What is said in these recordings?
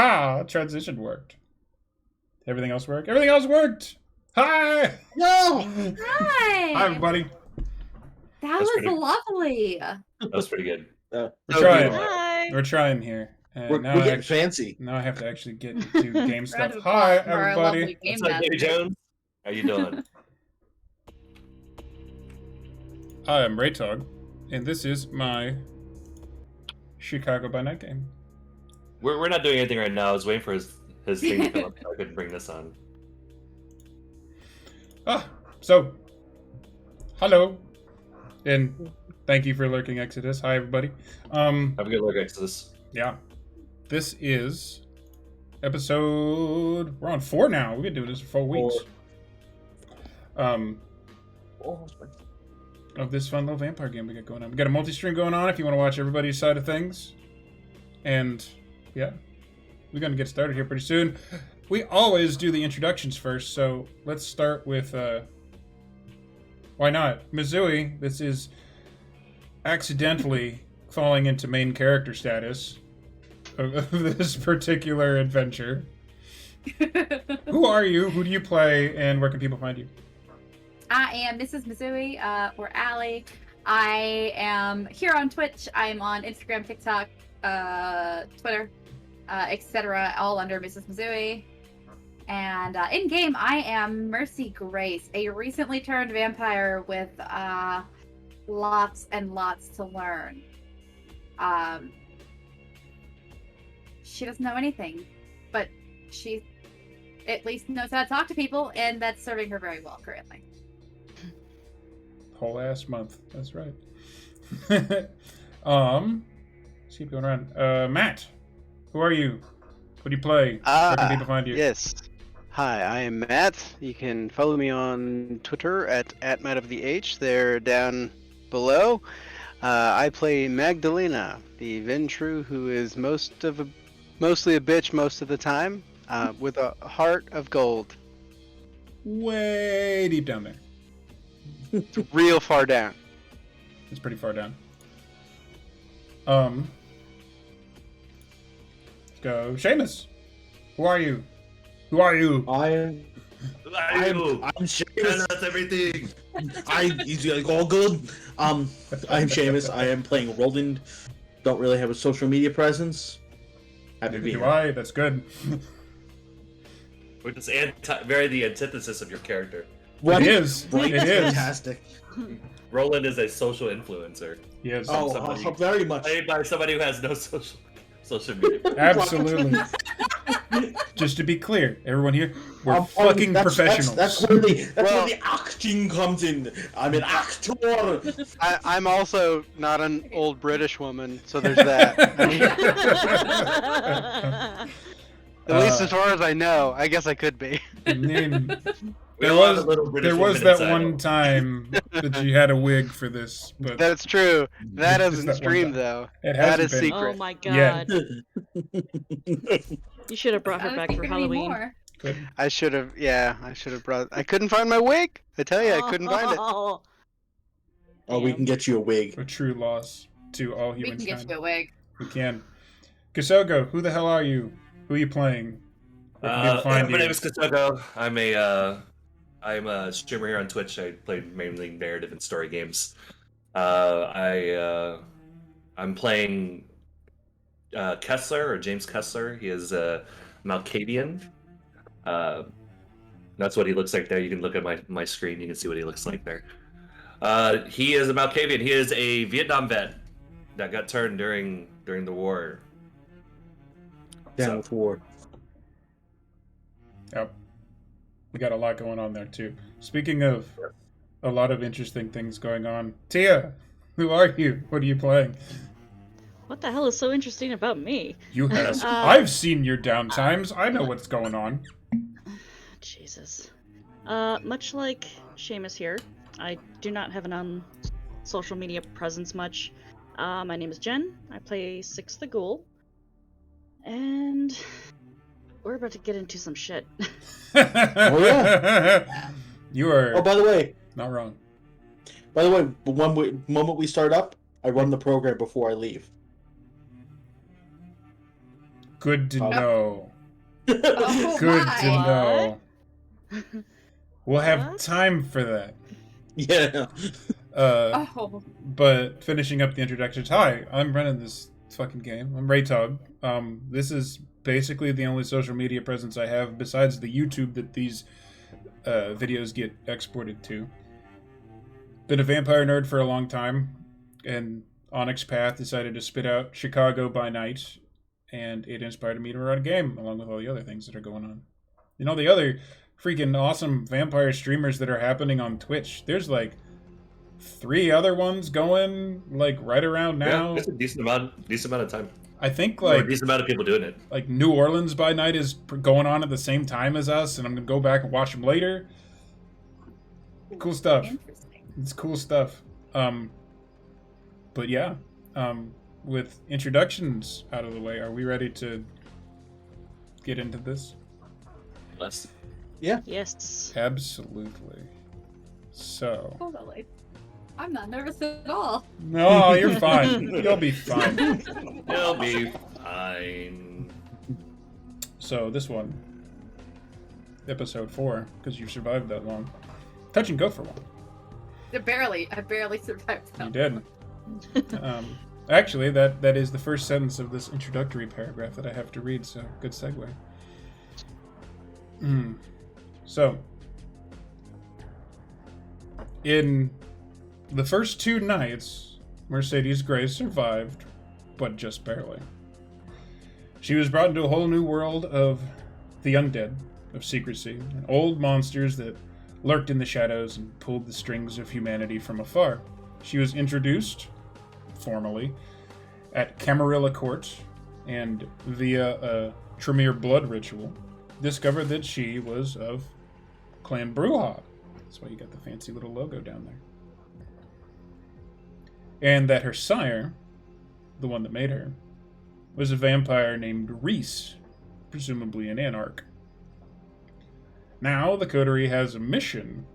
Yeah, transition worked. Everything else worked? Everything else worked! Hi! No! Hi, Hi. everybody. That That's was pretty- lovely. That was pretty good. We're So trying. beautiful. Hi. We're trying here. We're Now I getting actually- fancy. Now I have to actually get into game Round stuff. of Hi, applause for our lovely everybody. game What's up, Davy master. Jones? How you doing? I am Raetog, and this is my Chicago by Night game. we're not doing anything right now. I was waiting for his thing to come up so I could bring this on. So, hello, and thank you for lurking, Exodus. Hi, everybody. Have a good look at this. Yeah, this is episode. We're on 4 now. We've been doing this for 4 weeks. Of this fun little vampire game we got going on. We got a multi-stream going on if you want to watch everybody's side of things. And yeah, we're gonna get started here pretty soon. We always do the introductions first, so let's start with why not? Mizui, this is accidentally falling into main character status of this particular adventure. Who are you? Who do you play? And where can people find you? I am Mrs. Mizui, or Allie. I am here on Twitch. I'm on Instagram, TikTok, Twitter, etc. All under Mrs. Mizui. And in game, I am Mercy Grace, a recently turned vampire with lots and lots to learn. She doesn't know anything, but she at least knows how to talk to people, and that's serving her very well currently. Whole ass month. That's right. Let's keep going around. Matt, who are you? What do you play? Where can people find you? Yes. Hi, I am Matt. You can follow me on Twitter at @MattOfTheH. They're down below. I play Magdalena, the Ventru, who is mostly a bitch most of the time, with a heart of gold. Way deep down there. It's real far down. It's pretty far down. Let's go. Seamus, who are you? Who are you? I'm Seamus. That's everything. He's like all good. I'm Seamus. I am playing Roland. Don't really have a social media presence. Happy to be Do here. I? That's good. Which is very the antithesis of your character. What? It is. Right? It is. Fantastic. Roland is a social influencer. Yes. somebody- Very much. Played by somebody who has no social media. Absolutely. Just to be clear, everyone here, we're fucking professionals. That's where the acting comes in. I'm an actor. I'm also not an old British woman, so there's that. At least as far as I know, I guess I could be. I mean, We there all have was a little British there was woman that inside one them. time that you had a wig for this, but That's true. That Just isn't that one streamed time. though. it That hasn't is been. secret. Oh my Yeah. god. You should have brought I her was back for thinking Halloween. more. Good. I should have. Yeah, I should have brought. I couldn't find my wig. I tell you, I couldn't find it. Oh. Oh, we can get you a wig. A true loss to all We can humankind. get you a wig. We can. Kasogo, who the hell are you? Who are you playing? Where can people find My you? name is Kasogo. I'm a streamer here on Twitch. I play mainly narrative and story games. I'm playing Kessler, or James Kessler. He is a Malkavian. That's what he looks like there. You can look at my screen. You can see what he looks like there. He is a Malkavian. He is a Vietnam vet that got turned during the war. Down with war. Yep. We got a lot going on there too. Speaking of a lot of interesting things going on, Tia, who are you? What are you playing? What the hell is so interesting about me? You have. Uh, I've seen your downtimes. I know what's going on. Jesus. Much like Seamus here, I do not have an social media presence much. My name is Jen. I play Six the Ghoul. And we're about to get into some shit. yeah. You are Oh, by the way, not wrong. the moment we start up, I run the program before I leave. Good to Oh. know. Oh Good my. to know. We'll have What? time for that. Yeah. Oh. But finishing up the introductions. Hi, I'm running this fucking game. I'm Raetog. This is basically the only social media presence I have besides the YouTube that these videos get exported to. Been a vampire nerd for a long time, and Onyx Path decided to spit out Chicago by Night, and it inspired me to run a game along with all the other things that are going on. You know, the other freaking awesome vampire streamers that are happening on Twitch, there's like 3 other ones going like right around now. Yeah, it's a decent amount of time. I think Or a like decent amount of people doing it. New Orleans by Night is going on at the same time as us, and I'm gonna go back and watch them later. Cool stuff. Interesting. It's cool stuff. But yeah, with introductions out of the way, are we ready to get into this? Less. Yes. Absolutely. So. Totally. I'm not nervous at all. No, you're fine. You'll be fine. You'll be fine. So this one, episode 4, because you survived that long. Touch and go for one. I barely survived You that. did. Actually, that is the first sentence of this introductory paragraph that I have to read, so good segue. So, in the first 2 nights, Mercedes Gray survived, but just barely. She was brought into a whole new world of the undead, of secrecy, and old monsters that lurked in the shadows and pulled the strings of humanity from afar. She was introduced, formally, at Camarilla Court, and via a Tremere blood ritual, discovered that she was of Clan Bruja. That's why you got the fancy little logo down there. And that her sire, the one that made her, was a vampire named Reese, presumably an Anarch. Now, the coterie has a mission.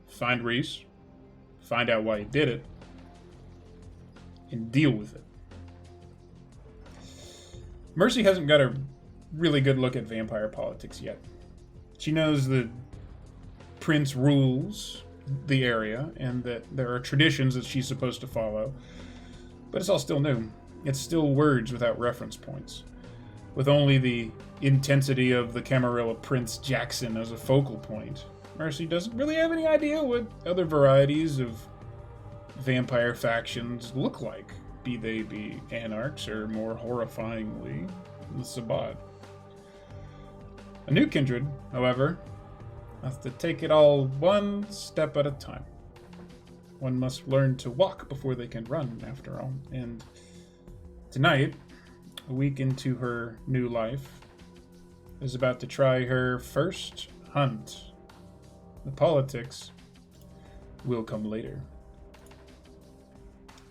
Find Reese, find out why he did it, and deal with it. Mercy hasn't got a really good look at vampire politics yet. She knows that Prince rules the area and that there are traditions that she's supposed to follow, but it's all still new. It's still words without reference points, with only the intensity of the Camarilla Prince Jackson as a focal point. Mercy doesn't really have any idea what other varieties of vampire factions look like, be they Anarchs or more horrifyingly the Sabbat. A new kindred, however, has to take it all one step at a time. One must learn to walk before they can run, after all. And tonight, a week into her new life, is about to try her first hunt. The politics will come later.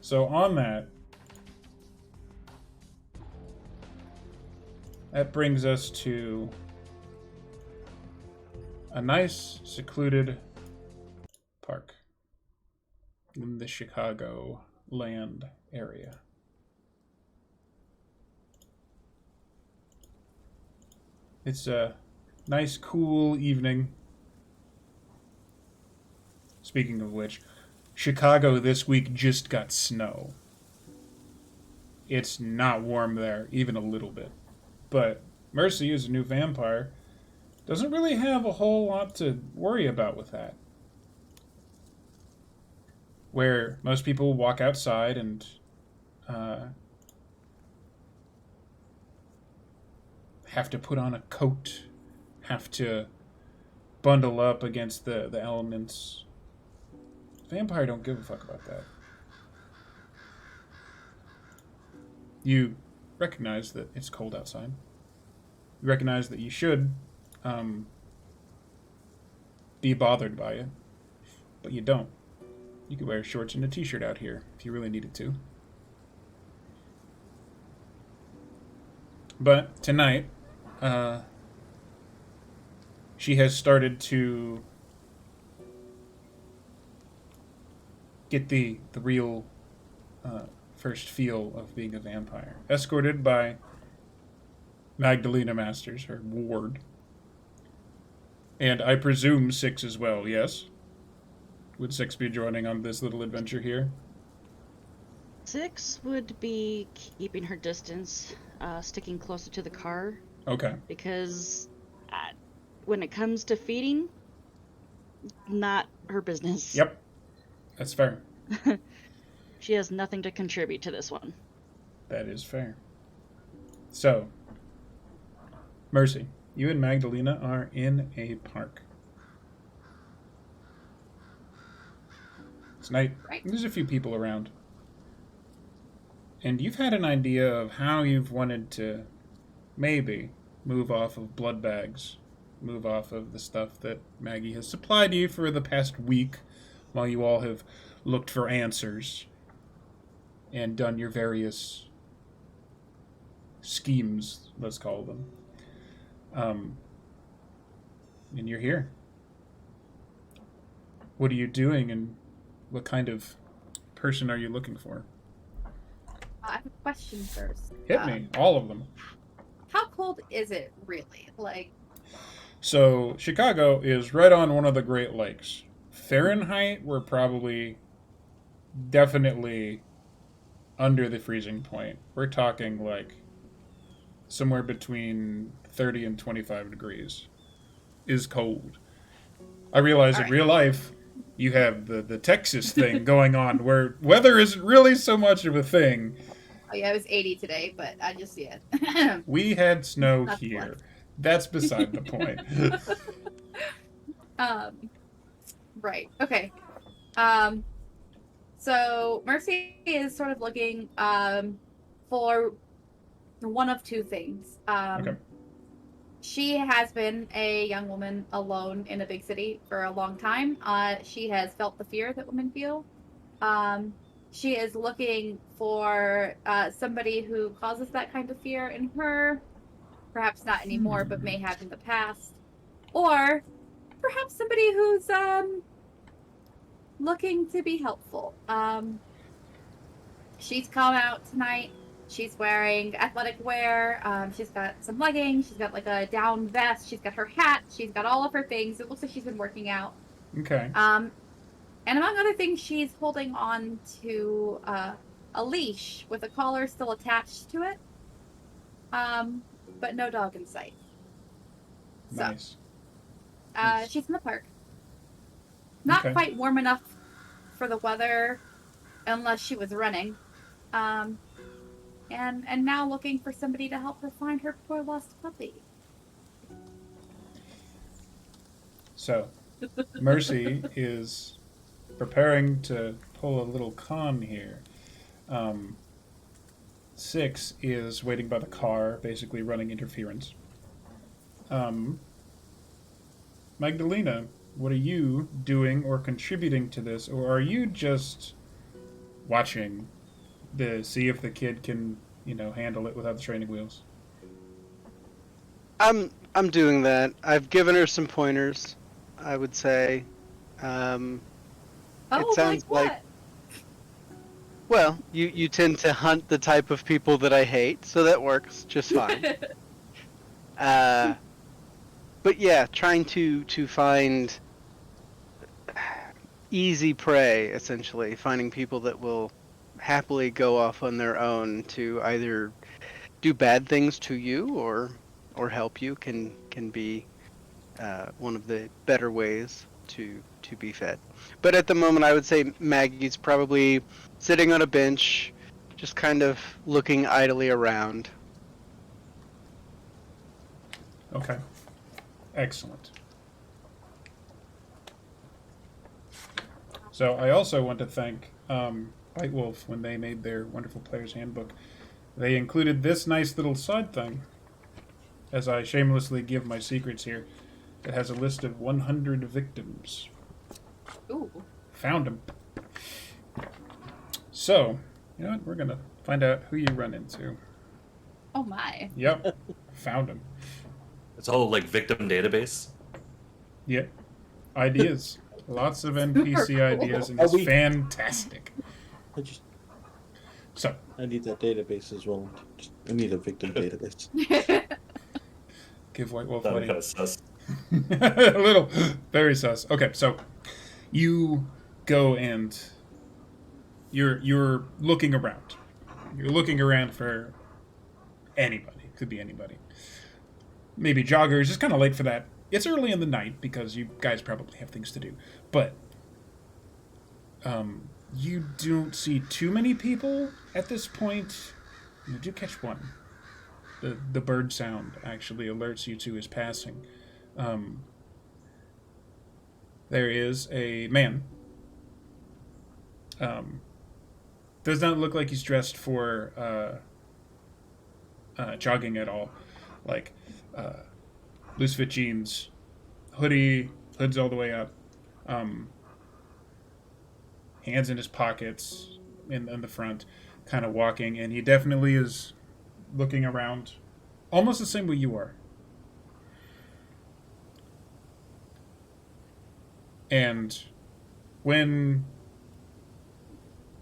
So on that brings us to a nice, secluded park in the Chicago land area. It's a nice, cool evening. Speaking of which, Chicago this week just got snow. It's not warm there, even a little bit. But Mercy, as a new vampire, doesn't really have a whole lot to worry about with that. Where most people walk outside and have to put on a coat, have to bundle up against the elements. Vampire don't give a fuck about that. You recognize that it's cold outside. You recognize that you should be bothered by it, but you don't. You could wear shorts and a t-shirt out here if you really needed to. But tonight, she has started to get the real first feel of being a vampire. Escorted by Magdalena Masters, her ward. And I presume Six as well, yes? Would Six be joining on this little adventure here? Six would be keeping her distance, sticking closer to the car, Okay. because when it comes to feeding, not her business. Yep. That's fair. She has nothing to contribute to this one. That is fair. So, Mercy, you and Magdalena are in a park. It's night. Right. There's a few people around. And you've had an idea of how you've wanted to maybe move off of blood bags, move off of the stuff that Maggie has supplied you for the past week while you all have looked for answers and done your various schemes, let's call them. And you're here. What are you doing, and what kind of person are you looking for? I have a question first. Hit me, all of them. How cold is it really? Like, So, Chicago is right on one of the Great Lakes. Fahrenheit, we're probably definitely under the freezing point. We're talking like somewhere between 30 and 25 degrees is cold. I realize in real life you have the Texas thing going on where weather isn't really so much of a thing. oh yeah, it was 80 today, but I just see it. We had snow That's here. blunt. That's beside the point. Right. Okay. So Mercy is sort of looking for one of two things. Okay. She has been a young woman alone in a big city for a long time. She has felt the fear that women feel. She is looking for somebody who causes that kind of fear in her. Perhaps not anymore, but may have in the past. Or perhaps somebody who's looking to be helpful. She's come out tonight. She's wearing athletic wear. She's got some leggings. She's got like a down vest. She's got her hat. She's got all of her things. It looks like she's been working out. Okay. And among other things, she's holding on to a leash with a collar still attached to it. But no dog in sight. So, Nice. she's in the park. Not Okay. quite warm enough for the weather, unless she was running. And now looking for somebody to help her find her poor lost puppy. So, Mercy is preparing to pull a little con here. Six is waiting by the car, basically running interference. Magdalena, what are you doing or contributing to this, or are you just watching to see if the kid can, handle it without the training wheels? I'm doing that. I've given her some pointers, I would say. Oh, It sounds like what? like- Well, you tend to hunt the type of people that I hate, so that works just fine. But yeah, trying to find easy prey, essentially. Finding people that will happily go off on their own to either do bad things to you or help you can be one of the better ways to be fed. But at the moment, I would say Maggie's probably sitting on a bench, just kind of looking idly around. Okay. Excellent. So I also want to thank White Wolf when they made their wonderful player's handbook. They included this nice little side thing, as I shamelessly give my secrets here. It has a list of 100 victims. Ooh. Found them. So, you know what? We're going to find out who you run into. Oh my. Yep. Found them. It's all like victim database. Yep. Ideas. Lots of NPC Super ideas, and cool. it's Are we- fantastic. I need that database as well. I need a victim database. give White Wolf Sounded money. kind of sus. A little, very sus. Okay, so you go and you're looking around. You're looking around for anybody. Could be anybody. Maybe joggers. It's kind of late for that. It's early in the night because you guys probably have things to do. But you don't see too many people at this point. You do catch one. The bird sound actually alerts you to his passing. There is a man. Does not look like he's dressed for jogging at all. Like loose fit jeans, hoodie, hood's all the way up, hands in his pockets in the front, kind of walking, and he definitely is looking around, almost the same way you are. And when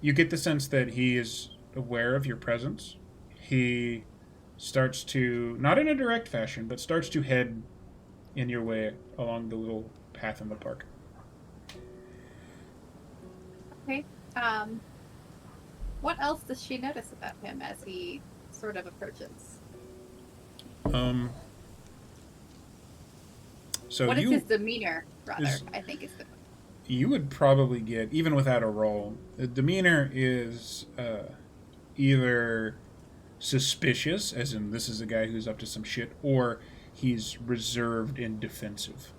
you get the sense that he is aware of your presence, he starts to, not in a direct fashion, but starts to head in your way along the little path in the park. Okay. What else does she notice about him as he sort of approaches? So What is you his demeanor, rather, is- I think is the you would probably get, even without a roll, the demeanor is either suspicious, as in this is a guy who's up to some shit, or he's reserved and defensive.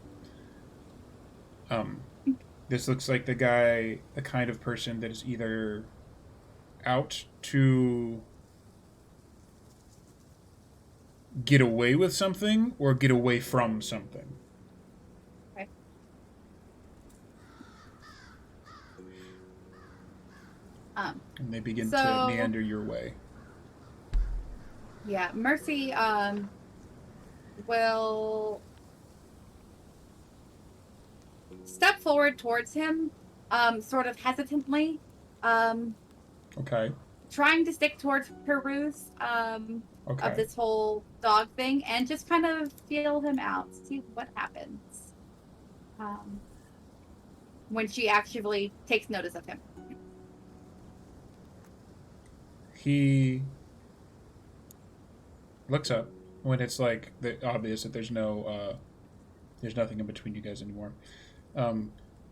This looks like the kind of person that is either out to get away with something or get away from something. Okay. And they begin to So- meander your way. Yeah, Mercy will step forward towards him, sort of hesitantly, Okay. trying to stick towards her ruse Okay. of this whole dog thing, and just kind of feel him out, see what happens when she actually takes notice of him. He looks up when it's like obvious that there's nothing in between you guys anymore.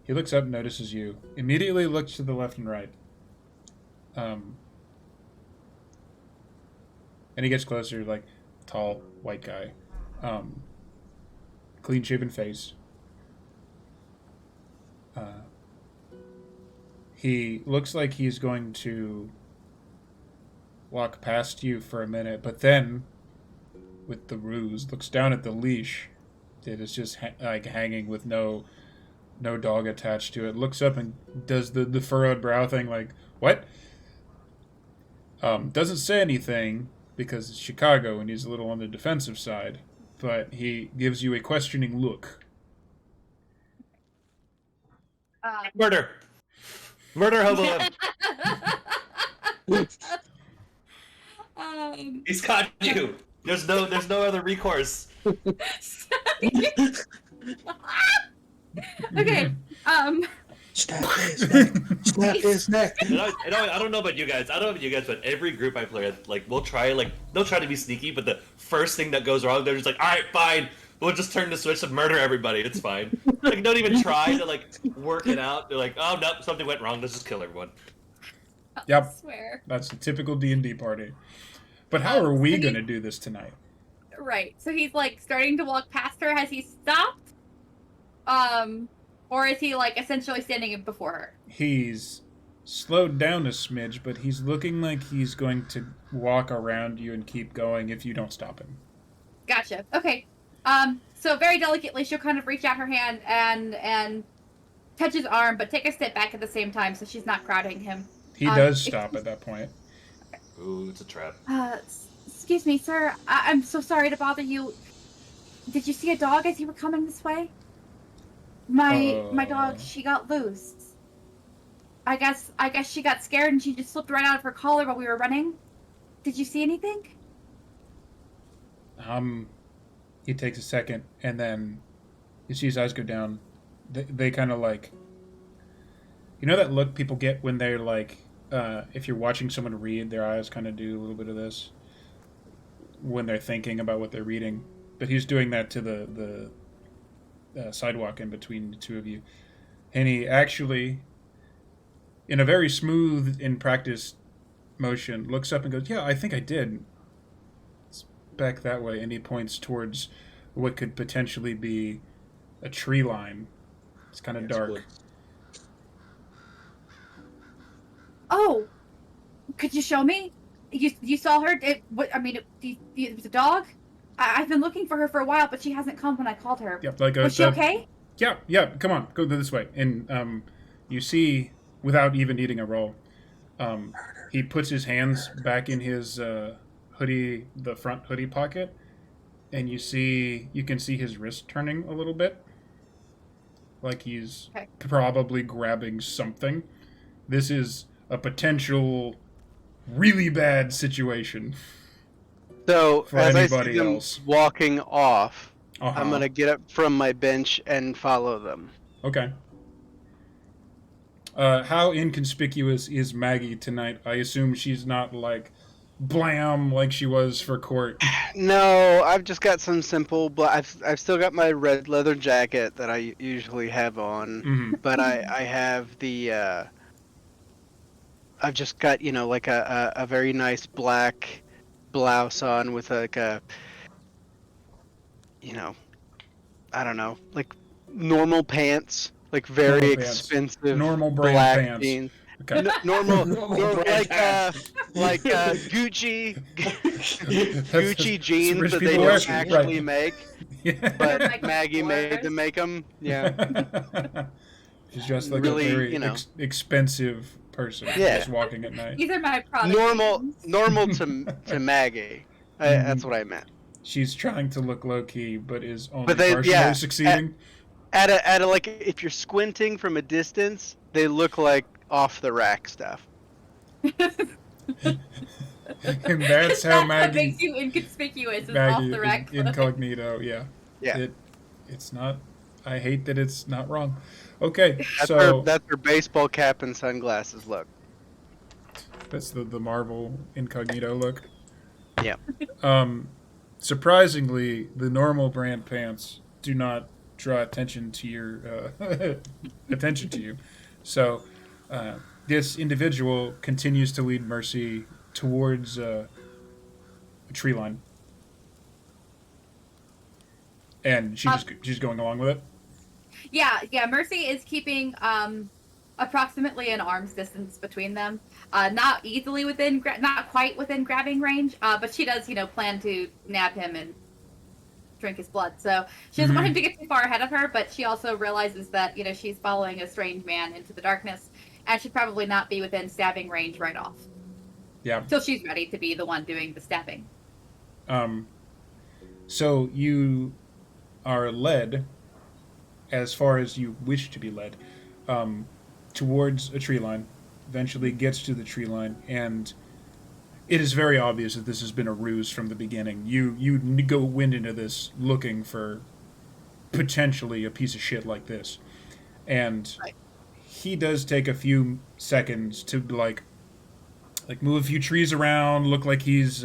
He looks up, notices you, immediately looks to the left and right. And he gets closer, like tall white guy, clean shaven face. He looks like he's going to walk past you for a minute, but then, with the ruse, looks down at the leash that is just hanging with no dog attached to it. Looks up and does the furrowed brow thing, like what? Doesn't say anything because it's Chicago and he's a little on the defensive side, but he gives you a questioning look. Murder, hobo. He's caught you. There's no other recourse. Okay. Snap his neck. Snap his neck. I don't know about you guys. But every group I play with, like, they'll try to be sneaky, but the first thing that goes wrong, they're just like, all right, fine. We'll just turn the switch and murder everybody. It's fine. Like, don't even try to, like, work it out. They're like, oh, no, something went wrong. Let's just kill everyone. Yep. I swear. That's a typical D&D party. But how are we going to do this tonight? Right. So he's like starting to walk past her. Has he stopped? Or is he like essentially standing before her? He's slowed down a smidge, but he's looking like he's going to walk around you and keep going if you don't stop him. Gotcha. Okay. So very delicately, she'll kind of reach out her hand and touch his arm, but take a step back at the same time so she's not crowding him. He does stop at that point. Ooh, it's a trap. Excuse me, sir. I'm so sorry to bother you. Did you see a dog as you were coming this way? My dog, she got loose. I guess she got scared and she just slipped right out of her collar while we were running. Did you see anything? he takes a second, and then you see his eyes go down. They kind of like, you know that look people get when they're like, if you're watching someone read, their eyes kind of do a little bit of this when they're thinking about what they're reading. But he's doing that to the sidewalk in between the two of you, and he actually, in a very smooth and practiced motion, looks up and goes, "Yeah, I think I did." It's back that way, and he points towards what could potentially be a tree line. It's kind of dark. Oh, could you show me? You saw her? It was a dog. I've been looking for her for a while, but she hasn't come when I called her. Yep, Was she okay? Yeah. Come on, go this way. And you see, without even needing a roll, he puts his hands back in his hoodie, the front hoodie pocket, and you can see his wrist turning a little bit, like he's probably grabbing something. This is a potential really bad situation. So For as I anybody see them else. walking off, Uh-huh. I'm gonna get up from my bench and follow them. Okay. How inconspicuous is Maggie tonight? I assume she's not like blam like she was for court. No, I've just got some simple. I've still got my red leather jacket that I usually have on, Mm-hmm. but I have the. I've just got like a very nice black blouse on with like a. I don't know, like normal pants, like very Normal pants. expensive Normal brand black pants. jeans. Okay. Normal, brand pants. like Gucci Gucci jeans rich that they people don't wear. actually Right. make, Yeah. but Like Maggie made flowers. them make them. Yeah, She's just like Really, a very expensive person. Yeah. Just walking at night. These are my products. normal to Maggie. That's what I meant. She's trying to look low key, but is only But they- partially yeah, succeeding. At a like, if you're squinting from a distance, they look like off the rack stuff. And that's how What Maggie makes you inconspicuous is off the rack. incognito. Yeah. Yeah. It's not. I hate that it's not wrong. Okay, That's her baseball cap and sunglasses look. that's the Marvel incognito look. Yeah. Surprisingly, the normal brand pants do not draw attention to your attention to you. So this individual continues to lead Mercy towards a tree line, and she's going along with it. Yeah. Mercy is keeping approximately an arm's distance between them. Not easily within, not quite within grabbing range. But she does, plan to nab him and drink his blood. So she doesn't want him to get too far ahead of her. But she also realizes that she's following a strange man into the darkness, and should probably not be within stabbing range right off. Yeah. Till she's ready to be the one doing the stabbing. So you are led, as far as you wish to be led, towards a tree line. Eventually gets to the tree line, and it is very obvious that this has been a ruse from the beginning. You went into this looking for potentially a piece of shit like this, and he does take a few seconds to like move a few trees around, look like he's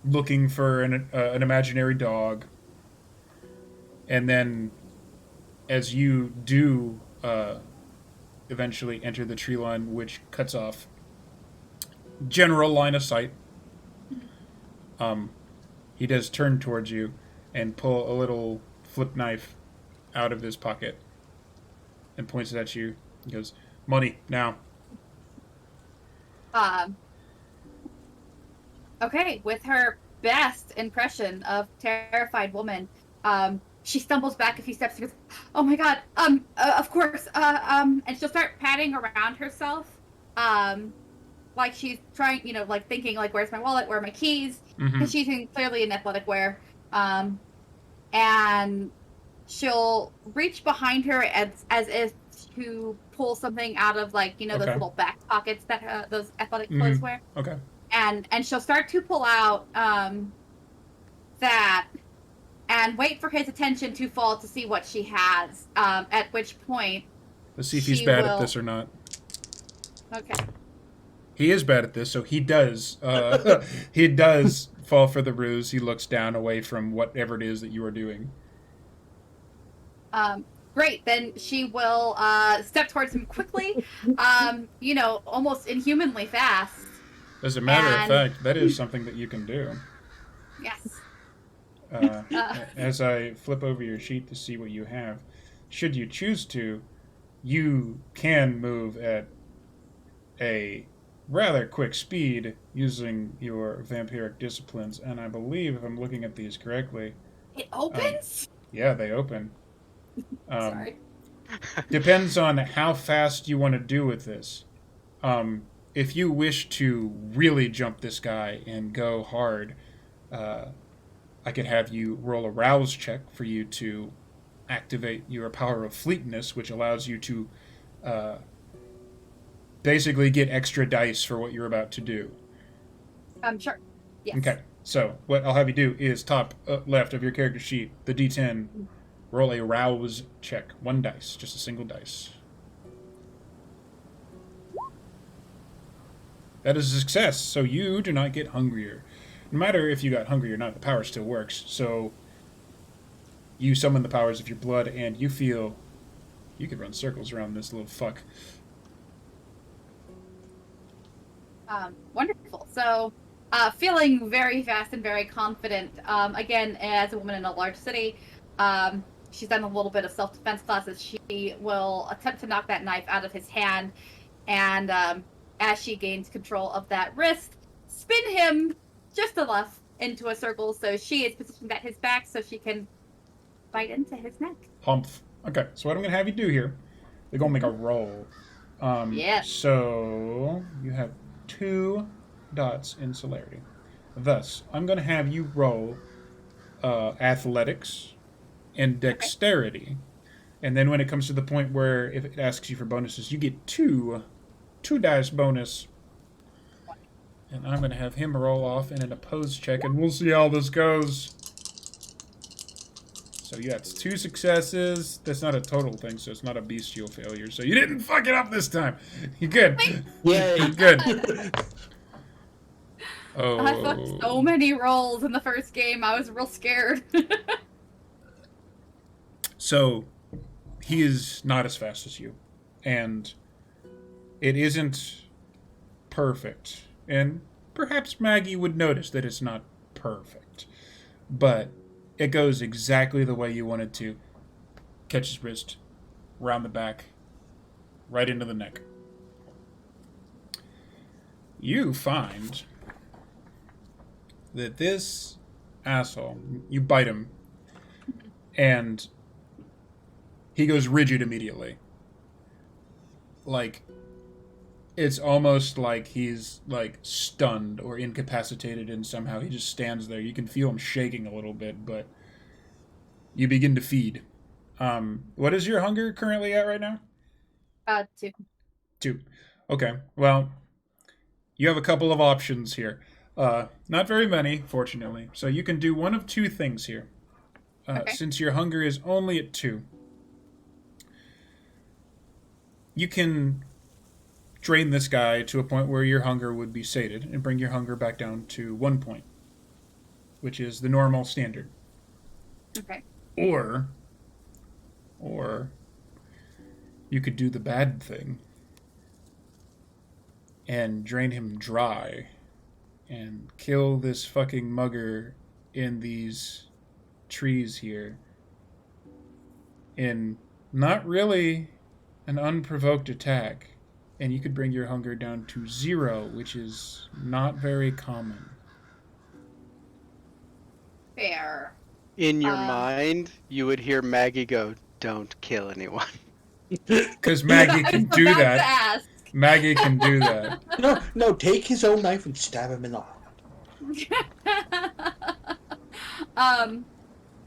looking for an imaginary dog, and then as you do eventually enter the tree line, which cuts off general line of sight, he does turn towards you and pull a little flip knife out of his pocket and points it at you. He goes, "Money, now." Okay, with her best impression of terrified woman, she stumbles back a few steps and goes, "Oh my god, of course, and she'll start patting around herself, like she's trying, like thinking, like, where's my wallet, where are my keys, because she's clearly in athletic wear, and she'll reach behind her as if to pull something out of, like, those Okay. little back pockets that those athletic clothes wear. Okay. And she'll start to pull out that, and wait for his attention to fall to see what she has. At which point, Let's see if he's she bad at will- this or not. Okay. He is bad at this, so he does. He does fall for the ruse. He looks down away from whatever it is that you are doing. Great. Then she will step towards him quickly. Almost inhumanly fast. As a matter of And- fact, that is something that you can do. Yes. As I flip over your sheet to see what you have, should you choose to, you can move at a rather quick speed using your vampiric disciplines, and I believe, if I'm looking at these correctly, It opens. yeah, they open. Sorry. Depends on how fast you want to do with this. If you wish to really jump this guy and go hard, I could have you roll a rouse check for you to activate your power of fleetness, which allows you to basically get extra dice for what you're about to do. Sure. Yes. Okay, so what I'll have you do is top left of your character sheet, the D10, roll a rouse check. 1 dice, just a single dice. That is a success, so you do not get hungrier. No matter if you got hungry or not, the power still works. So you summon the powers of your blood, and you feel you could run circles around this little fuck. Wonderful. So, feeling very fast and very confident. Again, as a woman in a large city, she's done a little bit of self-defense classes. She will attempt to knock that knife out of his hand, and as she gains control of that wrist, spin him just enough into a circle so she is positioned at his back so she can bite into his neck. Humph. Okay, so what I'm going to have you do here, we're going to make a roll. Yes. So you have 2 dots in celerity. Thus, I'm going to have you roll athletics and dexterity. And then when it comes to the point where if it asks you for bonuses, you get 2 dice bonus. And I'm going to have him roll off in an opposed check, and we'll see how this goes. So yeah, it's 2 successes. That's not a total thing, so it's not a bestial failure. So you didn't fuck it up this time. You're good. Yay. You're good. Oh. I fucked so many rolls in the first game. I was real scared. So he is not as fast as you, and it isn't perfect. And perhaps Maggie would notice that it's not perfect, but it goes exactly the way you wanted to. Catch his wrist, round the back, right into the neck. You find that this asshole, you bite him, and he goes rigid immediately. Like, it's almost like he's, like, stunned or incapacitated, and somehow he just stands there. You can feel him shaking a little bit, but you begin to feed. What is your hunger currently at right now? 2. 2. Okay, well, you have a couple of options here. Not very many, fortunately. So you can do one of 2 things here. Okay. Since your hunger is only at 2. You can drain this guy to a point where your hunger would be sated and bring your hunger back down to 1 point, which is the normal standard. Okay. Or you could do the bad thing and drain him dry and kill this fucking mugger in these trees here in not really an unprovoked attack, and you could bring your hunger down to 0, which is not very common. Fair. In your mind, you would hear Maggie go, "Don't kill anyone." Because Maggie I can was do about that. to ask. Maggie can do that. No, take his own knife and stab him in the heart.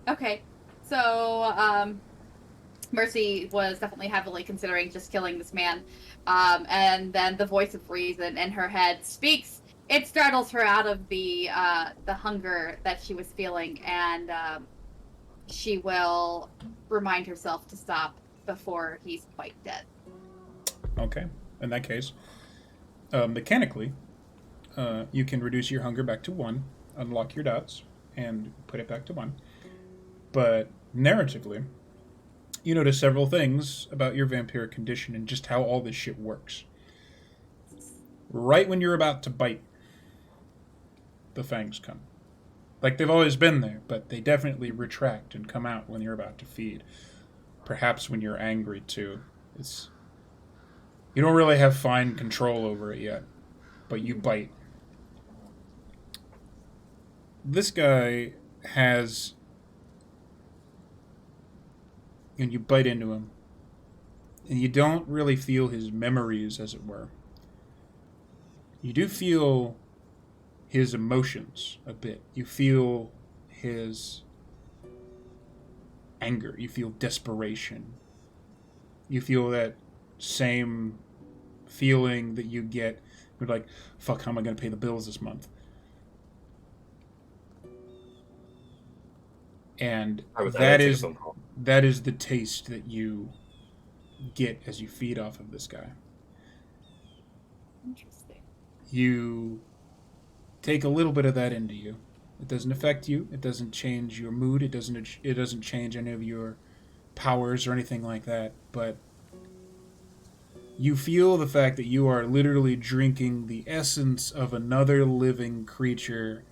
Okay. So, Mercy was definitely heavily considering just killing this man. And then the voice of reason in her head speaks. It startles her out of the hunger that she was feeling, and she will remind herself to stop before he's quite dead. Okay. In that case, mechanically, you can reduce your hunger back to 1, unlock your dots, and put it back to 1. But narratively, you notice several things about your vampiric condition and just how all this shit works. Right when you're about to bite, the fangs come. Like, they've always been there, but they definitely retract and come out when you're about to feed. Perhaps when you're angry, too. You don't really have fine control over it yet, but you bite. This guy has... And you bite into him. And you don't really feel his memories, as it were. You do feel his emotions a bit. You feel his anger. You feel desperation. You feel that same feeling that you get. You're like, fuck, how am I going to pay the bills this month? And that is the taste that you get as you feed off of this guy. Interesting. You take a little bit of that into you. It doesn't affect you. It doesn't change your mood. It doesn't change any of your powers or anything like that. But you feel the fact that you are literally drinking the essence of another living creature.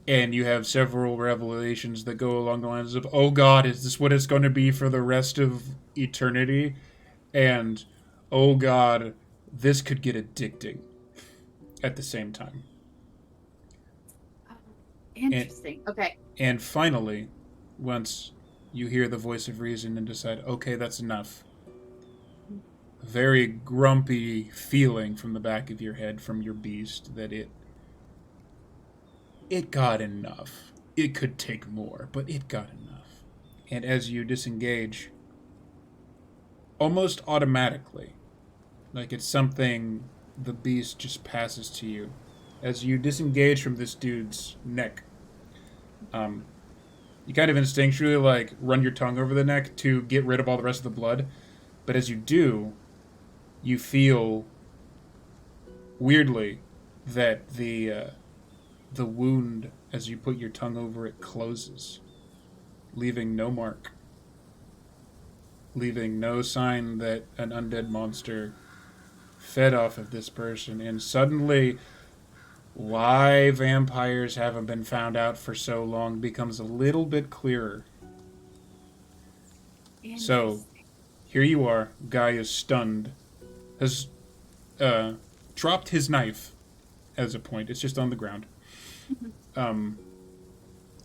And you have several revelations that go along the lines of, oh God, is this what it's going to be for the rest of eternity? And, oh God, this could get addicting at the same time. Interesting. Okay. And finally, once you hear the voice of reason and decide, okay, that's enough, a very grumpy feeling from the back of your head from your beast that it got enough. It could take more, but it got enough. And as you disengage, almost automatically, like it's something the beast just passes to you, as you disengage from this dude's neck, you kind of instinctually like run your tongue over the neck to get rid of all the rest of the blood. But as you do, you feel weirdly that the wound, as you put your tongue over it, closes, leaving no mark, leaving no sign that an undead monster fed off of this person. And suddenly, why vampires haven't been found out for so long becomes a little bit clearer. So, here you are. Guy is stunned, has dropped his knife as a point. It's just on the ground. And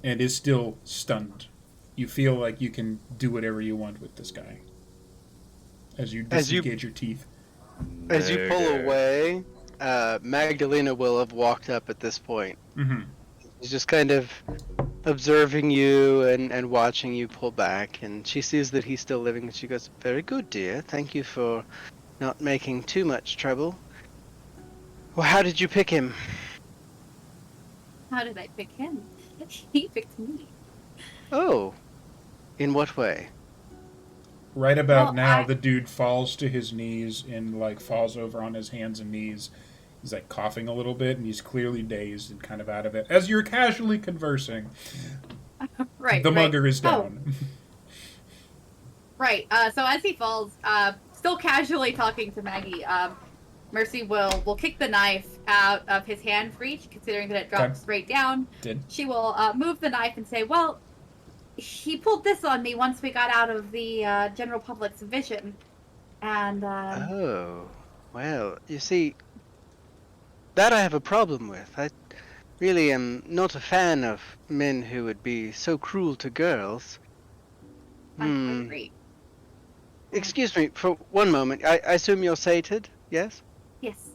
is still stunned. You feel like you can do whatever you want with this guy. As you disengage your teeth. As you pull away, Magdalena will have walked up at this point. Mm-hmm. She's just kind of observing you and watching you pull back, and she sees that he's still living, and she goes, "Very good, dear. Thank you for not making too much trouble. Well, how did you pick him?" How did I pick him? He picked me. Oh, in what way? Right about now, the dude falls to his knees and like falls over on his hands and knees. He's like coughing a little bit, and he's clearly dazed and kind of out of it. As you're casually conversing, the mugger is down. Oh. Right. So as he falls, still casually talking to Maggie, Mercy will kick the knife out of his hand's reach, considering that it dropped straight down. She will move the knife and say, "Well, he pulled this on me once we got out of the general public's vision." And Oh, well, you see, that I have a problem with. I really am not a fan of men who would be so cruel to girls. I agree. Excuse me for one moment. I assume you're sated, yes? Yes.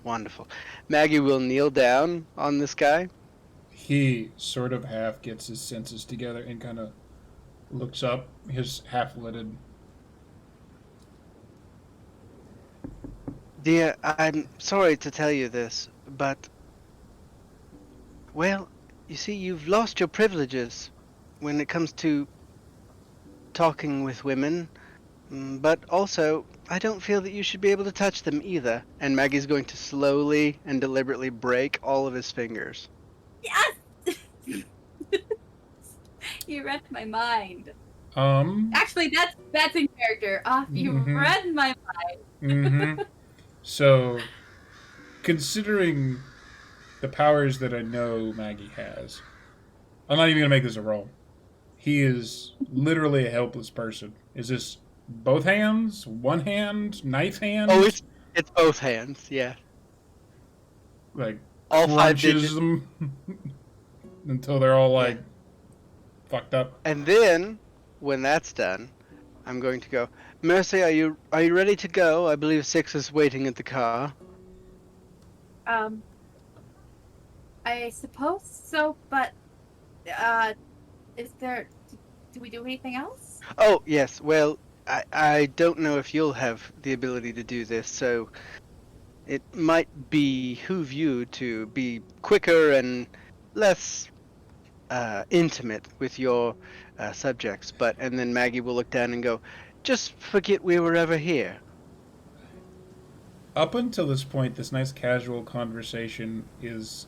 Wonderful. Maggie will kneel down on this guy. He sort of half gets his senses together and kind of looks up, his half-lidded. Dear, I'm sorry to tell you this, but... Well, you see, you've lost your privileges when it comes to talking with women, but also I don't feel that you should be able to touch them either. And Maggie's going to slowly and deliberately break all of his fingers. Yes! You read my mind. Um. Actually, that's in character. You Mhm. read my Mm-hmm. So, considering the powers that I know Maggie has, I'm not even gonna make this a roll. He is literally a helpless person. Is this both hands, one hand, knife hand? Oh, it's both hands, yeah. Like All 5 crunches digits. them until they're all Yeah. like fucked up. And then, when that's done, I'm going to go. Mercy, are you ready to go? I believe 6 is waiting at the car. I suppose so, but is there? Do we do anything else? Oh, yes. Well, I don't know if you'll have the ability to do this, so it might behoove you to be quicker and less intimate with your subjects. And then Maggie will look down and go, just forget we were ever here. Up until this point, this nice casual conversation is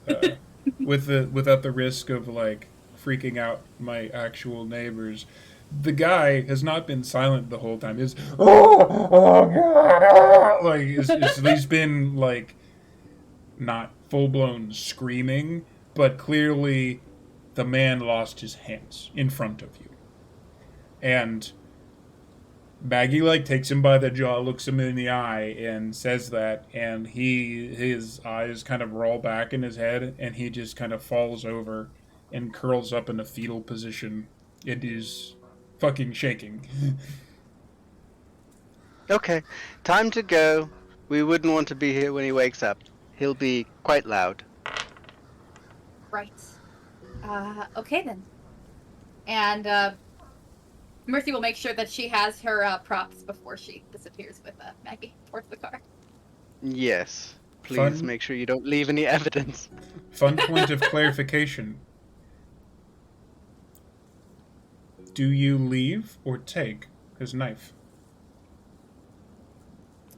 without the risk of like freaking out my actual neighbors. The guy has not been silent the whole time. Is oh god, like he's been like not full blown screaming, but clearly the man lost his hands in front of you, and Maggie like takes him by the jaw, looks him in the eye, and says that, and his eyes kind of roll back in his head, and he just kind of falls over and curls up in a fetal position. It is fucking shaking. Okay, time to go. We wouldn't want to be here when he wakes up. He'll be quite loud. Right. Okay then. And Mercy will make sure that she has her props before she disappears with Maggie towards the car. Yes. Please Fun. make sure you don't leave any evidence. Fun point of clarification. Do you leave or take his knife?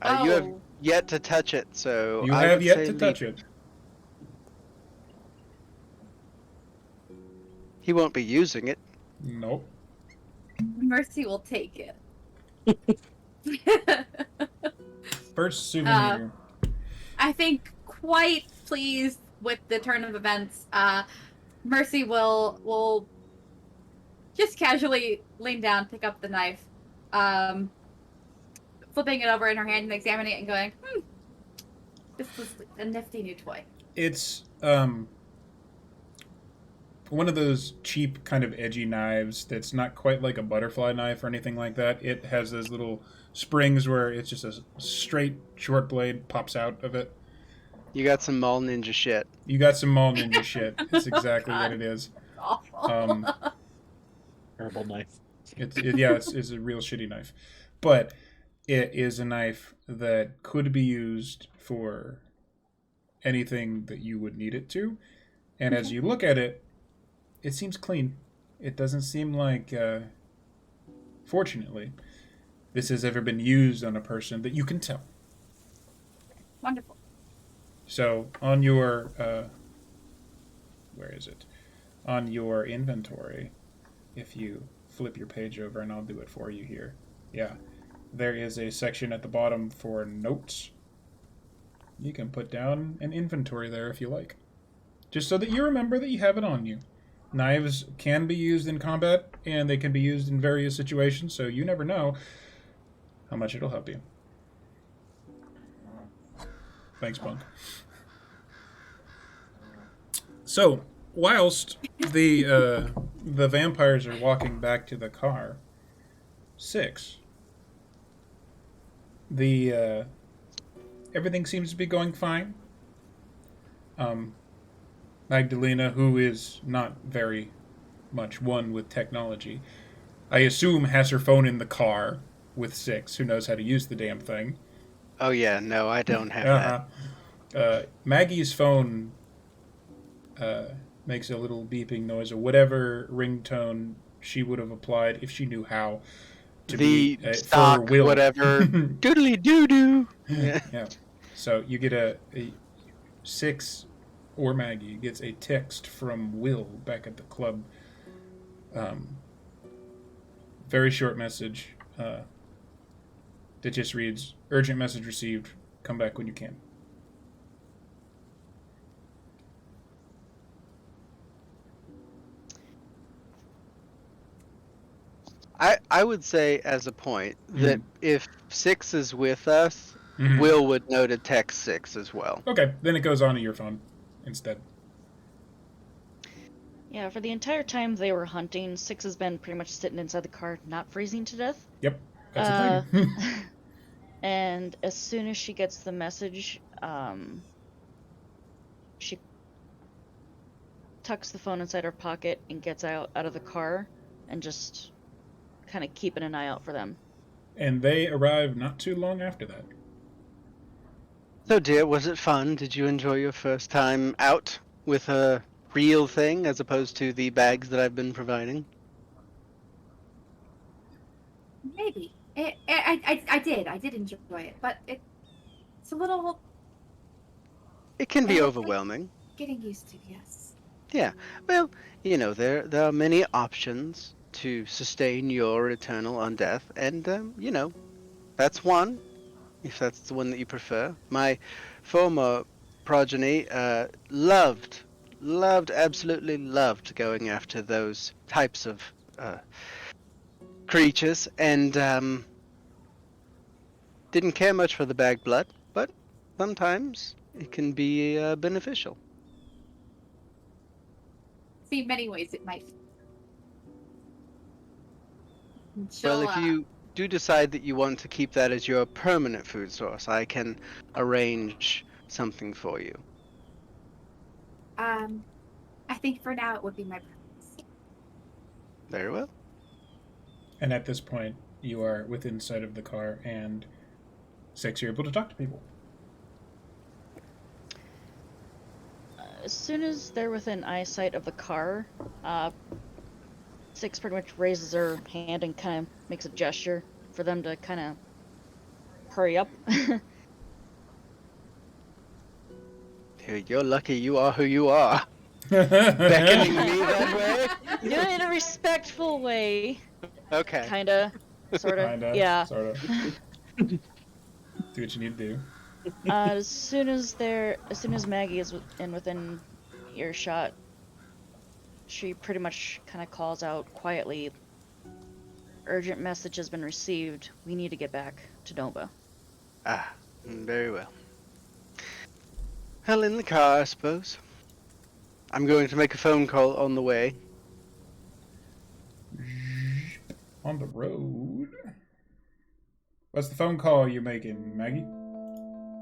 You have Oh. yet to touch it, so You I have would yet say to leave touch it. He won't be using it. Nope. Mercy will take it. First souvenir. I think quite pleased with the turn of events. Mercy will just casually lean down, pick up the knife, flipping it over in her hand and examining it and going, this was a nifty new toy. It's one of those cheap kind of edgy knives that's not quite like a butterfly knife or anything like that. It has those little springs where it's just a straight short blade pops out of it. You got some mall ninja shit. You got some mall ninja shit. It's Oh, exactly God. what it is. Awful. Herbal knife. It's a real shitty knife, but it is a knife that could be used for anything that you would need it to. And as you look at it, it seems clean. It doesn't seem like, fortunately, this has ever been used on a person that you can tell. Wonderful. So on your, where is it? On your inventory, if you flip your page over, and I'll do it for you here. Yeah. There is a section at the bottom for notes. You can put down an inventory there if you like. Just so that you remember that you have it on you. Knives can be used in combat, and they can be used in various situations, so you never know how much it'll help you. Thanks, Punk. So, whilst the vampires are walking back to the car, 6, everything seems to be going fine. Magdalena, who is not very much one with technology, I assume has her phone in the car with 6, who knows how to use the damn thing. Oh yeah, no, I don't have that. Maggie's phone makes a little beeping noise or whatever ringtone she would have applied if she knew how to The be stock, for Will. whatever. Doodly doo doo. Yeah. Yeah. So you get a 6 or Maggie gets a text from Will back at the club. Very short message that just reads, "Urgent message received. Come back when you can." I would say as a point that if 6 is with us, Mhm. Will would know to text 6 as well. Okay, then it goes on to your phone instead. Yeah, for the entire time they were hunting, Six has been pretty much sitting inside the car, not freezing to death. Yep, that's a thing. And as soon as she gets the message, she tucks the phone inside her pocket and gets out of the car and just kind of keeping an eye out for them. And they arrive not too long after that. So, dear, was it fun? Did you enjoy your first time out with a real thing as opposed to the bags that I've been providing? Maybe. I did. I did enjoy it, but it's a little It can be Yeah. overwhelming. getting used to. Yes. Yeah. Well, you know, there are many options to sustain your eternal undeath, and you know, that's one, if that's the one that you prefer. My former progeny loved, absolutely loved going after those types of creatures, and didn't care much for the bag blood, but sometimes it can be beneficial. See, in many ways it might. Well, if you do decide that you want to keep that as your permanent food source, I can arrange something for you. I think for now it would be my preference. Very well. And at this point, you are within sight of the car, and 6, you're able to talk to people. As soon as they're within eyesight of the car, 6 pretty much raises her hand and kind of makes a gesture for them to kind of hurry up. You're lucky you are who you are. Beckoning me that way? Do it in a respectful way. Okay. Kinda. Sorta. Kinda. Yeah. Sorta. Do what you need to do. As soon as Maggie is within earshot, she pretty much kind of calls out quietly, "Urgent message has been received. We need to get back to Nova." Ah, very well. Well, in the car, I suppose. I'm going to make a phone call on the way. On the road. What's the phone call you're making, Maggie?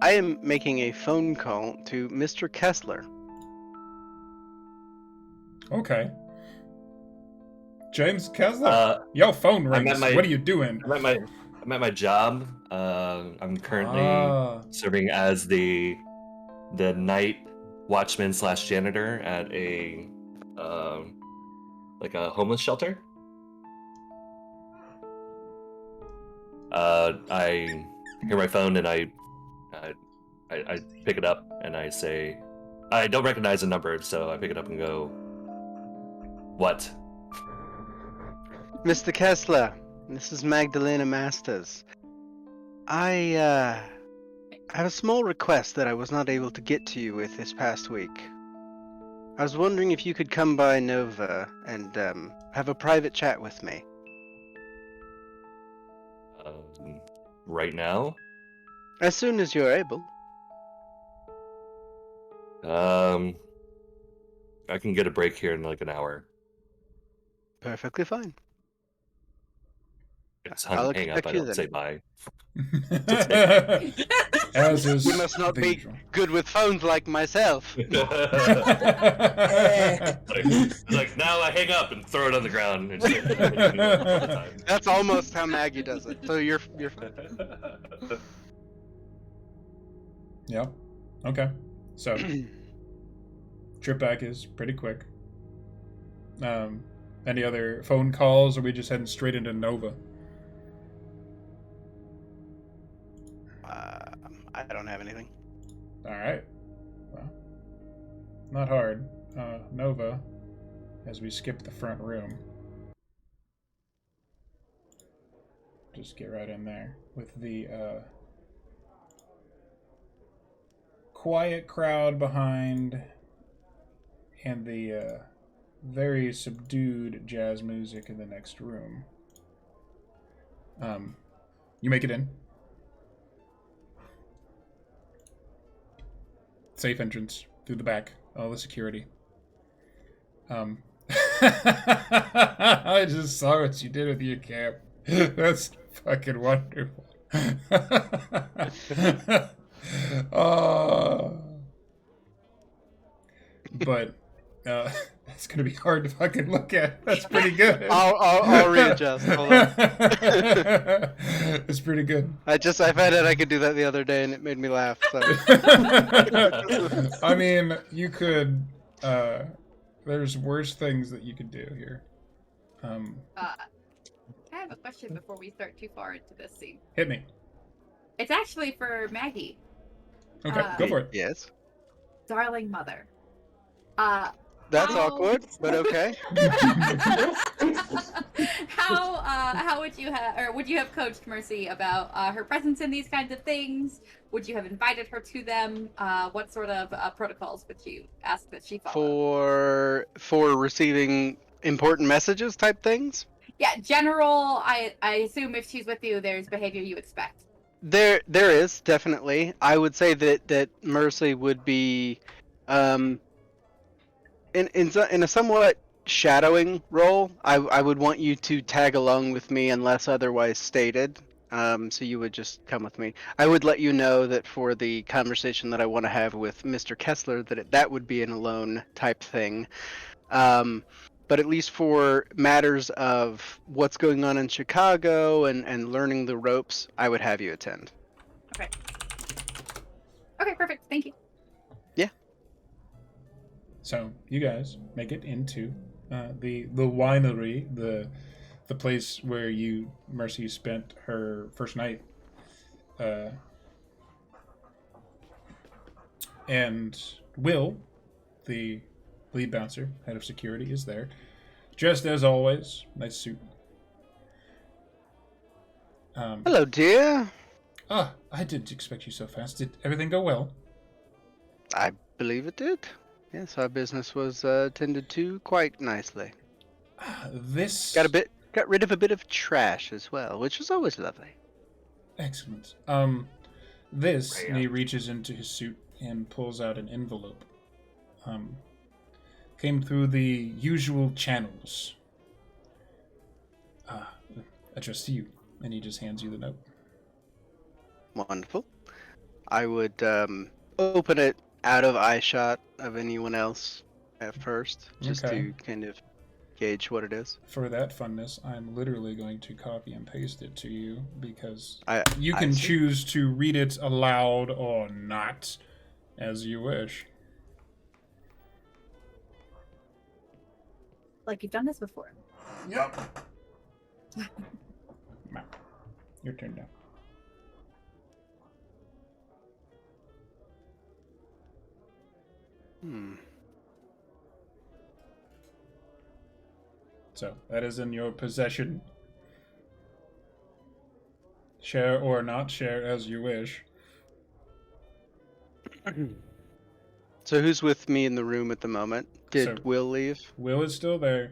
I am making a phone call to Mr. Kessler. Okay. James Kessler? Yo, phone rings. What are you doing? I'm at my job. I'm currently serving as the night watchman / janitor at a like a homeless shelter. I hear my phone and I pick it up and I say, I don't recognize the number, so I pick it up and go, "What?" Mr. Kessler, this is Magdalena Masters. I have a small request that I was not able to get to you with this past week. I was wondering if you could come by Nova and have a private chat with me. Right now? As soon as you're able. I can get a break here in like an hour. Perfectly fine. It's I'll hang up. expect I you don't then. say bye. As is You must not the be usual. good with phones like myself. like now I hang up and throw it on the ground. And just, like, all the time. That's almost how Maggie does it. So you're fine. Yeah. Okay. So, trip back is pretty quick. Any other phone calls, or are we just heading straight into Nova? I don't have anything. All right. Well, not hard. Nova, as we skip the front room. Just get right in there with the quiet crowd behind and the very subdued jazz music in the next room. You make it in. Safe entrance through the back. All the security. I just saw what you did with your cap. That's fucking wonderful. But it's gonna be hard to fucking look at. That's pretty good. I'll readjust. Hold on. It's pretty good. I found out I could do that the other day, and it made me laugh. So. I mean, you could. There's worse things that you could do here. I have a question before we start too far into this scene. Hit me. It's actually for Maggie. Okay, go for it. Yes. Darling mother. That's How- awkward, but okay. How would you have, or would you have coached Mercy about her presence in these kinds of things? Would you have invited her to them? What sort of protocols would you ask that she follow? For receiving important messages type things? Yeah, general. I assume if she's with you, there's behavior you expect. There is definitely. I would say that Mercy would be, in a somewhat shadowing role. I would want you to tag along with me unless otherwise stated. So you would just come with me. I would let you know that for the conversation that I want to have with Mr. Kessler, that would be an alone type thing. But at least for matters of what's going on in Chicago and learning the ropes, I would have you attend. Okay. Okay, perfect. Thank you. So you guys make it into the winery, the place where Mercy spent her first night, and Will, the lead bouncer, head of security, is there, dressed as always, nice suit. Hello, dear. I didn't expect you so fast. Did everything go well? I believe it did. Yes, our business was tended to quite nicely. This Got rid of a bit of trash as well, which is always lovely. Excellent. This, and he reaches into his suit and pulls out an envelope. Came through the usual channels. Addressed to you, and he just hands you the note. Wonderful. I would open it out of eyeshot of anyone else at first, just Okay. to kind of gauge what it is. For that funness, I'm literally going to copy and paste it to you because I can see. choose to read it aloud or not, as you wish. Like you've done this before. Yep. Your turn now. So, that is in your possession. Share or not share as you wish. So who's with me in the room at the moment? Did So- Will leave? Will is still there.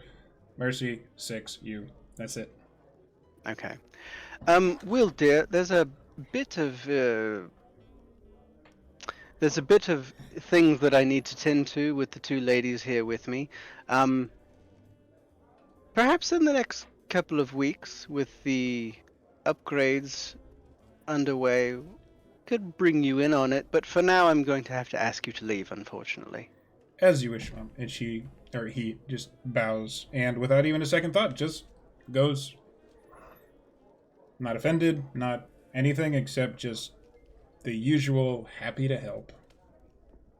Mercy, 6, you. That's it. Okay. Will, dear, there's a bit of things that I need to tend to with the two ladies here with me. Perhaps in the next couple of weeks, with the upgrades underway, could bring you in on it. But for now, I'm going to have to ask you to leave, unfortunately. As you wish, Mom. And he just bows, and without even a second thought, just goes. Not offended, not anything, except just the usual happy to help.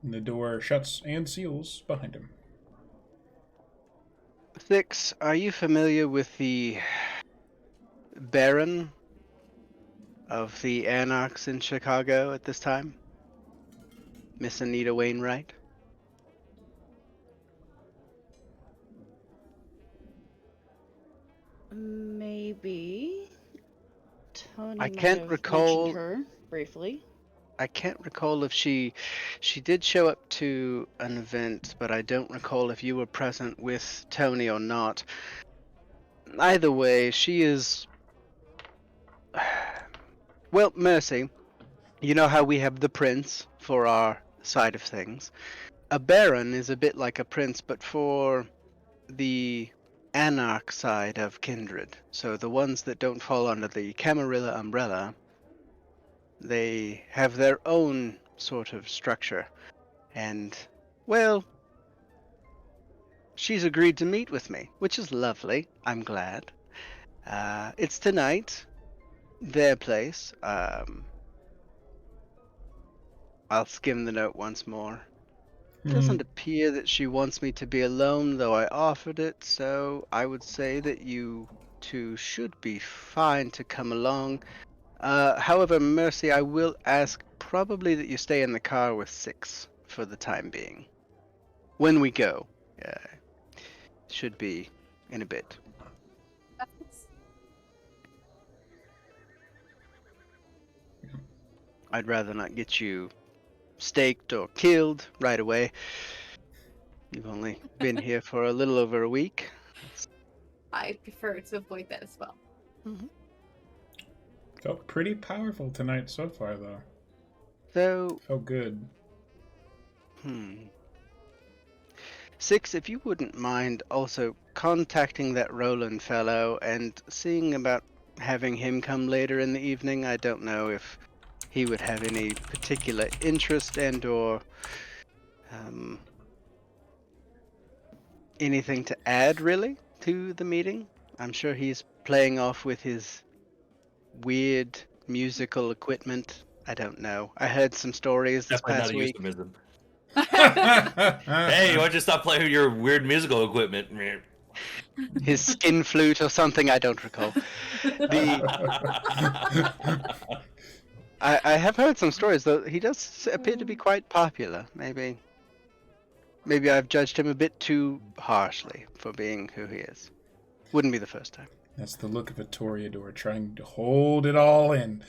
And the door shuts and seals behind him. Six, are you familiar with the Baron of the Anarchs in Chicago at this time? Miss Anita Wainwright? Maybe. Tony I might can't have mentioned recall. her briefly. I can't recall if she did show up to an event, but I don't recall if you were present with Tony or not. Either way, she is. Well, Mercy, you know how we have the prince for our side of things. A baron is a bit like a prince, but for the anarch side of kindred. So the ones that don't fall under the Camarilla umbrella, they have their own sort of structure. And, well, she's agreed to meet with me, which is lovely. I'm glad. It's tonight, their place. I'll skim the note once more. Doesn't appear that she wants me to be alone, though I offered it, so I would say that you two should be fine to come along. However, Mercy, I will ask probably that you stay in the car with Six for the time being. When we go. Should be in a bit. I'd rather not get you staked or killed right away. You've only been here for a little over a week. I prefer to avoid that as well. Felt pretty powerful tonight so far, though. So, Felt good. Six, if you wouldn't mind also contacting that Roland fellow and seeing about having him come later in the evening. I don't know if he would have any particular interest and or anything to add really to the meeting. I'm sure he's playing off with his weird musical equipment. I don't know. I heard some stories this Definitely not past a week. euphemism. Hey, why don't you stop playing with your weird musical equipment? His skin flute or something, I don't recall. I have heard some stories, though. He does appear to be quite popular. Maybe I've judged him a bit too harshly for being who he is. Wouldn't be the first time. That's the look of a Toreador trying to hold it all in.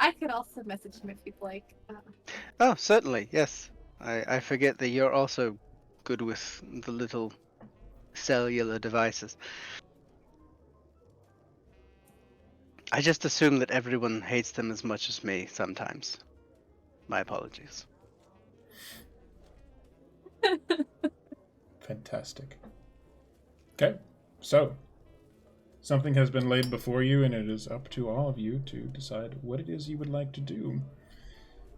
I could also message him if you'd like. Oh, certainly, yes. I forget that you're also good with the little cellular devices. I just assume that everyone hates them as much as me sometimes. My apologies. Fantastic. Okay, so something has been laid before you, and it is up to all of you to decide what it is you would like to do.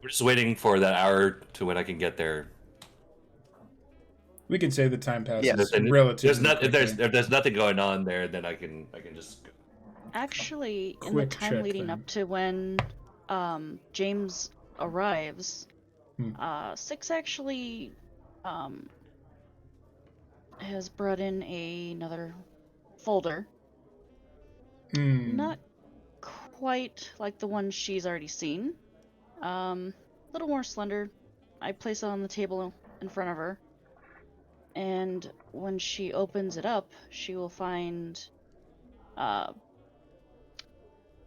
We're just waiting for that hour to when I can get there. We can say the time passes Yes. relatively If quickly. there's nothing going on there, then I can just go. Actually, in Quick the time check leading then. up to when James arrives, Six actually has brought in another folder. Not quite like the one she's already seen. A little more slender. I place it on the table in front of her. And when she opens it up, she will find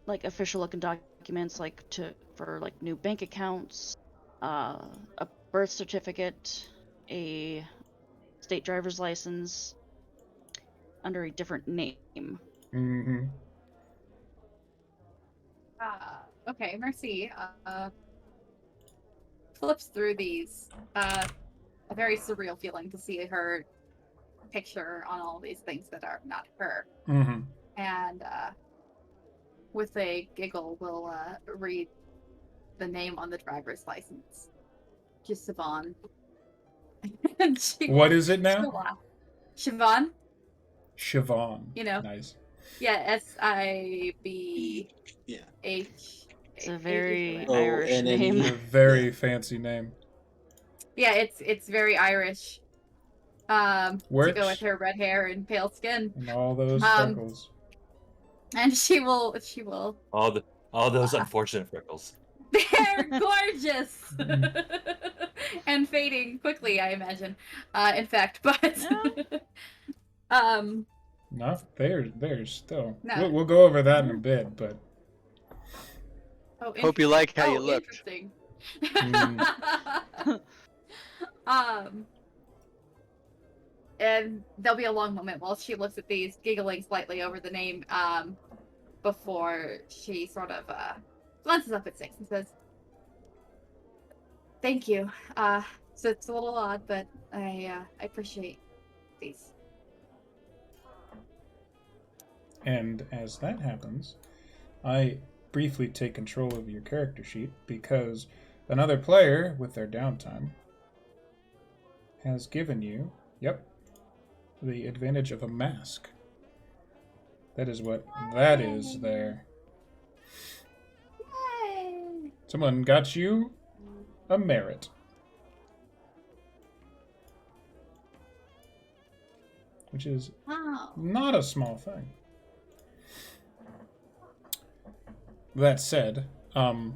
like official looking documents for new bank accounts, a birth certificate, a state driver's license under a different name. Mm-hmm. Okay, Mercy flips through these. A very surreal feeling to see her picture on all these things that are not her. Mm-hmm. And with a giggle, will read the name on the driver's license. Just Siobhan. And What is it she'll now? laugh. Siobhan? Siobhan. You know. Nice. Yeah, SIBH. Yeah. It's a very Oh, Irish and then name. A very fancy name. Yeah, it's very Irish. To Works. go with her red hair and pale skin. And all those Um, freckles. And she will. All those unfortunate freckles. They're gorgeous and fading quickly, I imagine. In fact, but No, there's still. No. We'll go over that in a bit, but Hope you like how you looked. Interesting. Mm. And there'll be a long moment while she looks at these, giggling slightly over the name, before she sort of glances up at Six and says, "Thank you. So it's a little odd, but I appreciate these." And as that happens, I briefly take control of your character sheet because another player with their downtime has given you, the advantage of a mask. That is what that is there. Yay! Someone got you a merit. Which is Wow. not a small thing. That said, alright,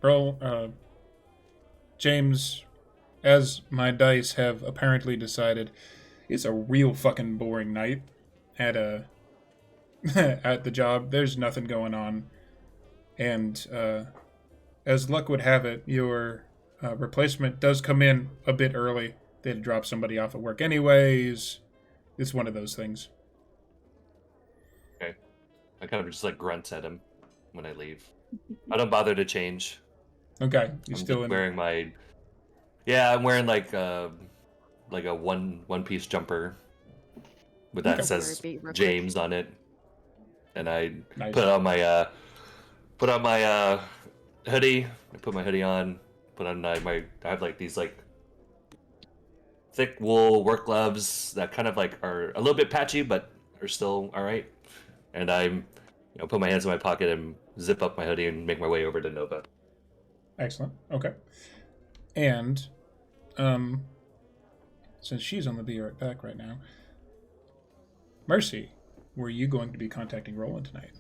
roll, James, as my dice have apparently decided, it's a real fucking boring night at at the job. There's nothing going on. And, as luck would have it, your replacement does come in a bit early. They had to drop somebody off at work anyways. It's one of those things. Okay. I kind of just like grunt at him when I leave. I don't bother to change. Okay, you're I'm still just in. wearing my. Yeah, I'm wearing like a one piece jumper with that Okay. says Real quick. James on it, and I Nice. put on my hoodie. I put my hoodie on. Put on I have like these like thick wool work gloves that kind of like are a little bit patchy but are still all right. And I'm put my hands in my pocket and zip up my hoodie and make my way over to Nova. Excellent. Okay. And, since she's on the Be Right Back right now, Mercy, were you going to be contacting Roland tonight?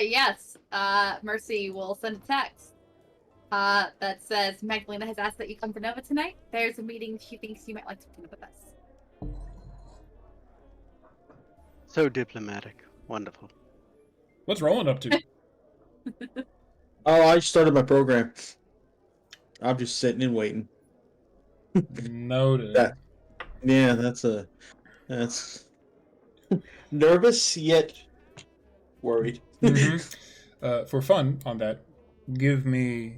Yes. Mercy will send a text that says Magdalena has asked that you come for Nova tonight. There's a meeting she thinks you might like to attend with us. So diplomatic. Wonderful. What's Roland up to? Oh, I started my program. I'm just sitting and waiting. Noted. That's nervous yet worried. For fun on that, give me.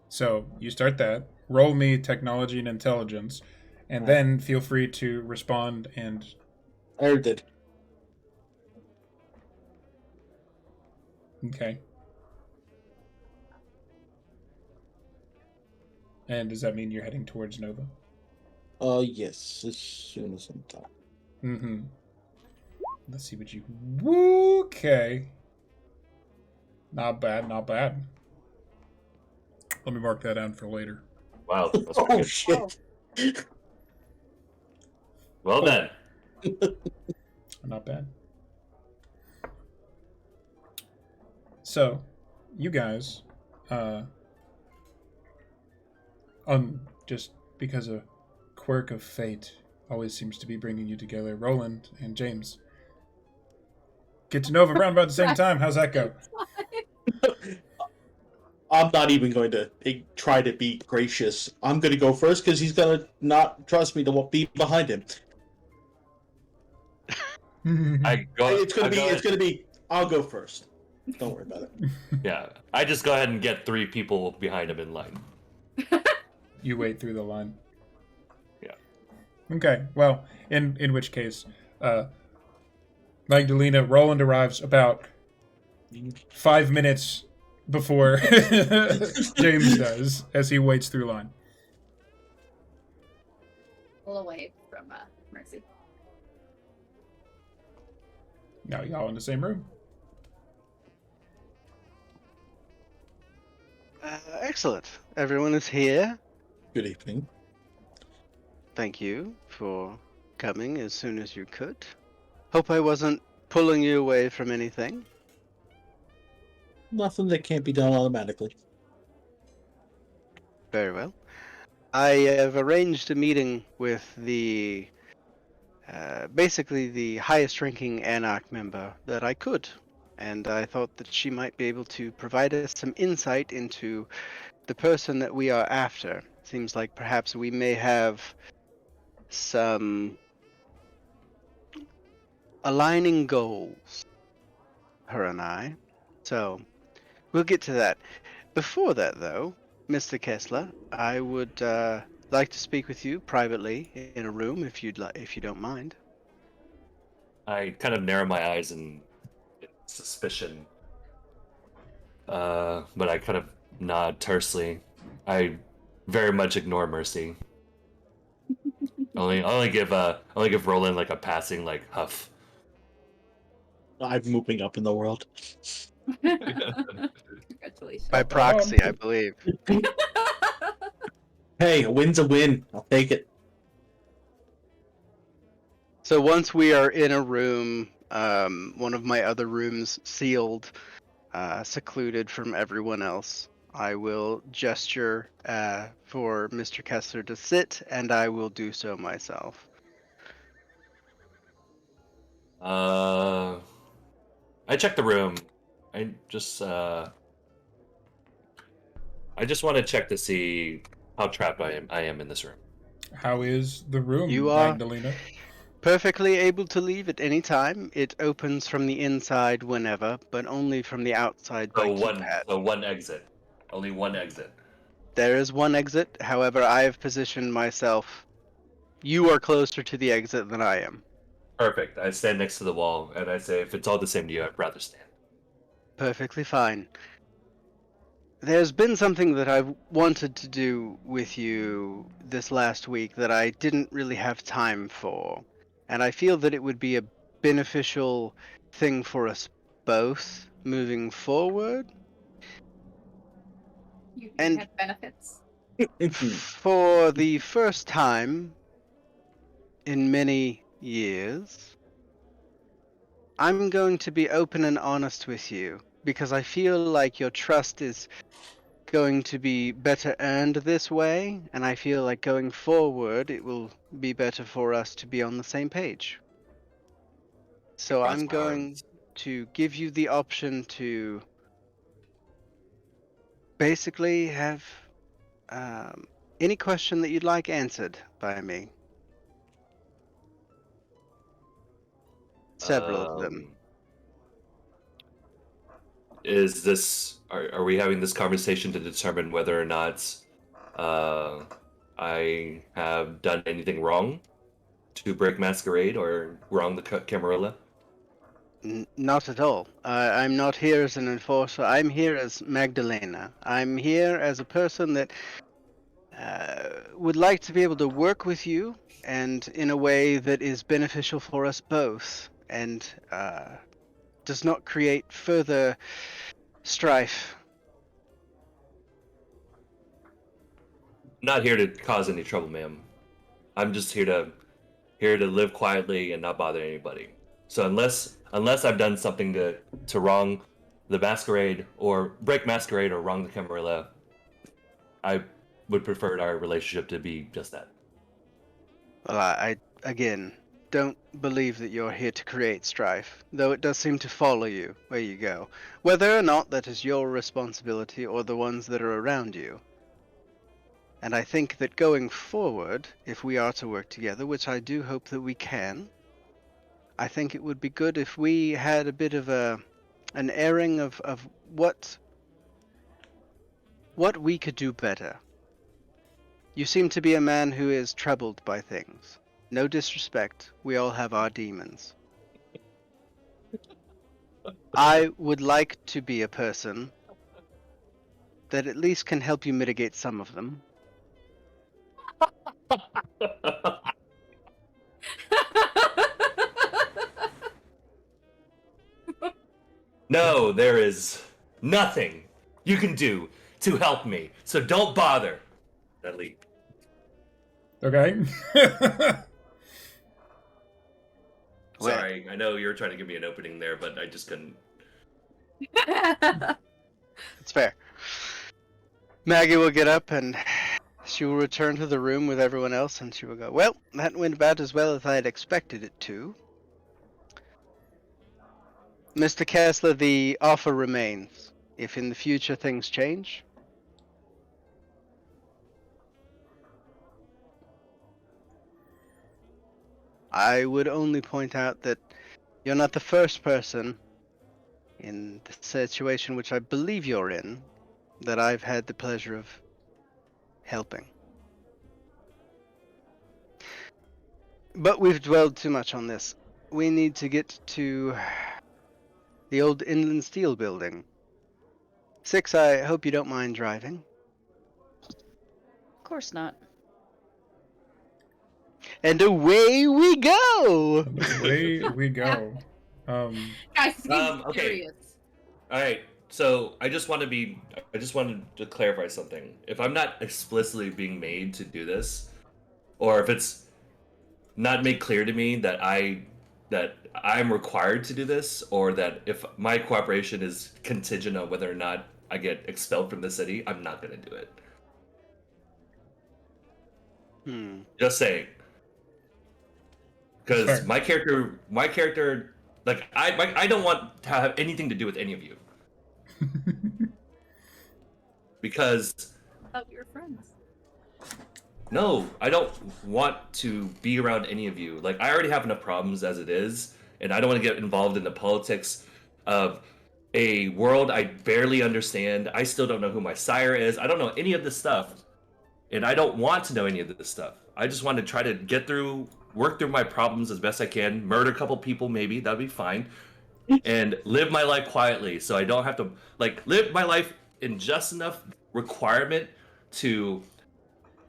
So you start that. Roll me technology and intelligence, and then feel free to respond and. I already did. Okay. And does that mean you're heading towards Nova? Yes, as soon as I'm done. Mm-hmm. Let's see what you. Okay. Not bad, not bad. Let me mark that down for later. Wow. That's pretty Oh good. shit! Well then. Not bad. So, you guys, just because a quirk of fate always seems to be bringing you together, Roland and James, get to Nova around about the same time. How's that go? I'm not even going to try to be gracious. I'm going to go first because he's going to not trust me to be behind him. It's going to be. I'll go first. Don't worry about it. Yeah, I just go ahead and get 3 people behind him in line. You wait through the line. Yeah. Okay. Well, in which case, Magdalena, Roland arrives about 5 minutes before James does, as he waits through line. A little away from Mercy. Now y'all in the same room. Excellent. Everyone is here. Good evening. Thank you for coming as soon as you could. Hope I wasn't pulling you away from anything. Nothing that can't be done automatically. Very well. I have arranged a meeting with the basically the highest ranking Anarch member that I could, and I thought that she might be able to provide us some insight into the person that we are after. Seems like perhaps we may have some aligning goals, her and I. So we'll get to that. Before that, though, Mr. Kessler, I would like to speak with you privately in a room, if if you don't mind. I kind of narrow my eyes in suspicion, but I kind of nod tersely. I very much ignore Mercy. Only give Roland like a passing like huff. I'm moving up in the world. Congratulations. By proxy, I believe. Hey, a win's a win. I'll take it. So once we are in a room, one of my other rooms sealed, secluded from everyone else, I will gesture for Mr. Kessler to sit, and I will do so myself. I check the room. I just want to check to see how trapped I am in this room. How is the room, You are- Magdalena? Perfectly able to leave at any time. It opens from the inside whenever, but only from the outside by keypad. So one exit. Only one exit. There is one exit, however, I have positioned myself. You are closer to the exit than I am. Perfect. I stand next to the wall and I say, if it's all the same to you, I'd rather stand. Perfectly fine. There's been something that I've wanted to do with you this last week that I didn't really have time for. And I feel that it would be a beneficial thing for us both moving forward. You And- have benefits. For the first time in many years, I'm going to be open and honest with you because I feel like your trust is going to be better earned this way, and I feel like going forward it will be better for us to be on the same page. So Cross I'm my going arms. to give you the option to basically have any question that you'd like answered by me. Several of them. Is this are we having this conversation to determine whether or not I have done anything wrong to break Masquerade or wrong the Camarilla? Not at all. I'm not here as an enforcer. I'm here as Magdalena. I'm here as a person that would like to be able to work with you and in a way that is beneficial for us both and does not create further strife. Not here to cause any trouble, ma'am. I'm just here to live quietly and not bother anybody. So unless I've done something to wrong the Masquerade or break Masquerade or wrong the Camarilla, I would prefer our relationship to be just that. Well, I again don't believe that you're here to create strife, though it does seem to follow you where you go, whether or not that is your responsibility or the ones that are around you. And I think that going forward, if we are to work together, which I do hope that we can, I think it would be good if we had a bit of an airing of what we could do better. You seem to be a man who is troubled by things. No disrespect, we all have our demons. I would like to be a person that at least can help you mitigate some of them. No, there is nothing you can do to help me. So don't bother. That leap. Okay. Well, Sorry, I know you were trying to give me an opening there, but I just couldn't. it's fair. Maggie will get up and she will return to the room with everyone else and she will go, well, that went about as well as I had expected it to. Mr. Kessler, the offer remains. If in the future things change, I would only point out that you're not the first person in the situation which I believe you're in that I've had the pleasure of helping. But we've dwelled too much on this. We need to get to the old Inland Steel building. 6, I hope you don't mind driving. Of course not. And away we go! Away we go. Guys, this game's Okay. serious. All right. So I just wanted to clarify something. If I'm not explicitly being made to do this, or if it's not made clear to me that I'm required to do this, or that if my cooperation is contingent on whether or not I get expelled from the city, I'm not gonna do it. Just saying. Because Fair. my character, like I don't want to have anything to do with any of you. Because I thought we were friends. no, I don't want to be around any of you. Like, I already have enough problems as it is, and I don't want to get involved in the politics of a world I barely understand. I still don't know who my sire is. I don't know any of this stuff, and I don't want to know any of this stuff. I just want to try to work through my problems as best I can, murder a couple people maybe, that'd be fine, and live my life quietly so I don't have to, like, live my life in just enough requirement to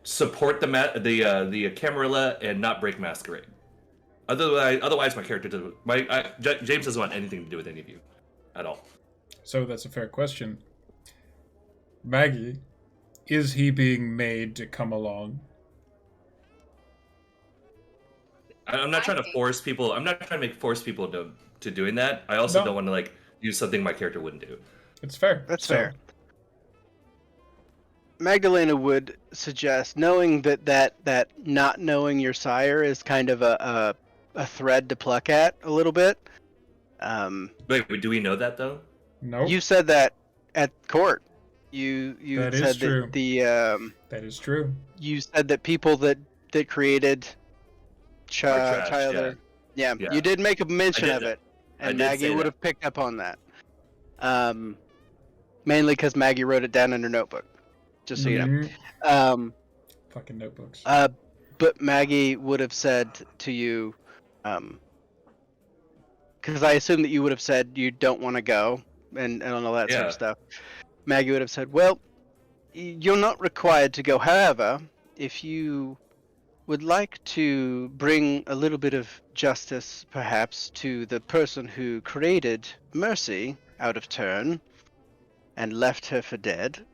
support the Camarilla and not break Masquerade. Otherwise, my character doesn't. James doesn't want anything to do with any of you, at all. So that's a fair question. Maggie, is he being made to come along? I'm not trying to force people. I'm not trying to force people to doing that. I also don't want to like do something my character wouldn't do. It's fair. That's fair. Magdalena would suggest, knowing that not knowing your sire is kind of a thread to pluck at a little bit. Wait, do we know that though? No. You said that at court. You That said is true. that the That is true. you said that people that created trash, child. yeah. Yeah, you did make a mention of it, I and did Maggie say would that. have picked up on that. Mainly because Maggie wrote it down in her notebook. Just so you know. Mhm. Fucking notebooks. But Maggie would have said to you, because I assume that you would have said you don't want to go and all that sort Yeah. of stuff. Maggie would have said, well, you're not required to go. However, if you would like to bring a little bit of justice, perhaps, to the person who created Mercy out of turn and left her for dead,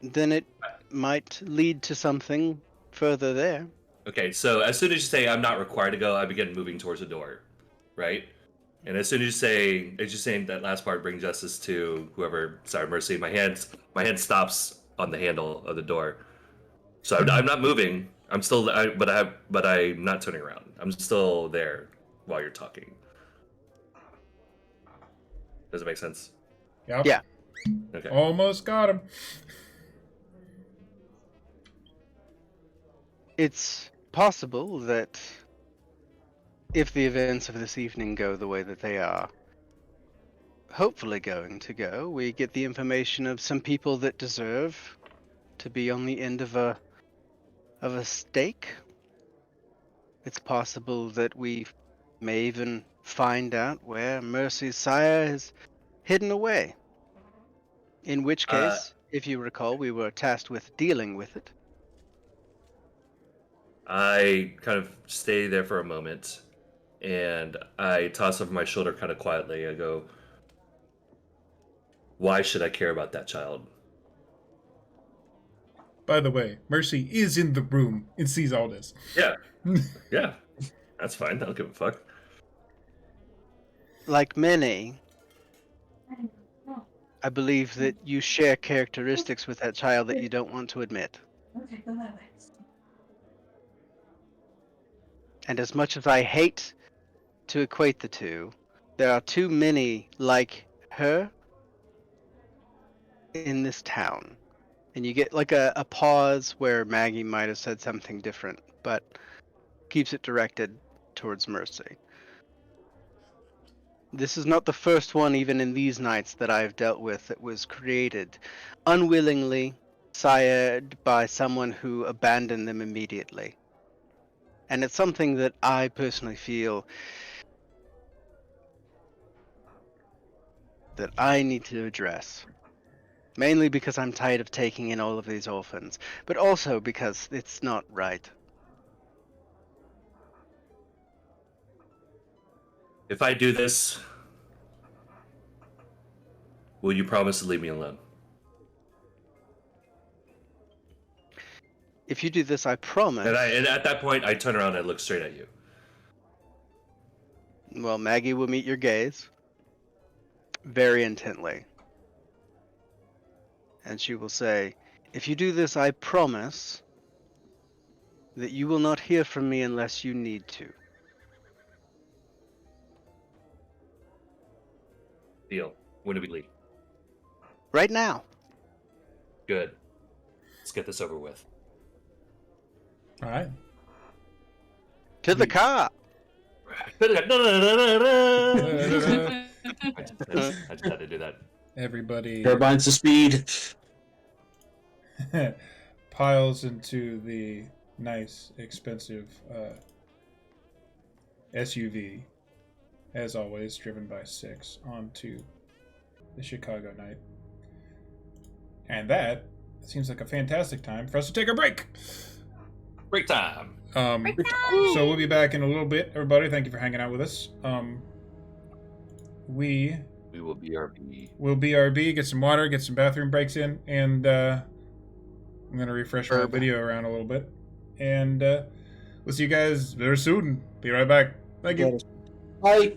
then it might lead to something further there. Okay, so as soon as you say I'm not required to go, I begin moving towards the door, right? And as soon as you're saying that last part, bring justice to whoever. Sorry, Mercy. My hand stops on the handle of the door, so I'm not moving. I'm still, but I'm not turning around. I'm still there while you're talking. Does it make sense? Yep. Yeah. Okay. Almost got him. It's possible that if the events of this evening go the way that they are hopefully going to go, we get the information of some people that deserve to be on the end of a stake. It's possible that we may even find out where Mercy's sire is hidden away. In which case, if you recall, we were tasked with dealing with it. I kind of stay there for a moment, and I toss over my shoulder kind of quietly. I go, Why should I care about that child? By the way, Mercy is in the room and sees all this. Yeah. Yeah. That's fine. I don't give a fuck. Like many, I believe that you share characteristics with that child that you don't want to admit. And as much as I hate to equate the two, there are too many like her in this town. And you get like a pause where Maggie might have said something different, but keeps it directed towards Mercy. This is not the first one, even in these nights, that I've dealt with that was created unwillingly, sired by someone who abandoned them immediately. And it's something that I personally feel that I need to address. Mainly because I'm tired of taking in all of these orphans, but also because it's not right. If I do this, will you promise to leave me alone? If you do this, I promise. And at that point, I turn around and I look straight at you. Well, Maggie will meet your gaze very intently. And she will say, if you do this, I promise that you will not hear from me unless you need to. Deal. When do we leave? Right now. Good. Let's get this over with. All right. To the car! No, no, no, no, no, no. I just had to do that. Everybody Turbines to speed. piles into the nice, expensive SUV, as always, driven by 6, onto the Chicago night. And that seems like a fantastic time for us to take a break. Break time. So we'll be back in a little bit, everybody. Thank you for hanging out with us. We will BRB. We'll BRB, get some water, get some bathroom breaks in, and I'm going to refresh my video around a little bit. And we'll see you guys very soon. Be right back. Thank you. Bye.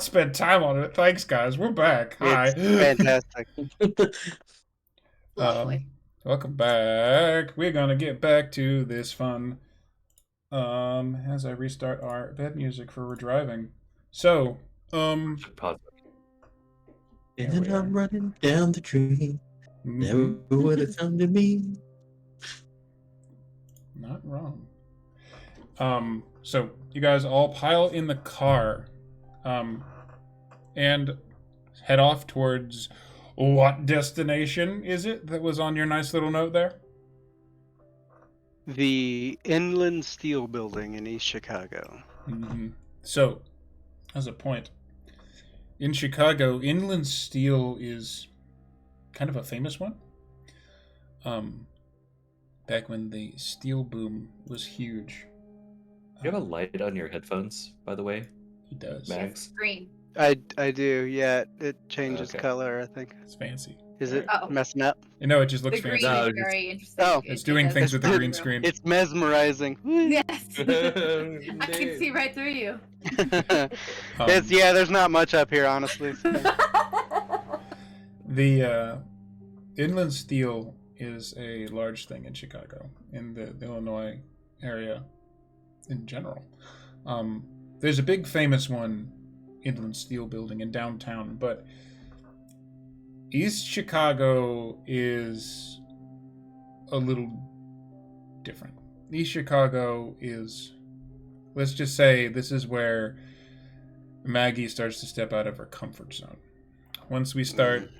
spend time on it. Thanks, guys. We're back. Hi. It's fantastic. Lovely. Welcome back. We're gonna get back to this fun. As I restart our bed music for we're driving. So, Pause. And There we I'm are. running down the street. Never would have come to me. Not wrong. So you guys all pile in the car, and head off towards what destination is it that was on your nice little note there? The Inland Steel Building in East Chicago. So, as a point, in Chicago, inland steel is kind of a famous one. Back when the steel boom was huge. You have a light on your headphones, by the way, He does. Max. Green. I do, yeah. It changes Okay. color, I think. It's fancy. Is it Oh. messing up? No, it just looks The green fancy. No, is it's- very interesting. Oh. It's doing does things with the pop green through. screen. It's mesmerizing. Yes. I can see right through you. Yeah, there's not much up here, honestly. so- The inland steel is a large thing in Chicago, in the Illinois area in general. There's a big famous one, inland steel building in downtown, but East Chicago is a little different. East Chicago is, let's just say, this is where Maggie starts to step out of her comfort zone. Once we start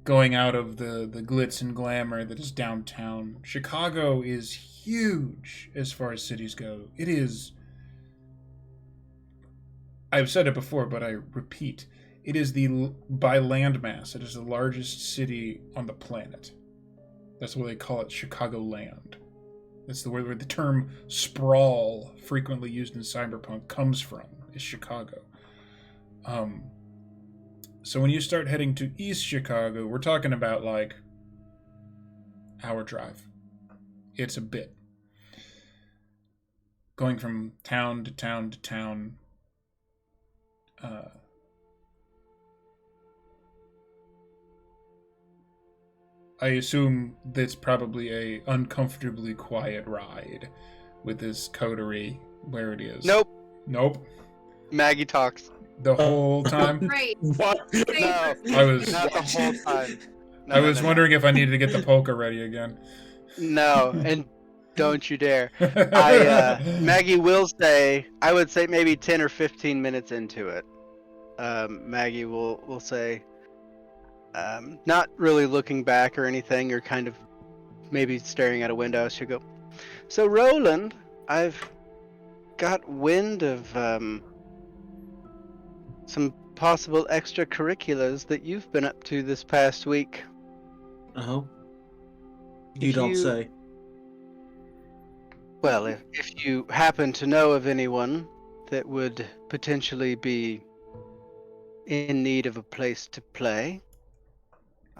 going out of the glitz and glamour that is downtown, Chicago is huge as far as cities go. It is, I've said it before, but I repeat, it is by landmass, it is the largest city on the planet. That's why they call it Chicagoland. That's the word where the term sprawl, frequently used in cyberpunk, comes from, is Chicago. So when you start heading to East Chicago, we're talking about like hour drive. It's a bit. Going from town to town to town. I assume that's probably a uncomfortably quiet ride with this coterie where it is. Nope. Maggie talks. The whole time. Great. What? No, I was not the whole time. I was wondering if I needed to get the polka ready again. No, and don't you dare. Maggie will say, I would say maybe 10 or 15 minutes into it, Maggie will say, not really looking back or anything, or kind of maybe staring at a window, she'll go, so Roland, I've got wind of some possible extracurriculars that you've been up to this past week. Oh. You If don't you- say. Well, if you happen to know of anyone that would potentially be in need of a place to play,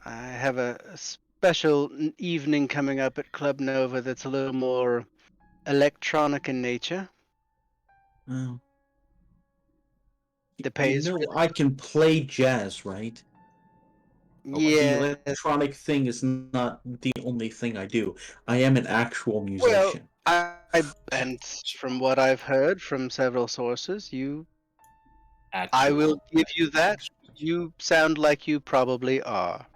I have a special evening coming up at Club Nova that's a little more electronic in nature. Oh. The pay is I can play jazz, right? The yeah. electronic thing is not the only thing I do. I am an actual musician. And from what I've heard from several sources, I will give you that. You sound like you probably are.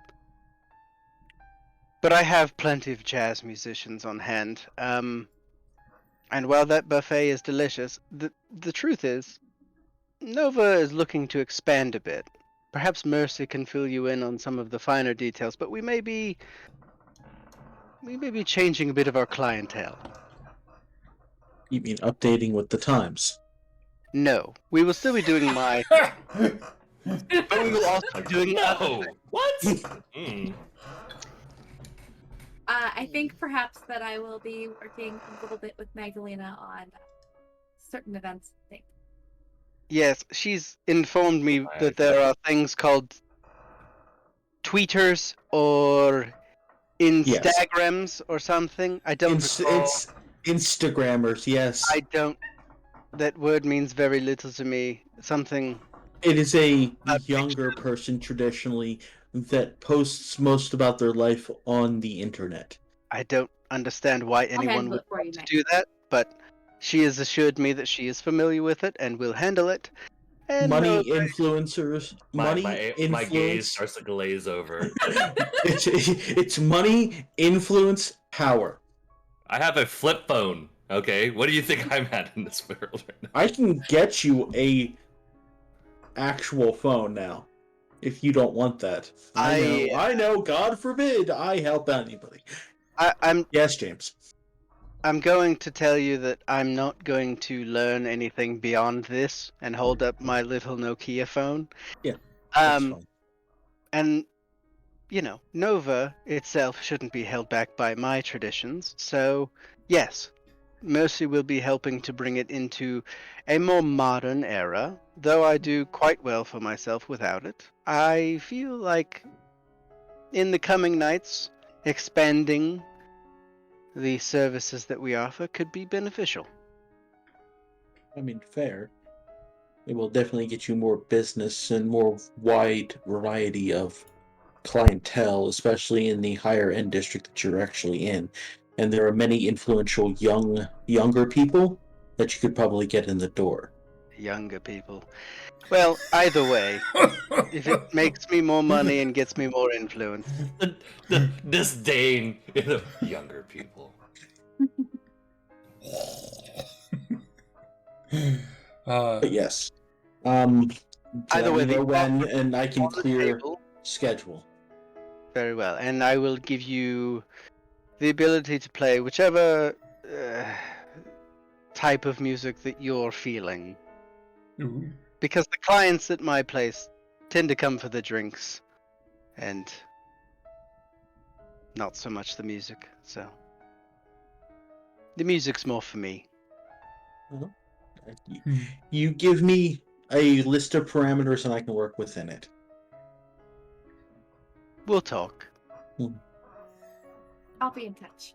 But I have plenty of jazz musicians on hand. And while that buffet is delicious, the truth is, Nova is looking to expand a bit. Perhaps Mercy can fill you in on some of the finer details, but we may be changing a bit of our clientele. You mean updating with the times? No, we will still be doing my, but we will also be doing No. What? Mm. I think perhaps that I will be working a little bit with Magdalena on certain events. I think. Yes, she's informed me that there are things called tweeters or Instagrams or something. I don't recall. It's Instagrammers, yes. I don't. That word means very little to me. Something It is a younger person traditionally that posts most about their life on the internet. I don't understand why anyone handle would it for want you, to mate. do that, but she has assured me that she is familiar with it and will handle it. And Money, knows influencers, My gaze influence. starts to glaze over. It's money, influence, power. I have a flip phone. Okay, what do you think I'm at in this world right now? I can get you a actual phone now, if you don't want that. I know. God forbid I help anybody. I'm Yes, James. I'm going to tell you that I'm not going to learn anything beyond this and hold up my little Nokia phone. Yeah, that's Um, fine. and you know, Nova itself shouldn't be held back by my traditions. So, yes, Mercy will be helping to bring it into a more modern era, though I do quite well for myself without it. I feel like in the coming nights, expanding the services that we offer could be beneficial. I mean, fair. It will definitely get you more business and more wide variety of clientele, especially in the higher end district that you're actually in. And there are many influential younger people that you could probably get in the door. Younger people. Well, either way, if it makes me more money and gets me more influence. The disdain in the younger people. But yes, um, Either let way, me know the when, offer and I can on the clear table. schedule. Very well, and I will give you the ability to play whichever type of music that you're feeling. Ooh. Because the clients at my place tend to come for the drinks, and not so much the music. So the music's more for me. You give me a list of parameters, and I can work within it. We'll talk. I'll be in touch.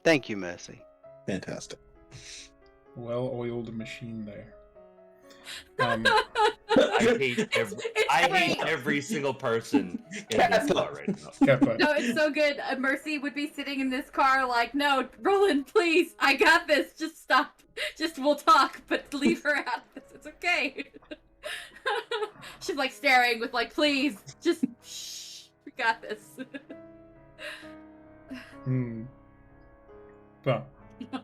Thank you, Mercy. Fantastic. Well-oiled machine there. I hate great. every single person in this car right now. Kappa. No, it's so good. Mercy would be sitting in this car like, no, Roland, please, I got this. Just stop. Just we'll talk, but leave her out of this. It's okay. She's like staring with like, please, just shh. We got this. Well,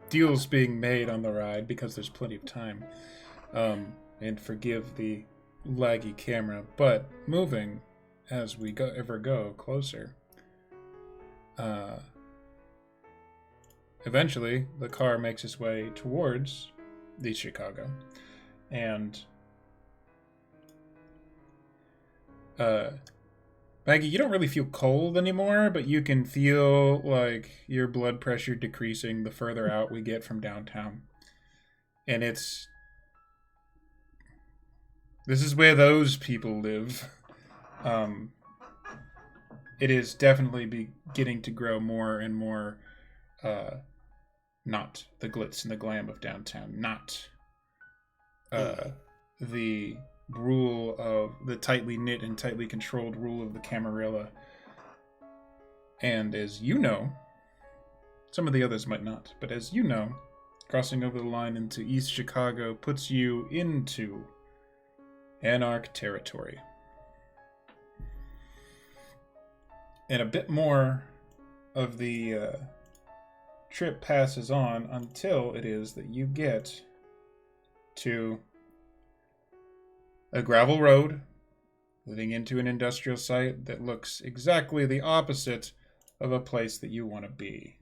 deals being made on the ride because there's plenty of time. And forgive the laggy camera, but moving as we go closer. Eventually, the car makes its way towards East Chicago, and Maggie, you don't really feel cold anymore, but you can feel like your blood pressure decreasing the further out we get from downtown. And this is where those people live. It is definitely beginning to grow more and more not the glitz and the glam of downtown, not the rule of the tightly knit and tightly controlled rule of the Camarilla. And as you know, some of the others might not, but as you know, crossing over the line into East Chicago puts you into Anarch territory. And a bit more of the trip passes on until it is that you get to a gravel road leading into an industrial site that looks exactly the opposite of a place that you want to be.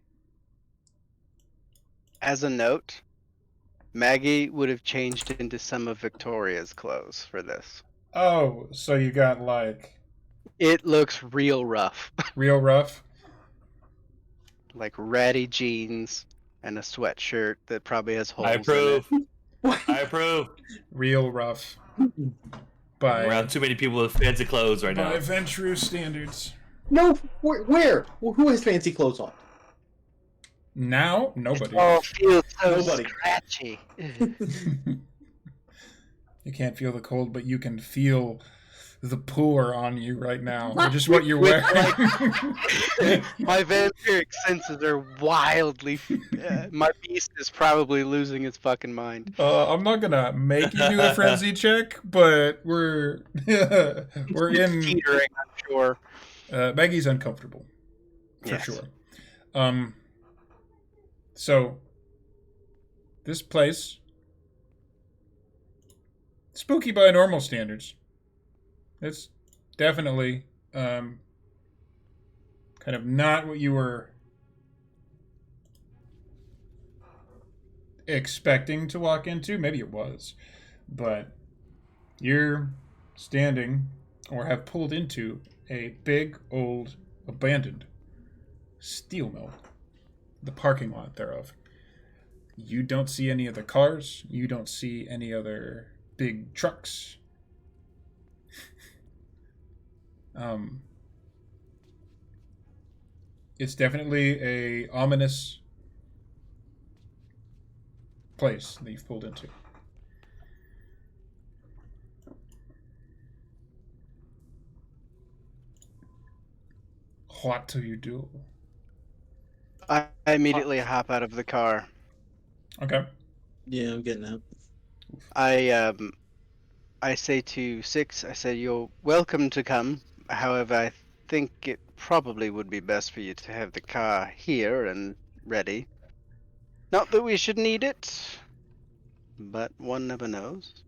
As a note, Maggie would have changed into some of Victoria's clothes for this. Oh, so you got like It looks real rough. real rough? Like ratty jeans and a sweatshirt that probably has holes I approve. in it. I approve. Real rough. I'm around too many people with fancy clothes right now. By Ventru standards. No, where? Who has fancy clothes on? Now, nobody. Oh, feels so Nobody. scratchy. You can't feel the cold, but you can feel the pour on you right now. Just what you're wearing. My vampiric senses are wildly. My beast is probably losing its fucking mind. I'm not gonna make you do a frenzy check, but we're in. Teetering, I'm sure. Maggie's uncomfortable, for Yes. sure. So this place, spooky by normal standards. It's definitely kind of not what you were expecting to walk into. Maybe it was, but you're standing or have pulled into a big, old, abandoned steel mill, the parking lot thereof. You don't see any other cars. You don't see any other big trucks. It's definitely a ominous place that you've pulled into. What do you do? I immediately hop out of the car. Okay. Yeah, I'm getting out. I say to Six, I say, you're welcome to come. However, I think it probably would be best for you to have the car here and ready. Not that we should need it, but one never knows.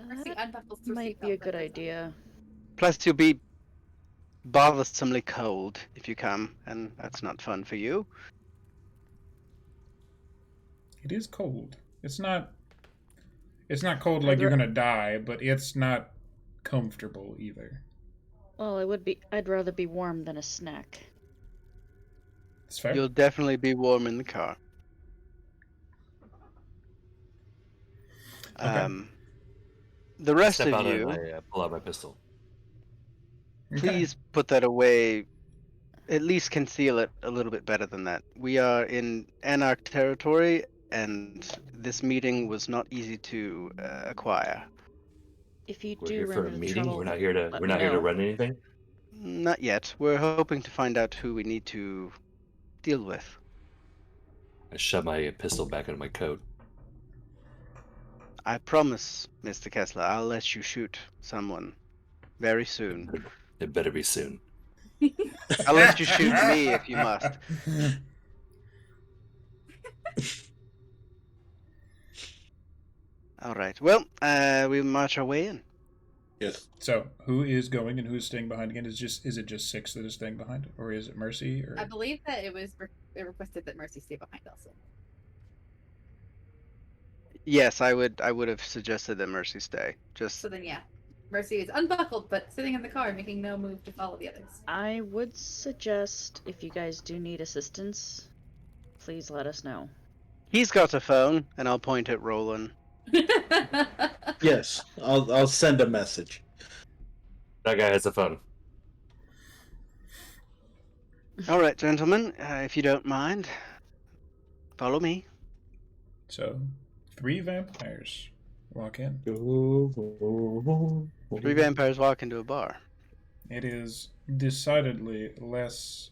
Mercy That unbuckles her might be seatbelt, a good but does not. idea. Plus, you'll be bothersomely cold if you come, and that's not fun for you. It is cold. It's not cold like you're gonna die, but it's not comfortable either. Well, it would be. I'd rather be warm than a snack. It's fair. You'll definitely be warm in the car. Okay. The rest Step of out you, and I pull out my pistol. please put that away. At least conceal it a little bit better than that. We are in Anarch territory, and this meeting was not easy to acquire. If you We're do here run for a into meeting. trouble, We're not here to let we're me not here to know. run anything. Not yet. We're hoping to find out who we need to deal with. I shove my pistol back into my coat. I promise, Mr. Kessler, I'll let you shoot someone very soon. It better be soon. I'll let you shoot me if you must. All right. Well, we march our way in. Yes. So, who is going and who's staying behind again? Is it just Six that is staying behind, or is it Mercy? Or I believe that it was it requested that Mercy stay behind also. Yes, I would have suggested that Mercy stay. Just So then, yeah, Mercy is unbuckled but sitting in the car, making no move to follow the others. I would suggest if you guys do need assistance, please let us know. he's got a phone, and I'll point at Roland. Yes. I'll send a message. That guy has a phone. All right, gentlemen, if you don't mind, follow me. so, 3 vampires walk in. 3 vampires walk into a bar. It is decidedly less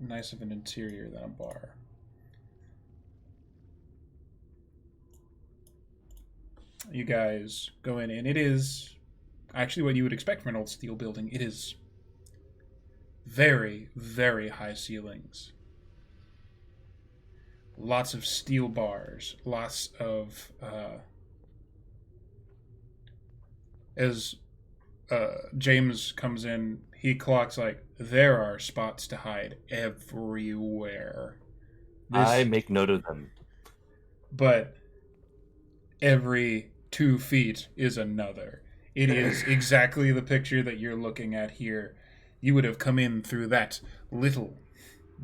nice of an interior than a bar. You guys go in, and it is actually what you would expect from an old steel building. It is very, very high ceilings. Lots of steel bars. Lots of... as James comes in, he clocks like, there are spots to hide everywhere. I make note of them. But every 2 feet is another. It is exactly the picture that you're looking at here. You would have come in through that little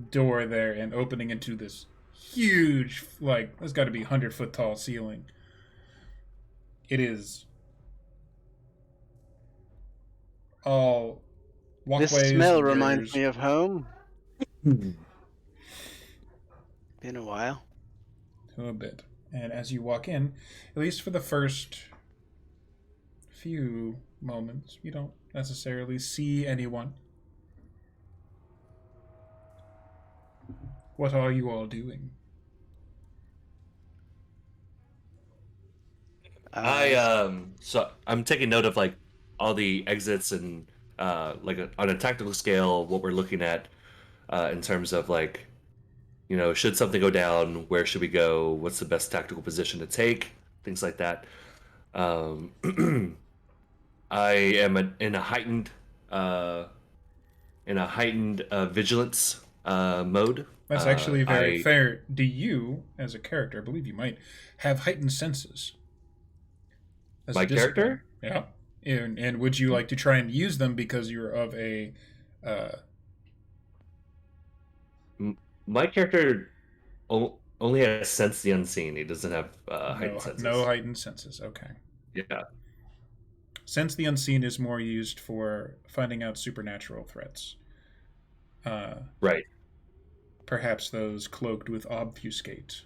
door there and opening into this huge, like, there's got to be 100-foot tall ceiling. It is all walkways. This smell and reminds there's- me of home. Hmm. Been a while. To a bit. And as you walk in, at least for the first few moments, you don't necessarily see anyone. What are you all doing? So I'm taking note of like all the exits and on a tactical scale, what we're looking at in terms of like, should something go down, where should we go, what's the best tactical position to take, things like that. Um, I am uh, in a heightened vigilance mode. That's actually very I fair. Do you, as a character, I believe you might, have heightened senses as a My discipline? character? Yeah. And would you like to try and use them because you're of a uh, My character only has sense the unseen. He doesn't have heightened senses. no heightened senses? Okay. Yeah. Sense the unseen is more used for finding out supernatural threats. Right. Perhaps those cloaked with obfuscate.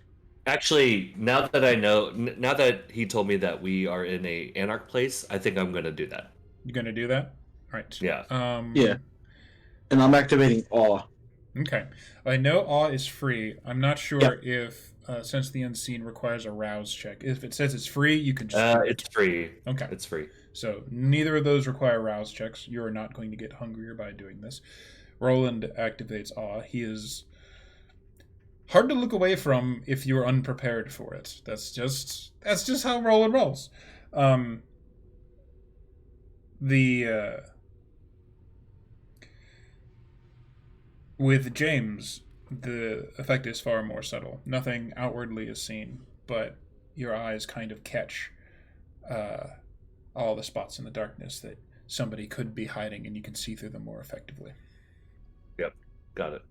Actually, now that I know, now that he told me that we are in a Anarch place, I think I'm gonna do that. You gonna do that? All right. Yeah. Yeah. And I'm activating awe. Okay. I know awe is free. I'm not sure if Sense the Unseen requires a rouse check. If it says it's free, you can just. It's free. Okay. It's free. So neither of those require rouse checks. You are not going to get hungrier by doing this. Roland activates awe. He is hard to look away from if you're unprepared for it. That's just how Roland rolls. With James, the effect is far more subtle. Nothing outwardly is seen, but your eyes kind of catch all the spots in the darkness that somebody could be hiding, and you can see through them more effectively. Yep. Got it.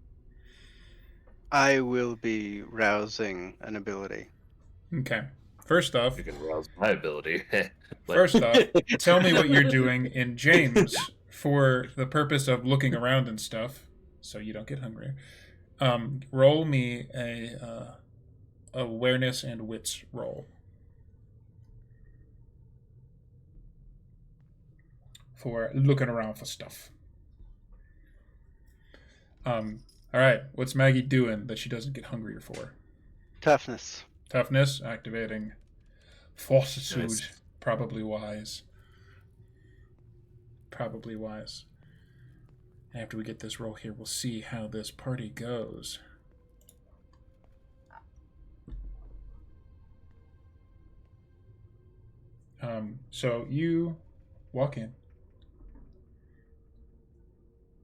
I will be rousing an ability. Okay. First off, You can rouse my ability. tell me what you're doing in James for the purpose of looking around and stuff, so you don't get hungry. Roll me a awareness and wits roll for looking around for stuff. All right, what's Maggie doing that she doesn't get hungrier for? Toughness. Toughness, activating fortitude. Nice. Probably wise. Probably wise. After we get this roll here, we'll see how this party goes. So you walk in.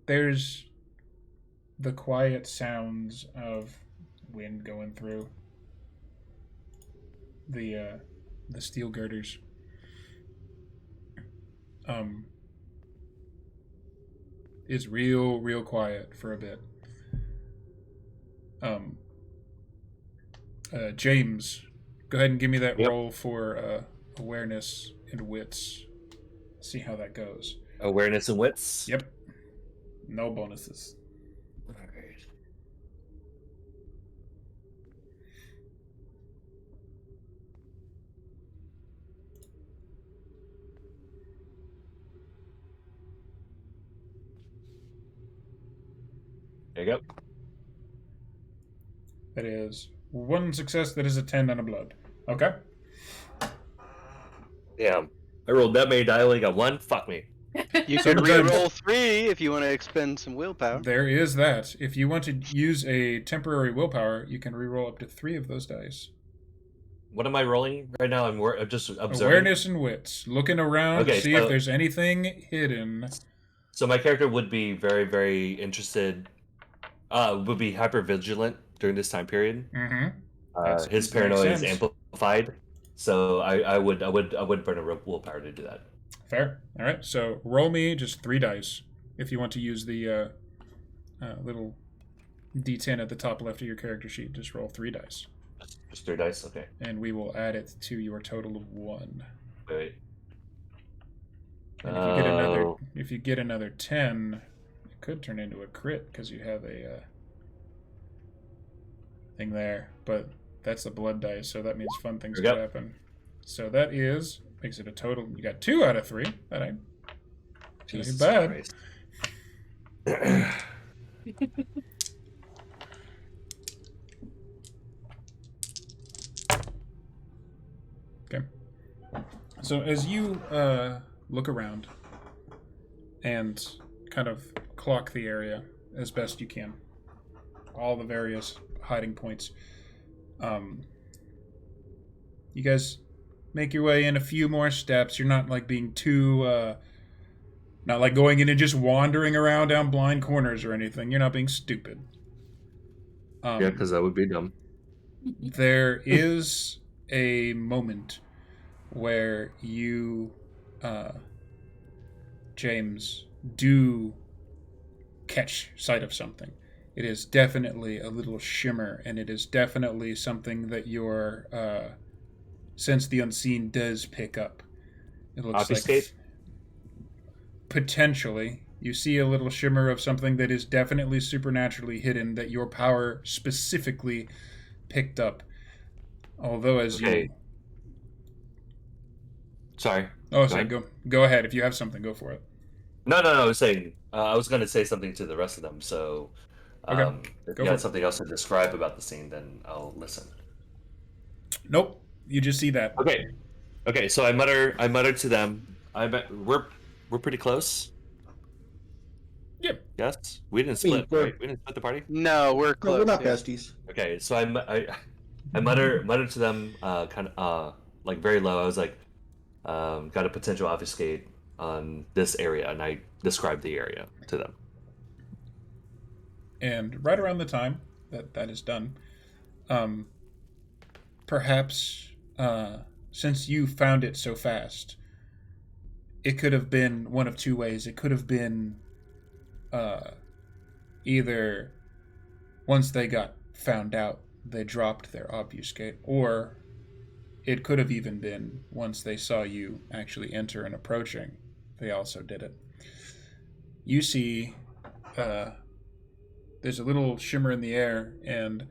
There's the quiet sounds of wind going through the steel girders. It's real quiet for a bit. James, go ahead and give me that roll for awareness and wits. See how that goes. Awareness and wits? Yep. No bonuses. Alright. There you go. That is one success. That is a 10 and a blood. Okay. Damn. I rolled that many die, only got one. Fuck me. You So can then- re-roll 3 if you want to expend some willpower. There is that. If you want to use a temporary willpower, you can reroll up to 3 of those dice. What am I rolling right now? I'm just observing. Awareness and wits. Looking around to Okay, see so- if there's anything hidden. So my character would be very, very interested. Would be hyper vigilant during this time period. Mm-hmm. His paranoia is amplified, so I would burn a willpower to do that. Fair. All right. So roll me just 3 dice. If you want to use the little D10 at the top left of your character sheet, just roll 3 dice, Just 3 dice. Okay. and we will add it to your total of 1. Wait. And if you get another 10, it could turn into a crit because you have a thing there. But That's the blood dice, so that means fun things There we could go. happen. So that makes it a total. You got 2 out of 3. That ain't Jesus bad. Christ. Okay. So as you look around and kind of clock the area as best you can, all the various hiding points, you guys make your way in a few more steps. You're not like being too, not like going in and just wandering around down blind corners or anything. You're not being stupid. Yeah, because that would be dumb. There is a moment where you, James, do catch sight of something. It is definitely a little shimmer, and it is definitely something that your sense the unseen does pick up. It looks Obfuscate? like potentially you see a little shimmer of something that is definitely supernaturally hidden that your power specifically picked up. Although as Okay. you... Sorry. Oh, Go sorry. ahead. Go ahead. If you have something, go for it. No, I was saying, I was going to say something to the rest of them, so Okay, if go you for had it. something else to describe about the scene, then I'll listen. Nope. You just see that. Okay, so I mutter to them. We're pretty close. Yep. Yes? We didn't I mean, split, right? We didn't split the party? No, we're No, close. we're not yeah. besties. Okay, so I mutter to them, kind of like very low. I was like, got a potential obfuscate on this area, and I described the area to them. And right around the time that is done, perhaps since you found it so fast, it could have been one of 2 ways. It could have been either once they got found out, they dropped their obfuscate, or it could have even been once they saw you actually enter and approaching, they also did it. You see there's a little shimmer in the air, and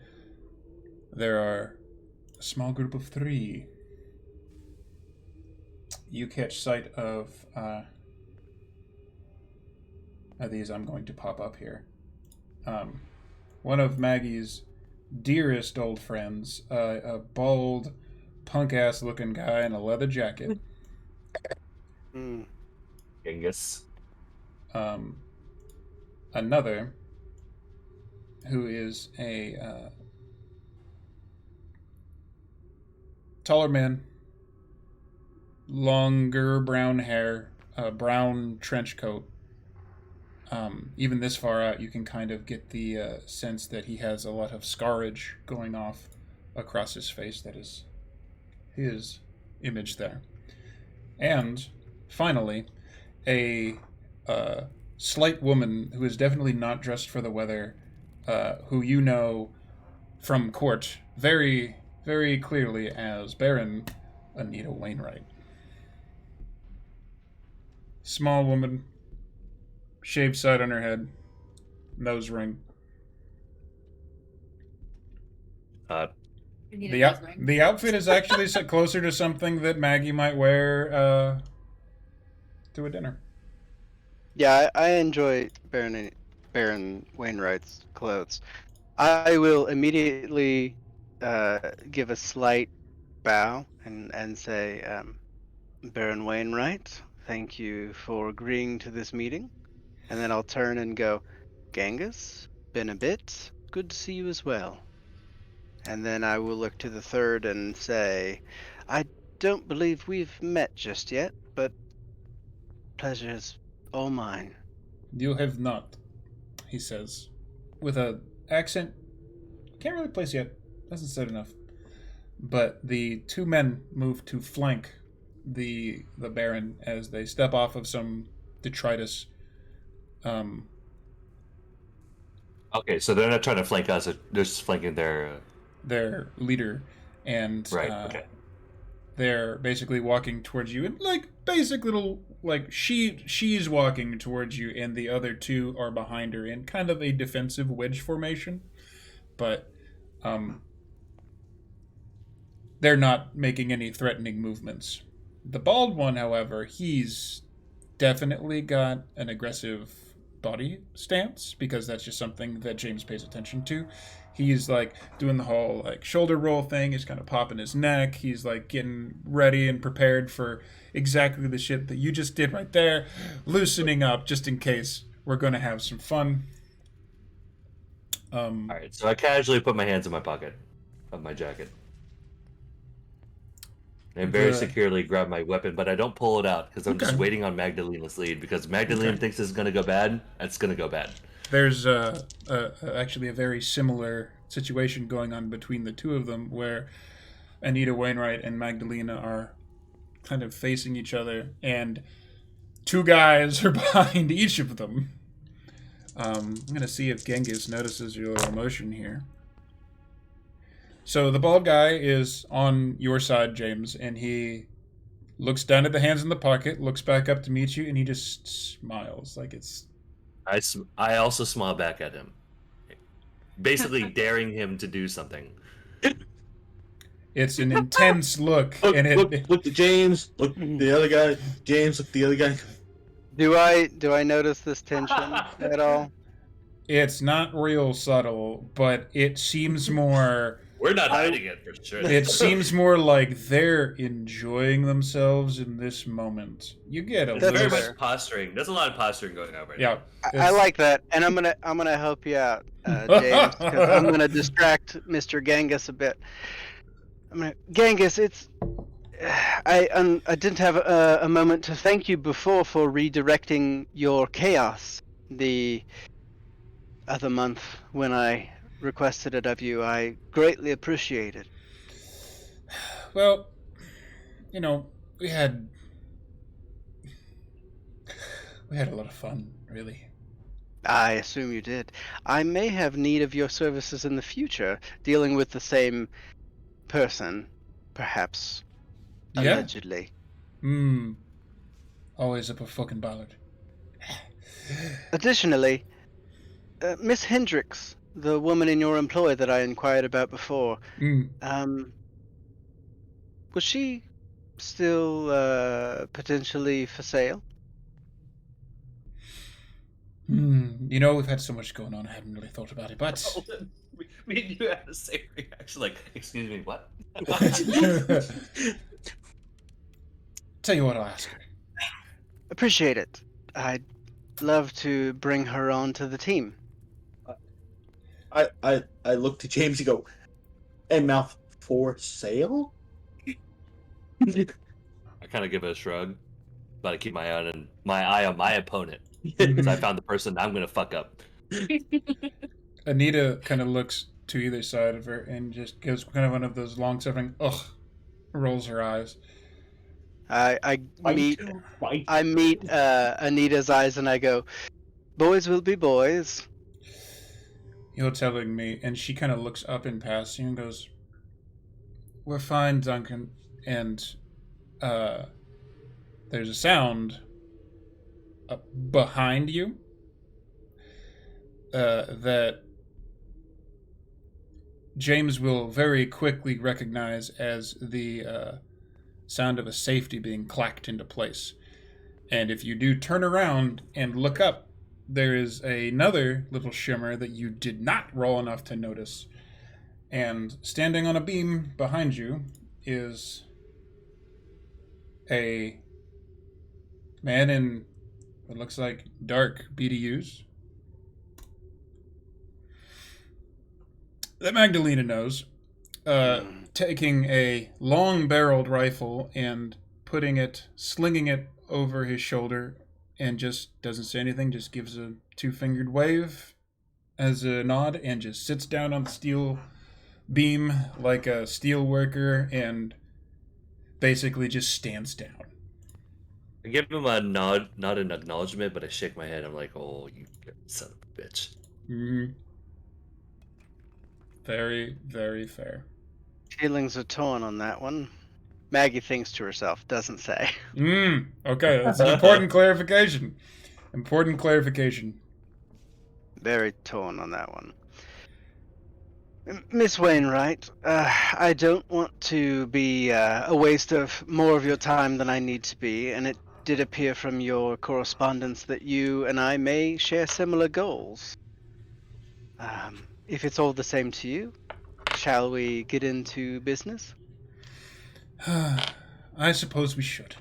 there are a small group of 3. You catch sight of these. I'm going to pop up here. One of Maggie's dearest old friends, a bald, punk-ass looking guy in a leather jacket. Mm. Genghis. Another who is a taller man, longer brown hair, brown trench coat. Even this far out, you can kind of get the sense that he has a lot of scarage going off across his face. That is his image there. And finally, a slight woman who is definitely not dressed for the weather, who you know from court very, very clearly as Baron Anita Wainwright. Small woman, shaved side on her head, nose ring. We need a The nose ring. the outfit is actually closer to something that Maggie might wear to a dinner. Yeah, I enjoy Baron Wainwright's clothes. I will immediately give a slight bow and say, Baron Wainwright, thank you for agreeing to this meeting. And then I'll turn and go, Genghis, been a bit. Good to see you as well. And then I will look to the third and say, I don't believe we've met just yet, but pleasure's all mine. You have not, he says, with a accent can't really place yet. Hasn't said enough. But the 2 men move to flank the Baron as they step off of some detritus. Okay, so they're not trying to flank us; they're just flanking their leader, and right. Okay. they're basically walking towards you, and like basic little like she's walking towards you, and the other 2 are behind her in kind of a defensive wedge formation. But they're not making any threatening movements. The bald one, however, he's definitely got an aggressive body stance because that's just something that James pays attention to. He's like doing the whole like shoulder roll thing. He's kind of popping his neck. He's like getting ready and prepared for exactly the shit that you just did right there, loosening up just in case we're going to have some fun. All right, so I casually put my hands in my pocket of my jacket. And very securely grab my weapon, but I don't pull it out because I'm just waiting on Magdalena's lead because Magdalena thinks it's going to go bad. It's going to go bad. There's actually a very similar situation going on between the two of them where Anita Wainwright and Magdalena are kind of facing each other, and two guys are behind each of them. I'm going to see if Genghis notices your emotion here. So the bald guy is on your side, James, and he looks down at the hands in the pocket, looks back up to meet you, and he just smiles like it's... I also smile back at him, basically daring him to do something. It's an intense look, and look to James. Look the other guy. James, look the other guy. Do I notice this tension at all? It's not real subtle, but it seems more... We're not hiding it for sure. It seems more like they're enjoying themselves in this moment. You get a It's little... very much posturing. There's a lot of posturing going on right now. Yeah. I like that, and I'm gonna help you out, James, because I'm gonna distract Mr. Genghis a bit. Genghis, I didn't have a moment to thank you before for redirecting your chaos the other month when I requested it of you. I greatly appreciate it. Well, you know, we had a lot of fun, really. I assume you did. I may have need of your services in the future, dealing with the same person, perhaps. Yeah? Allegedly. Always up a fucking ballad. Additionally, Miss Hendricks, the woman in your employ that I inquired about before, was she still potentially for sale? You know, we've had so much going on, I haven't really thought about it, but... Me and you had the same reaction, like, excuse me, what? Tell you what, I'll ask her. Appreciate it. I'd love to bring her on to the team. I look to James and go, and mouth, for sale? I kind of give it a shrug, but I keep my eye on my opponent because I found the person I'm gonna fuck up. Anita kind of looks to either side of her and just gives kind of one of those long-suffering rolls her eyes. I meet Anita's eyes and I go, boys will be boys. You're telling me, and she kind of looks up and past you and goes, "We're fine, Duncan." And there's a sound behind you that James will very quickly recognize as the sound of a safety being clacked into place. And if you do turn around and look up, there is another little shimmer that you did not roll enough to notice. And standing on a beam behind you is a man in what looks like dark BDUs that Magdalena knows, taking a long-barreled rifle and slinging it over his shoulder, and just doesn't say anything, just gives a two-fingered wave as a nod, and just sits down on the steel beam like a steel worker, and basically just stands down. I give him a nod, not an acknowledgement, but I shake my head. I'm like, oh, you son of a bitch. Mm-hmm. Very, very fair. Feelings are torn on that one. Maggie thinks to herself, doesn't say. Okay, that's an important clarification. Important clarification. Very torn on that one. Miss Wainwright, I don't want to be a waste of more of your time than I need to be, and it did appear from your correspondence that you and I may share similar goals. If it's all the same to you, shall we get into business? I suppose we should.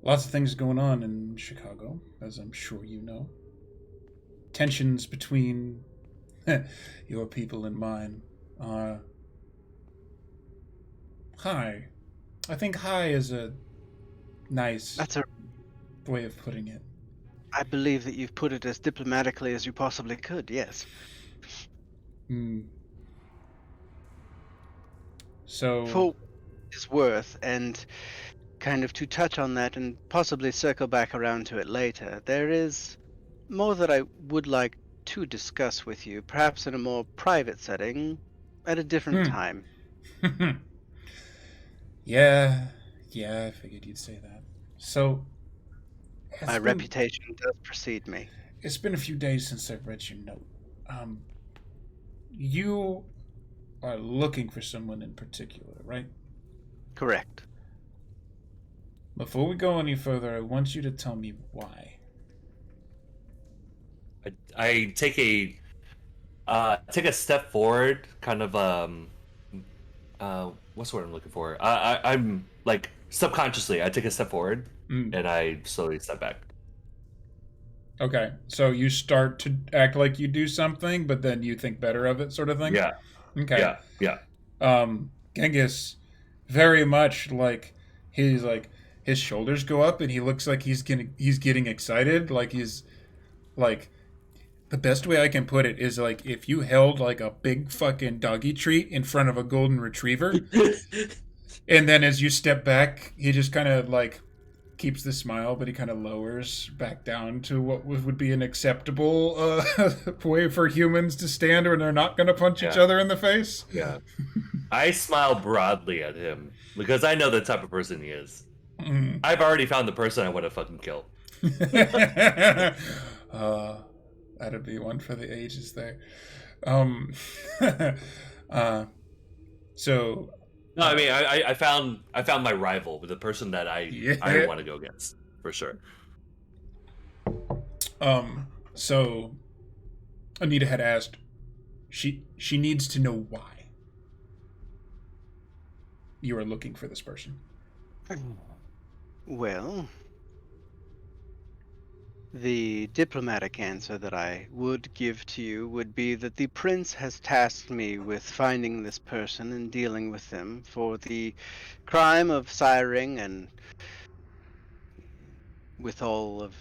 Lots of things going on in Chicago, as I'm sure you know. Tensions between your people and mine are high. I think high is a nice That's a. way of putting it. I believe that you've put it as diplomatically as you possibly could. Yes. Hmm. So, For what it's worth, and kind of to touch on that and possibly circle back around to it later, there is more that I would like to discuss with you, perhaps in a more private setting, at a different hmm. time. yeah, I figured you'd say that. So, My it's been reputation does precede me. it's been a few days since I've read your note. Um, you are looking for someone in particular, right? Correct. Before we go any further, I want you to tell me why. I take a step forward, kind of what's the word I'm looking for? I'm like subconsciously I take a step forward Mm. and I slowly step back. Okay, so you start to act like you do something, but then you think better of it, sort of thing. Yeah, Okay. yeah. Genghis, very much like his shoulders go up, and he looks like he's getting excited, like he's like the best way I can put it is like if you held like a big fucking doggy treat in front of a golden retriever, and then as you step back, he just kind of like keeps the smile, but he kind of lowers back down to what would be an acceptable way for humans to stand when they're not going to punch each Yeah. other in the face. Yeah. I smile broadly at him because I know the type of person he is. Mm. I've already found the person I want to fucking kill. That'd be one for the ages there. Um, so No, I mean I found my rival, the person that I Yeah. want to go against for sure. So Anita had asked, she needs to know why you are looking for this person. Well, the diplomatic answer that I would give to you would be that the prince has tasked me with finding this person and dealing with them for the crime of siring and with all of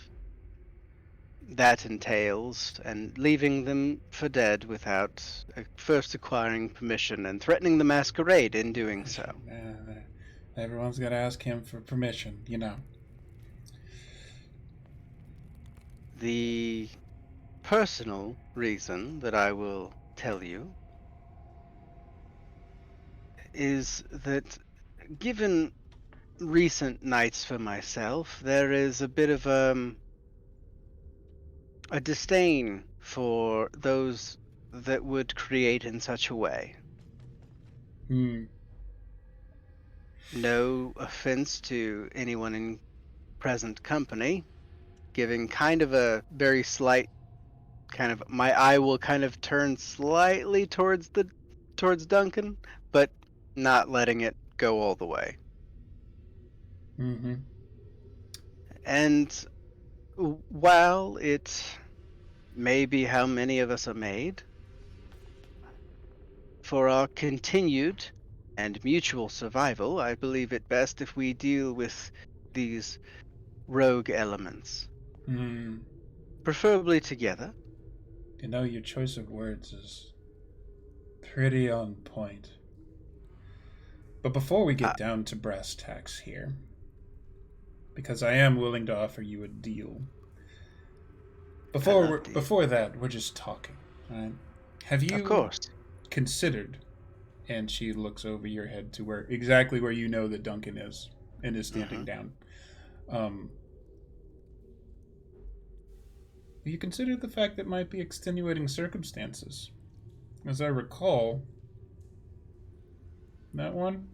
that entails, and leaving them for dead without first acquiring permission and threatening the masquerade in doing so. Everyone's got to ask him for permission, you know. The personal reason that I will tell you is that given recent nights for myself, there is a bit of a disdain for those that would create in such a way. Hmm. No offense to anyone in present company, giving kind of a very slight kind of my eye will kind of turn slightly towards Duncan, but not letting it go all the way. Mm-hmm. And while it may be how many of us are made, for our continued and mutual survival, I believe it best if we deal with these rogue elements, Hmm. preferably together. You know, your choice of words is pretty on point. But before we get down to brass tacks here, because I am willing to offer you a deal. Before that, we're just talking, right? Have you Of course. considered? And she looks over your head to exactly where you know that Duncan is and is standing down. Have you considered the fact that might be extenuating circumstances? As I recall, that one?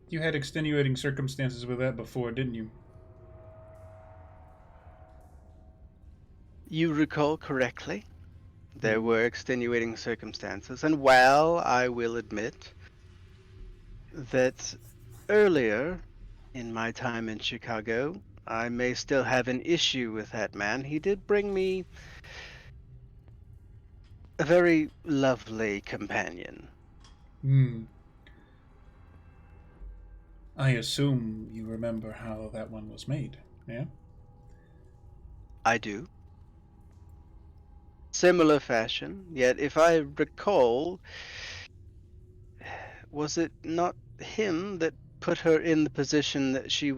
You had extenuating circumstances with that before, didn't you? You recall correctly. There were extenuating circumstances, and while I will admit that earlier in my time in Chicago, I may still have an issue with that man, he did bring me a very lovely companion. Hmm. I assume you remember how that one was made, yeah? I do. Similar fashion, yet if I recall, was it not him that put her in the position that she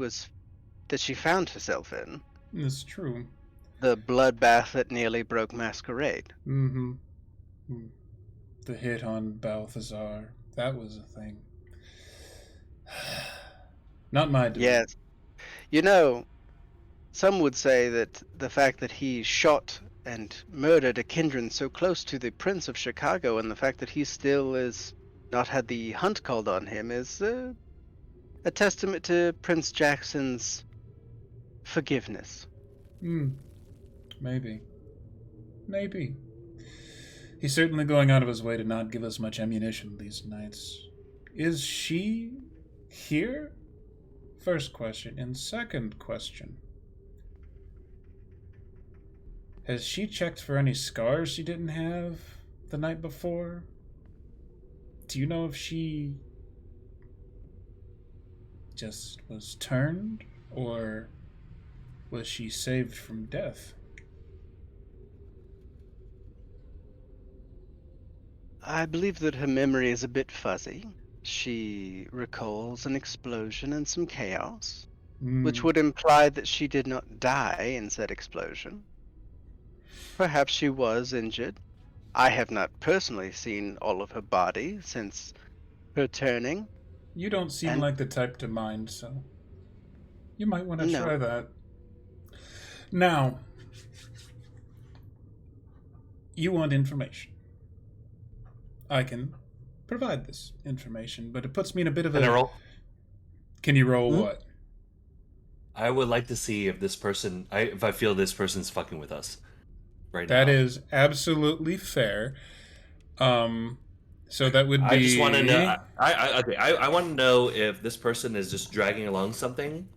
found herself in? It's true. The bloodbath that nearly broke Masquerade. Mm-hmm. The hit on Balthazar. That was a thing. Not my doing. Yes. You know, some would say that the fact that he shot and murdered a kindred so close to the Prince of Chicago, and the fact that he still is not had the hunt called on him, is a testament to Prince Jackson's forgiveness. Maybe. Maybe. He's certainly going out of his way to not give us much ammunition these nights. Is she here? First question. And second question. Has she checked for any scars she didn't have the night before? Do you know if she just was turned, or was she saved from death? I believe that her memory is a bit fuzzy. She recalls an explosion and some chaos, which would imply that she did not die in said explosion. Perhaps she was injured. I have not personally seen all of her body since her turning. You don't seem And like the type to mind, so you might want to no, try that. Now, you want information. I can provide this information, but it puts me in a bit of Can I roll? Can you roll what? I would like to see if this person, if I feel this person's fucking with us right now. That is absolutely fair. So that would be. I just want to know. I want to know if this person is just dragging along something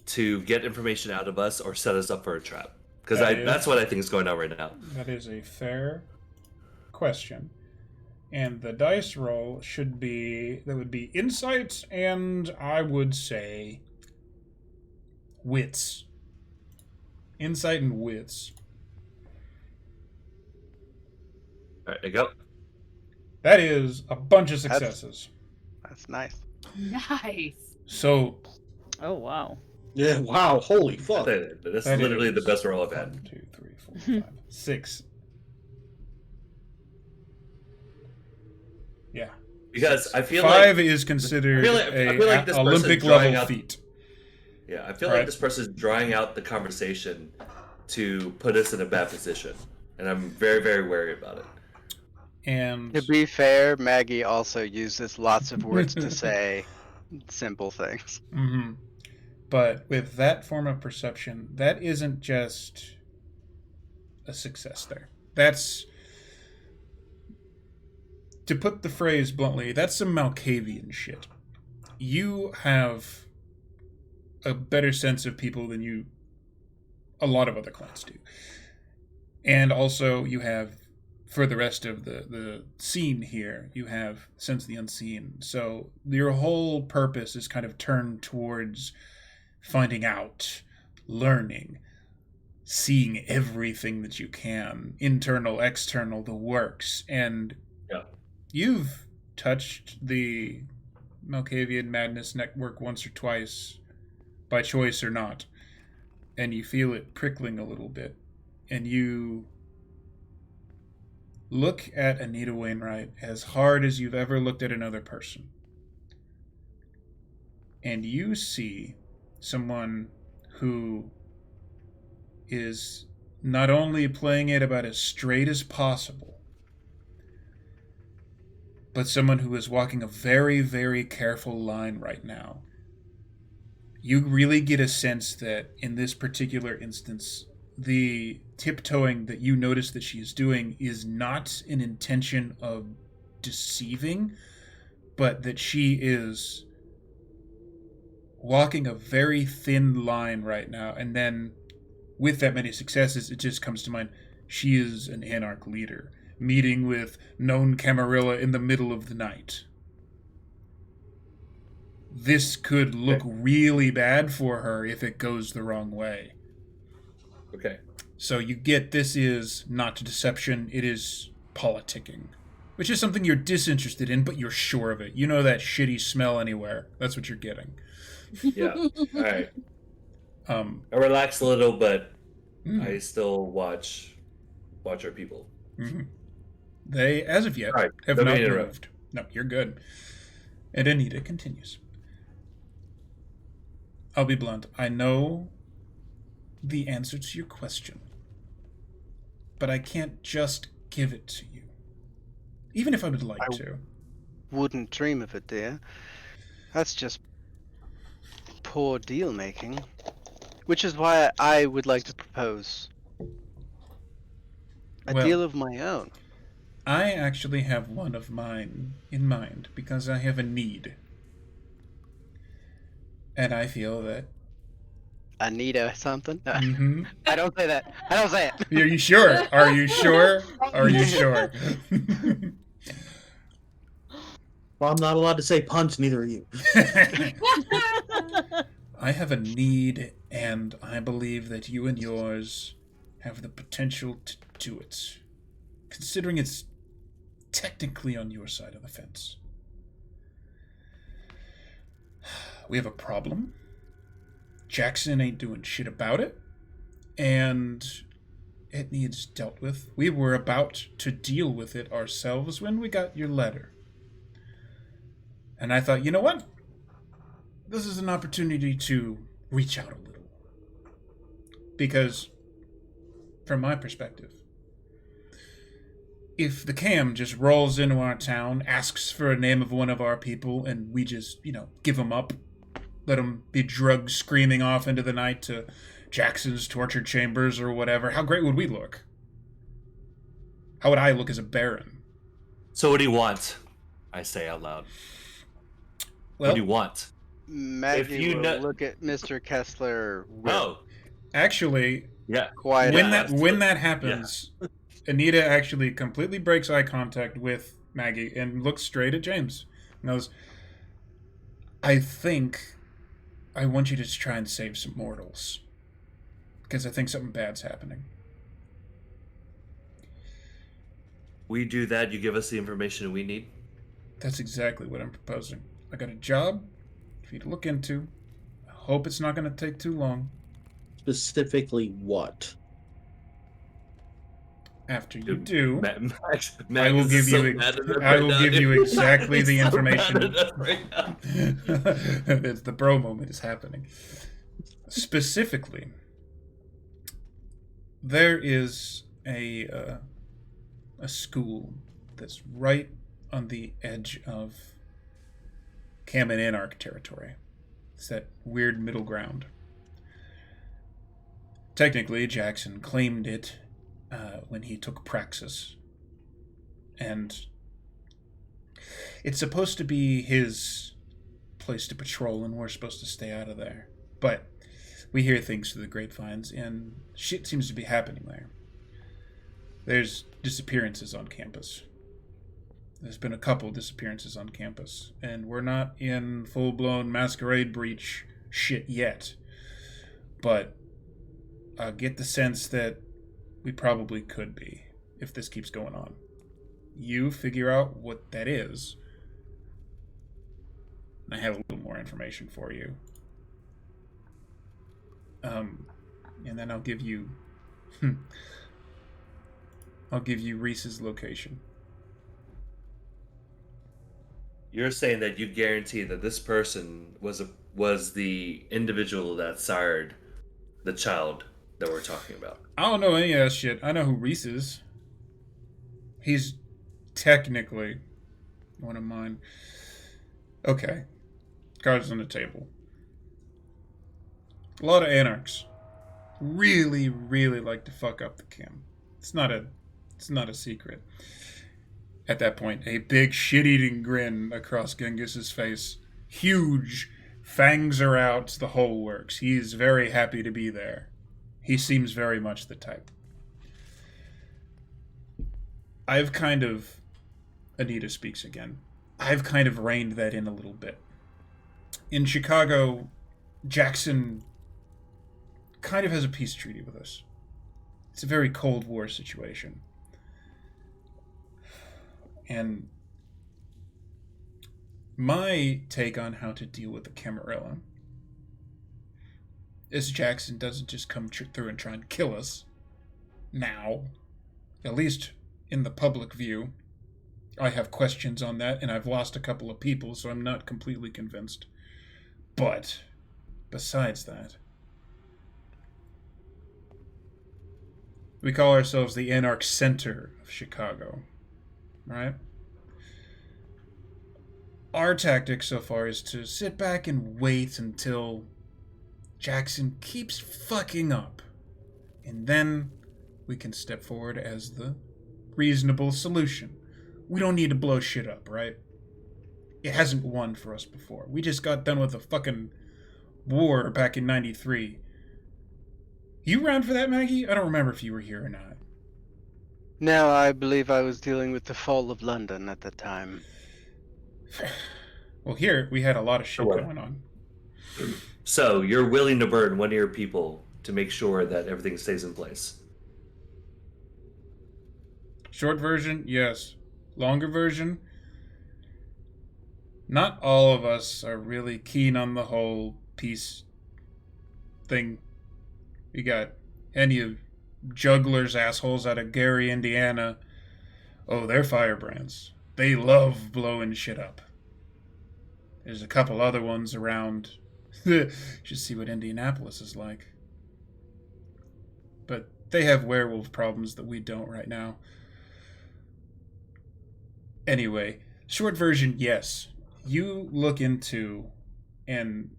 to get information out of us or set us up for a trap. Because that's what I think is going on right now. That is a fair question. And the dice roll should be, that would be insight and I would say wits. Insight and wits. All right, there you go. That is a bunch of successes. That's nice. Nice. So. Oh, wow. Yeah, wow, holy fuck. That's that literally is the best roll I've had. 1, 2, 3, 4, 5, 6. Yeah. Because I feel 5 like is considered I feel like this person's Olympic drawing level out, feat. Yeah, I feel Right. like this person's drawing out the conversation to put us in a bad position, and I'm very, very wary about it. And To be fair, Maggie also uses lots of words to say simple things. Mm-hmm. But with that form of perception, that isn't just a success there. That's, to put the phrase bluntly, that's some Malkavian shit. You have a better sense of people than a lot of other clans do. And also you have, for the rest of the scene here, you have sense of the unseen. So your whole purpose is kind of turned towards finding out, learning, seeing everything that you can, internal, external, the works. And you've touched the Malkavian Madness Network once or twice, by choice or not, and you feel it prickling a little bit. And you look at Anita Wainwright as hard as you've ever looked at another person. And you see someone who is not only playing it about as straight as possible, but someone who is walking a very, very careful line right now. You really get a sense that in this particular instance, the tiptoeing that you notice that she is doing is not an intention of deceiving, but that she is walking a very thin line right now. And then with that many successes, it just comes to mind, she is an Anarch leader, meeting with known Camarilla in the middle of the night. This could look really bad for her if it goes the wrong way. Okay. So you get this is not deception, it is politicking. Which is something you're disinterested in, but you're sure of it. You know that shitty smell anywhere. That's what you're getting. Yeah. All right. I relax a little, but I still watch our people. Mm-hmm. They, as of yet, right, have not moved. No, you're good. And Anita continues. I'll be blunt. I know the answer to your question, but I can't just give it to you. Even if I would like to. Wouldn't dream of it, dear. That's just poor deal making. Which is why I would like to propose a deal of my own. I actually have one of mine in mind because I have a need. And I feel that Anita something? Mm-hmm. I don't say that. I don't say it. Are you sure? Are you sure? Are you sure? Well, I'm not allowed to say punch, neither are you. I have a need, and I believe that you and yours have the potential to do it. Considering it's technically on your side of the fence. We have a problem. Jackson ain't doing shit about it. And it needs dealt with. We were about to deal with it ourselves when we got your letter. And I thought, you know what? This is an opportunity to reach out a little. Because, from my perspective, if the cam just rolls into our town, asks for a name of one of our people, and we just, give them up, let them be drugged screaming off into the night to Jackson's torture chambers or whatever, how great would we look? How would I look as a baron? So what do you want? I say out loud. Well, what do you want? Maggie will look at Mr. Kessler. Oh, actually, yeah. Quiet. When that happens, Anita actually completely breaks eye contact with Maggie and looks straight at James. And goes, I think I want you to just try and save some mortals. Because I think something bad's happening. We do that, you give us the information we need? That's exactly what I'm proposing. I got a job for you to look into. I hope it's not going to take too long. Specifically what? After you do, I will give you exactly the information. It's the bro moment is happening. Specifically, there is a school that's right on the edge of Cam and Anarch territory. It's that weird middle ground. Technically, Jackson claimed it when he took Praxis. And it's supposed to be his place to patrol, and we're supposed to stay out of there. But we hear things through the grapevines, and shit seems to be happening there. There's disappearances on campus. There's been a couple disappearances on campus, and we're not in full-blown masquerade breach shit yet. But I get the sense that we probably could be, if this keeps going on. You figure out what that is. And I have a little more information for you. And then I'll give you... I'll give you Reese's location. You're saying that you guarantee that this person was the individual that sired the child that we're talking about? I don't know any of that shit. I know who Reese is. He's technically one of mine. Okay. Cards on the table. A lot of Anarchs really, really like to fuck up the cam. It's not a secret. At that point, a big shit-eating grin across Genghis's face. Huge. Fangs are out, the whole works. He's very happy to be there. He seems very much the type. I've kind of... Anita speaks again. I've kind of reined that in a little bit. In Chicago, Jackson kind of has a peace treaty with us. It's a very Cold War situation. And my take on how to deal with the Camarilla is Jackson doesn't just come through and try and kill us. Now. At least in the public view. I have questions on that, and I've lost a couple of people, so I'm not completely convinced. But, besides that, we call ourselves the Anarch Center of Chicago. Right? Our tactic so far is to sit back and wait until Jackson keeps fucking up. And then we can step forward as the reasonable solution. We don't need to blow shit up, right? It hasn't won for us before. We just got done with a fucking war back in 93. You around for that, Maggie? I don't remember if you were here or not. No, I believe I was dealing with the fall of London at the time. Well, here we had a lot of shit Sure. going on. So you're willing to burn one of your people to make sure that everything stays in place? Short version, yes. Longer version, not all of us are really keen on the whole peace thing. We got any of jugglers assholes out of Gary, Indiana. Oh, they're firebrands. They love blowing shit up. There's a couple other ones around. Should see what Indianapolis is like. But they have werewolf problems that we don't right now. Anyway, short version, yes. You look into, and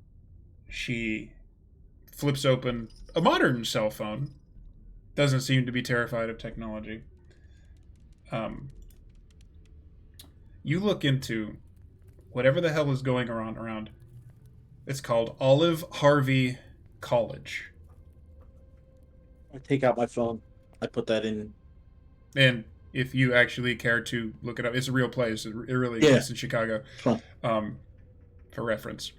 she flips open a modern cell phone. Doesn't seem to be terrified of technology. You look into whatever the hell is going around. It's called Olive Harvey College. I take out my phone. I put that in. And if you actually care to look it up, it's a real place. It really Yeah. exists in Chicago. Fun. For reference.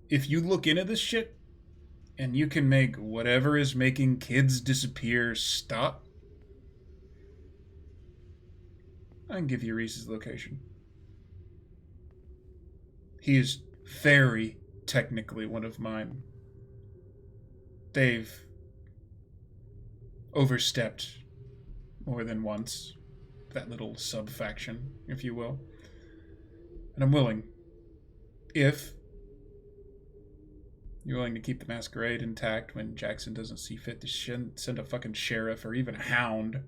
If you look into this shit, and you can make whatever is making kids disappear stop, I can give you Reese's location. He is very technically one of mine. They've overstepped more than once. That little sub-faction, if you will. And I'm willing. If you're willing to keep the masquerade intact when Jackson doesn't see fit to send a fucking sheriff or even a hound,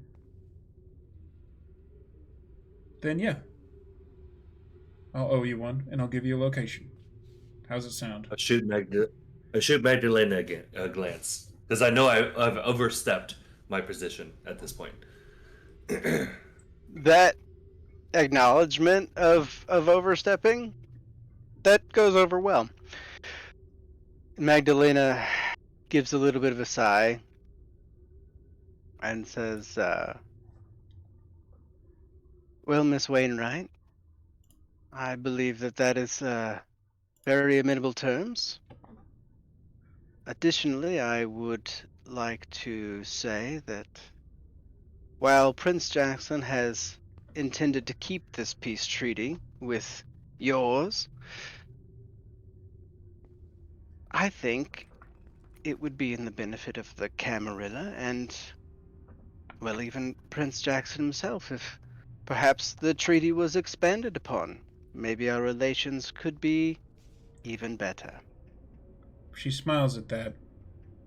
then yeah. I'll owe you one, and I'll give you a location. How's it sound? I shoot Magdalena again, a glance, because I know I've overstepped my position at this point. That acknowledgement of overstepping, that goes over well. Magdalena gives a little bit of a sigh and says, well, Miss Wainwright, I believe that is very amenable terms. Additionally, I would like to say that while Prince Jackson has intended to keep this peace treaty with yours, I think it would be in the benefit of the Camarilla and, well, even Prince Jackson himself if perhaps the treaty was expanded upon. Maybe our relations could be even better. She smiles at that,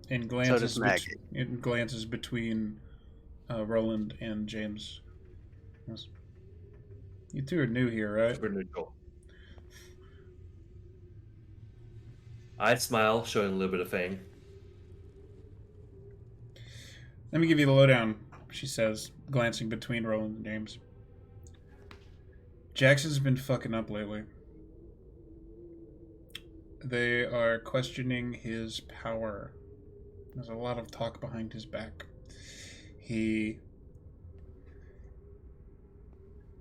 and So glances does Maggie. it glances between Roland and James. Yes. You two are new here, right? Super neutral. I smile, showing a little bit of fang. Let me give you the lowdown, she says, glancing between Roland and James. Jackson's been fucking up lately. They are questioning his power. There's a lot of talk behind his back. He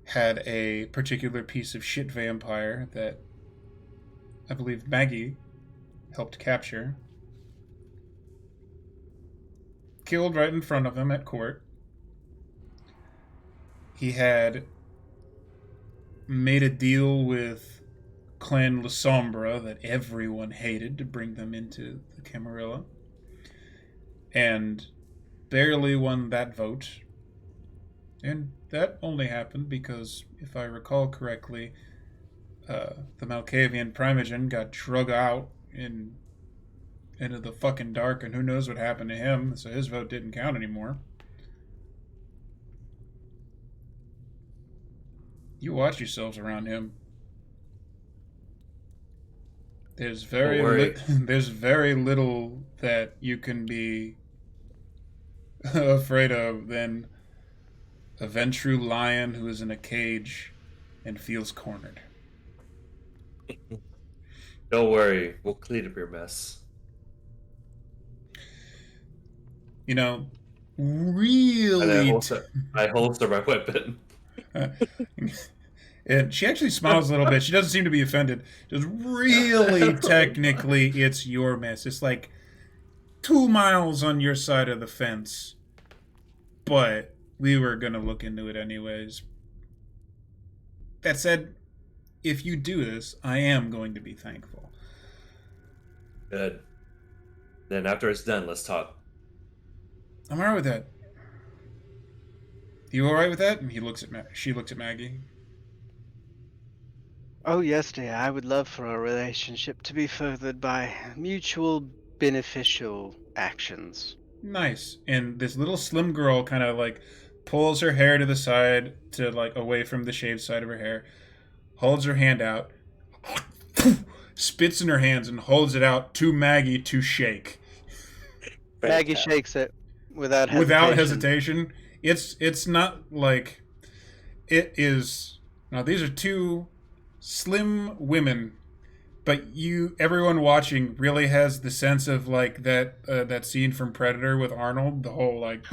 had a particular piece of shit vampire that I believe Maggie helped capture. Killed right in front of him at court. He had made a deal with Clan La Sombra that everyone hated to bring them into the Camarilla. And barely won that vote. And that only happened because, if I recall correctly, the Malkavian Primogen got drug out into the fucking dark, and who knows what happened to him, so his vote didn't count anymore. You watch yourselves around him. There's there's very little that you can be afraid of than a Ventru lion who is in a cage and feels cornered. Don't worry, we'll clean up your mess. You know, And really. I holster my weapon. And she actually smiles a little bit. She doesn't seem to be offended. Just really, technically, it's your mess. It's like 2 miles on your side of the fence. But we were going to look into it anyways. That said, if you do this, I am going to be thankful. Good. Then after it's done, let's talk. I'm alright with that. You alright with that? And she looks at Maggie. Oh, yes, dear. I would love for our relationship to be furthered by mutual beneficial actions. Nice. And this little slim girl kind of like pulls her hair to the side, to like away from the shaved side of her hair, holds her hand out, spits in her hands, and holds it out to Maggie to shake. Maggie shakes it without hesitation. Without hesitation. It's not like it is. Now these are two slim women, but everyone watching really has the sense of like that scene from Predator with Arnold, the whole like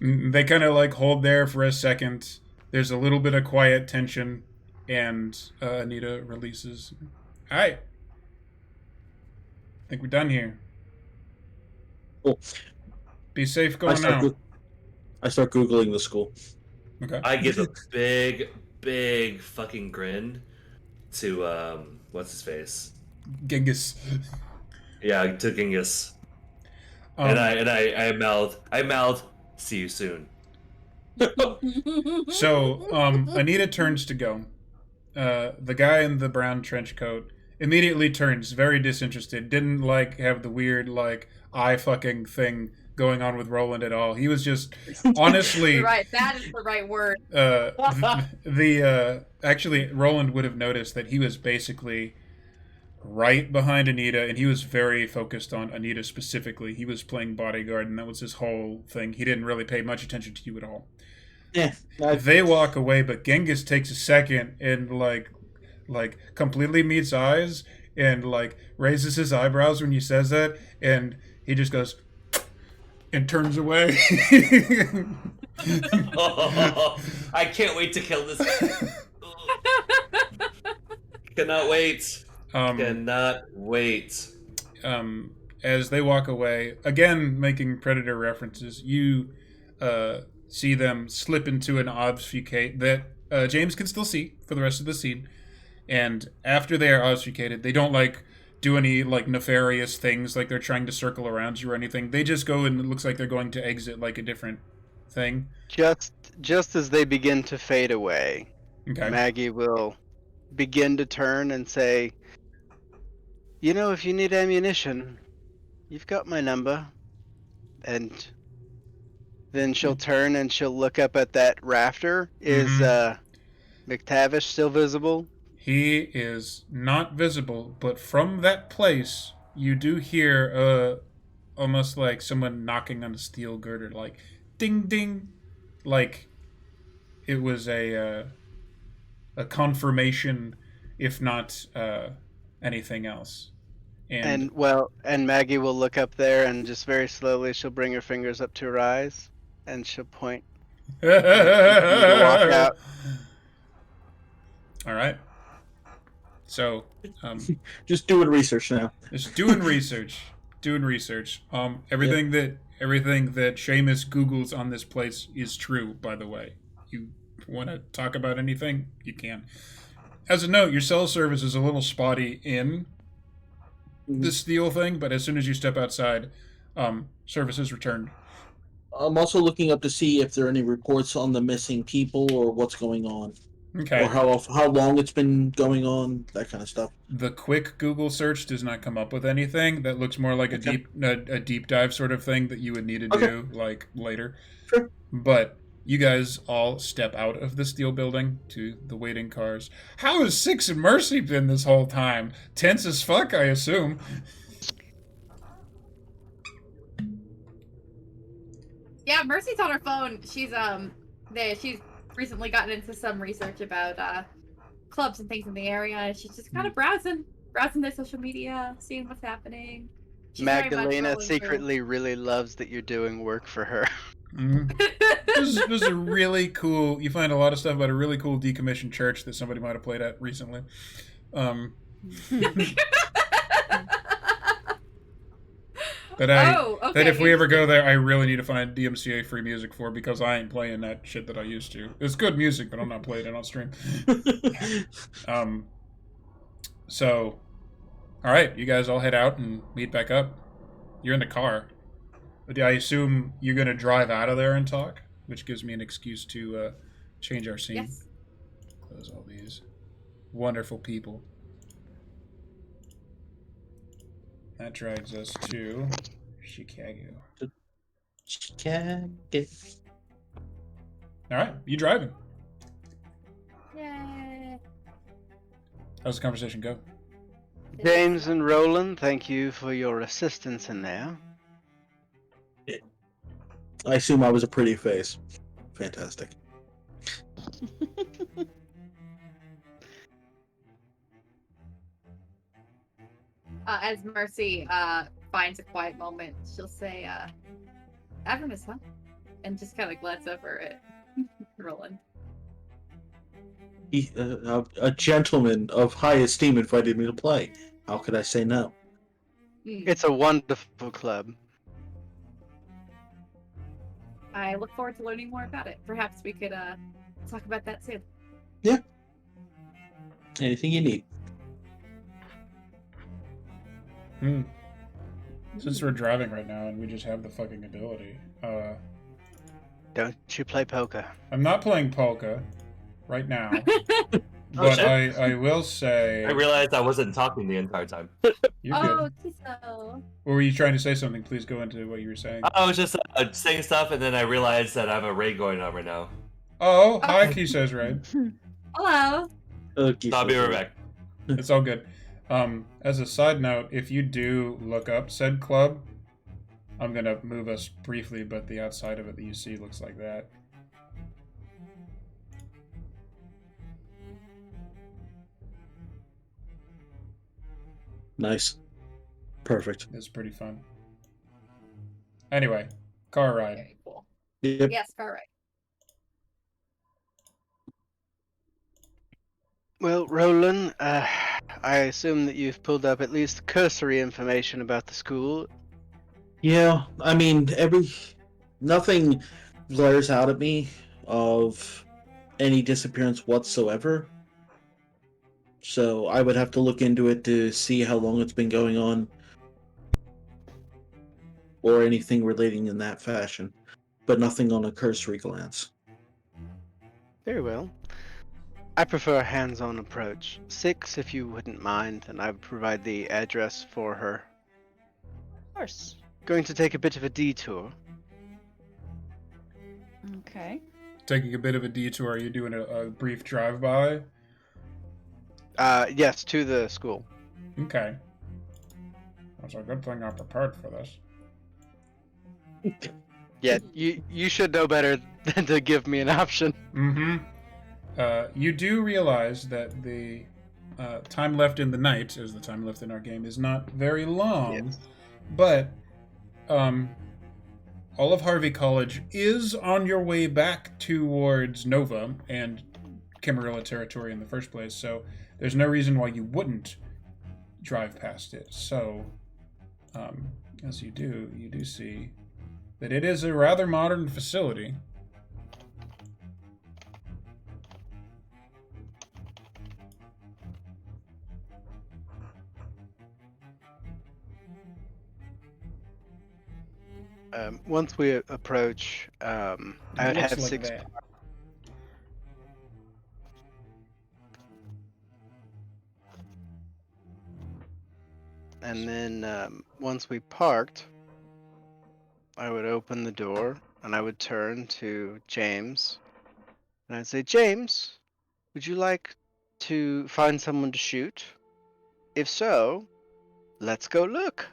they kind of like hold there for a second. There's a little bit of quiet tension, and Anita releases. All right, I think we're done here. Cool. Be safe going now. I start Googling the school. Okay. I give a big fucking grin to what's his face? Genghis. Yeah, to Genghis. And I mouth, see you soon. So Anita turns to go. The guy in the brown trench coat immediately turns, very disinterested. Didn't like have the weird like eye fucking thing going on with Roland at all. He was just honestly Right, that is the right word. Actually Roland would have noticed that he was basically right behind Anita, and he was very focused on Anita specifically. He was playing bodyguard, and that was his whole thing. He didn't really pay much attention to you at all. Yeah. They walk away, but Genghis takes a second and like completely meets eyes and like raises his eyebrows when he says that, and he just goes and turns away. I can't wait to kill this guy. Cannot wait. Cannot wait. As they walk away, again making Predator references, you see them slip into an obfuscate that James can still see for the rest of the scene. And after they are obfuscated, they don't like do any like nefarious things, like they're trying to circle around you or anything. They just go, and it looks like they're going to exit like a different thing. Just as they begin to fade away, Okay. Maggie will begin to turn and say, You know, if you need ammunition, you've got my number. And then she'll turn and she'll look up at that rafter. Is McTavish still visible? He is not visible, but from that place, you do hear almost like someone knocking on a steel girder, like ding ding, like it was a confirmation, if not anything else. And And Maggie will look up there and just very slowly she'll bring her fingers up to her eyes and she'll point and continue to walk out. All right. So, Just doing research now. just doing research. Doing research. Everything that Seamus Googles on this place is true. By the way, you want to talk about anything, you can. As a note, your cell service is a little spotty in the steel thing, but as soon as you step outside, service is returned. I'm also looking up to see if there are any reports on the missing people or what's going on, Okay. or how long it's been going on, that kind of stuff. The quick Google search does not come up with anything. That looks more like a deep dive sort of thing that you would need to do like later. Sure. But you guys all step out of the steel building to the waiting cars. How has Six and Mercy been this whole time? Tense as fuck, I assume. Yeah, Mercy's on her phone. She's she's recently gotten into some research about clubs and things in the area. She's just kind of browsing their social media, seeing what's happening. She's very much Magdalena rolling secretly really loves that you're doing work for her. Mm. This is a really cool. You find a lot of stuff about a really cool decommissioned church that somebody might have played at recently. That if we ever go there, I really need to find DMCA free music for, because I ain't playing that shit that I used to. It's good music, but I'm not playing it on stream. So, all right, you guys all head out and meet back up. You're in the car. I assume you're gonna drive out of there and talk, which gives me an excuse to change our scene. Yes. Close all these wonderful people. That drags us to Chicago. Chicago. All right, you driving? Yay. How's the conversation go? James and Roland, thank you for your assistance in there. I assume I was a pretty face. Fantastic. As Mercy finds a quiet moment, she'll say, Avernus, huh? And just kind of glance over at Roland. A gentleman of high esteem invited me to play. How could I say no? It's a wonderful club. I look forward to learning more about it. Perhaps we could talk about that soon. Yeah. Anything you need. Since we're driving right now and we just have the fucking ability, Don't you play poker? I'm not playing polka right now, but shit. I will say I realized I wasn't talking the entire time. you're good. Oh, Tiso. Or were you trying to say something? Please go into what you were saying. I was just saying stuff, and then I realized that I have a raid going on right now. Oh, hi, he says right. Hello. Okay, So I'll be right back. It's all good. As a side note, if you do look up said club, I'm gonna move us briefly, but the outside of it that you see looks like that. Nice. Perfect. It's pretty fun. Anyway, car ride. Very cool. Yep. Yes, all right. Well, Roland, I assume that you've pulled up at least cursory information about the school. Yeah, I mean, nothing glares out at me of any disappearance whatsoever. So I would have to look into it to see how long it's been going on, or anything relating in that fashion, but nothing on a cursory glance. Very well. I prefer a hands-on approach. 6, if you wouldn't mind, and I would provide the address for her. Of course. Going to take a bit of a detour. Okay. Taking a bit of a detour. Are you doing a brief drive-by? Yes, to the school. Okay. That's a good thing I prepared for this. Yeah, you should know better than to give me an option. Mm-hmm. You do realize that the time left in the night, as the time left in our game, is not very long. Yes. But Olive Harvey College is on your way back towards Nova and Camarilla territory in the first place, so there's no reason why you wouldn't drive past it. So, as you do see that it is a rather modern facility. Once we approach, I would Looks have like 6. that. And then once we parked, I would open the door and I would turn to James. And I'd say, James, would you like to find someone to shoot? If so, let's go look.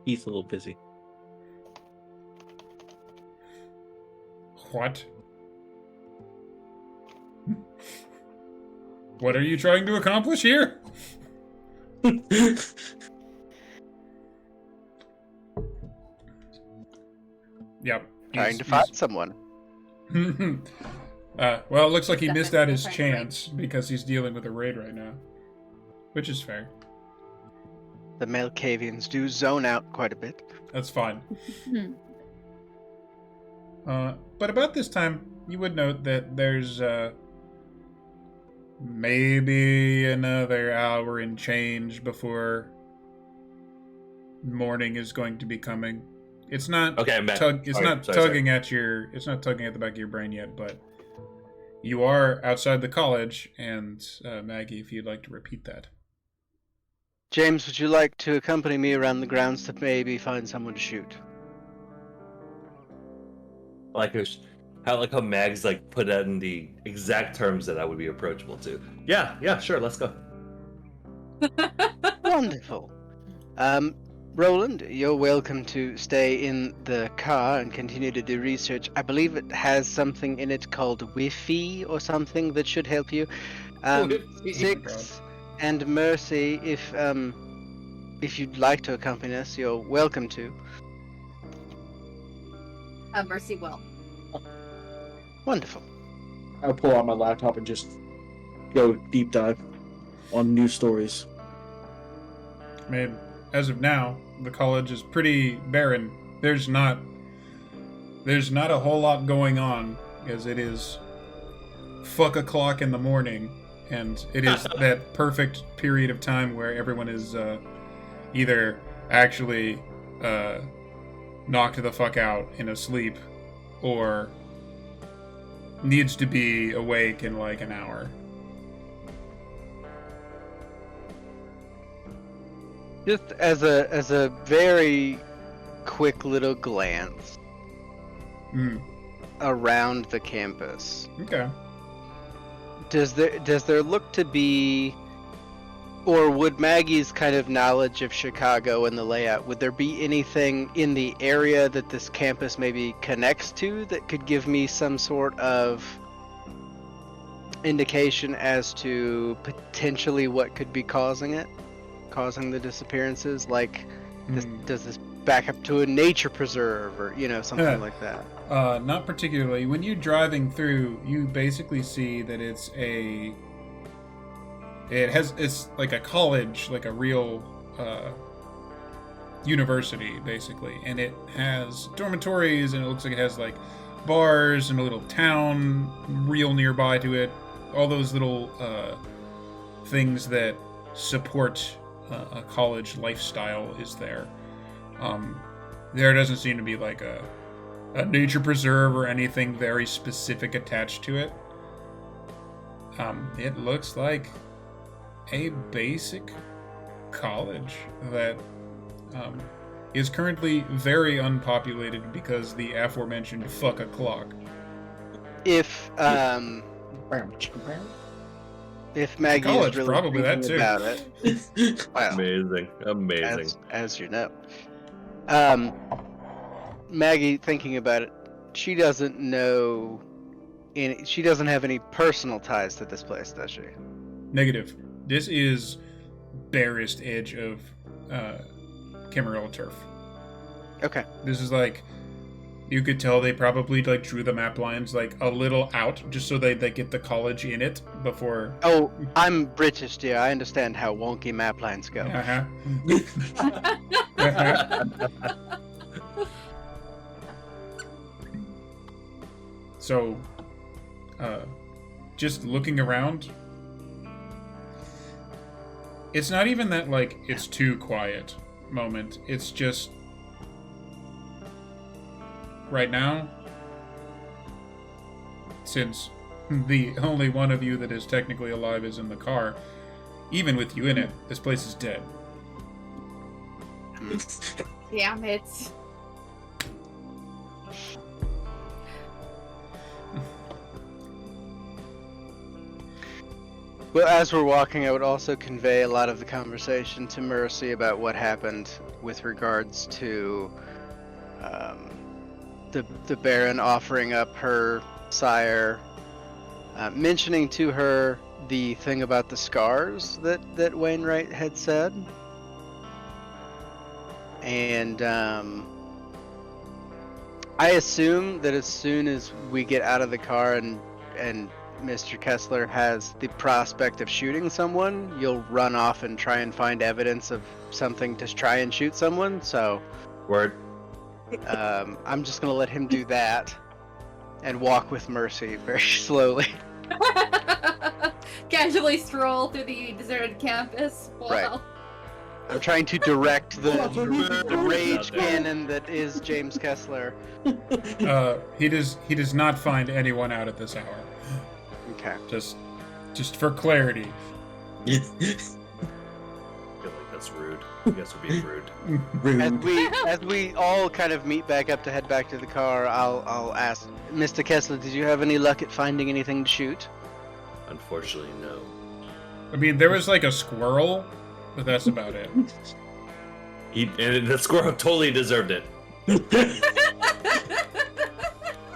He's a little busy. What? What are you trying to accomplish here? Yep. Trying to find someone. Well, it looks like he missed out Definitely his trying to find- chance because he's dealing with a raid right now. Which is fair. The Malkavians do zone out quite a bit. That's fine. Hmm. But about this time, you would note that there's maybe another hour and change before morning is going to be coming. It's not Okay, I'm back. It's Sorry, not sorry. tugging at your. It's not tugging at the back of your brain yet, but you are outside the college. And Maggie, if you'd like to repeat that. James, would you like to accompany me around the grounds to maybe find someone to shoot? I like how Mags like put that in the exact terms that I would be approachable to. Yeah, sure, let's go. Wonderful. Roland, you're welcome to stay in the car and continue to do research. I believe it has something in it called Wi-Fi or something that should help you. good. 6 and Mercy, if you'd like to accompany us, you're welcome to. Mercy will. Wonderful. I'll pull out my laptop and just go deep dive on news stories. I mean, as of now, the college is pretty barren. There's not a whole lot going on, as it is fuck o'clock in the morning, and it is that perfect period of time where everyone is either actually knocked the fuck out and asleep, or needs to be awake in like an hour. Just as a very quick little glance around the campus, Okay. does there look to be, or would Maggie's kind of knowledge of Chicago and the layout, would there be anything in the area that this campus maybe connects to that could give me some sort of indication as to potentially what could be causing the disappearances? Like, does this back up to a nature preserve or something like that? Not particularly. When you're driving through, you basically see that it's like a college, like a real university, basically, and it has dormitories, and it looks like it has like bars and a little town real nearby to it. All those little things that support a college lifestyle is there. There doesn't seem to be like a a nature preserve or anything very specific attached to it. It looks like a basic college that is currently very unpopulated because the aforementioned fuck o'clock. If Maggie College, is really probably that thinking too. about it, wow, Amazing. as you know, Maggie thinking about it, she doesn't know. She doesn't have any personal ties to this place, does she? Negative. This is barest edge of Camarilla turf. Okay. This is like, you could tell they probably like drew the map lines like a little out just so they get the college in it before. Oh, I'm British, dear. I understand how wonky map lines go. So, just looking around, it's not even that like it's too quiet moment. It's just right now, since the only one of you that is technically alive is in the car, even with you in it, this place is dead. Damn it. Well, as we're walking, I would also convey a lot of the conversation to Mercy about what happened with regards to the Baron offering up her sire, mentioning to her the thing about the scars that Wainwright had said, and I assume that as soon as we get out of the car and Mr. Kessler has the prospect of shooting someone, you'll run off and try and find evidence of something to try and shoot someone. So, Word. I'm just gonna let him do that and walk with Mercy very slowly. Casually stroll through the deserted campus. Wow. Right. I'm trying to direct the rage cannon that is James Kessler. He does not find anyone out at this hour. Okay. Just for clarity. I feel like that's rude. You guys are being rude. As we all kind of meet back up to head back to the car, I'll ask Mr. Kessler, did you have any luck at finding anything to shoot? Unfortunately, no. I mean, there was like a squirrel, but that's about it. And the squirrel totally deserved it.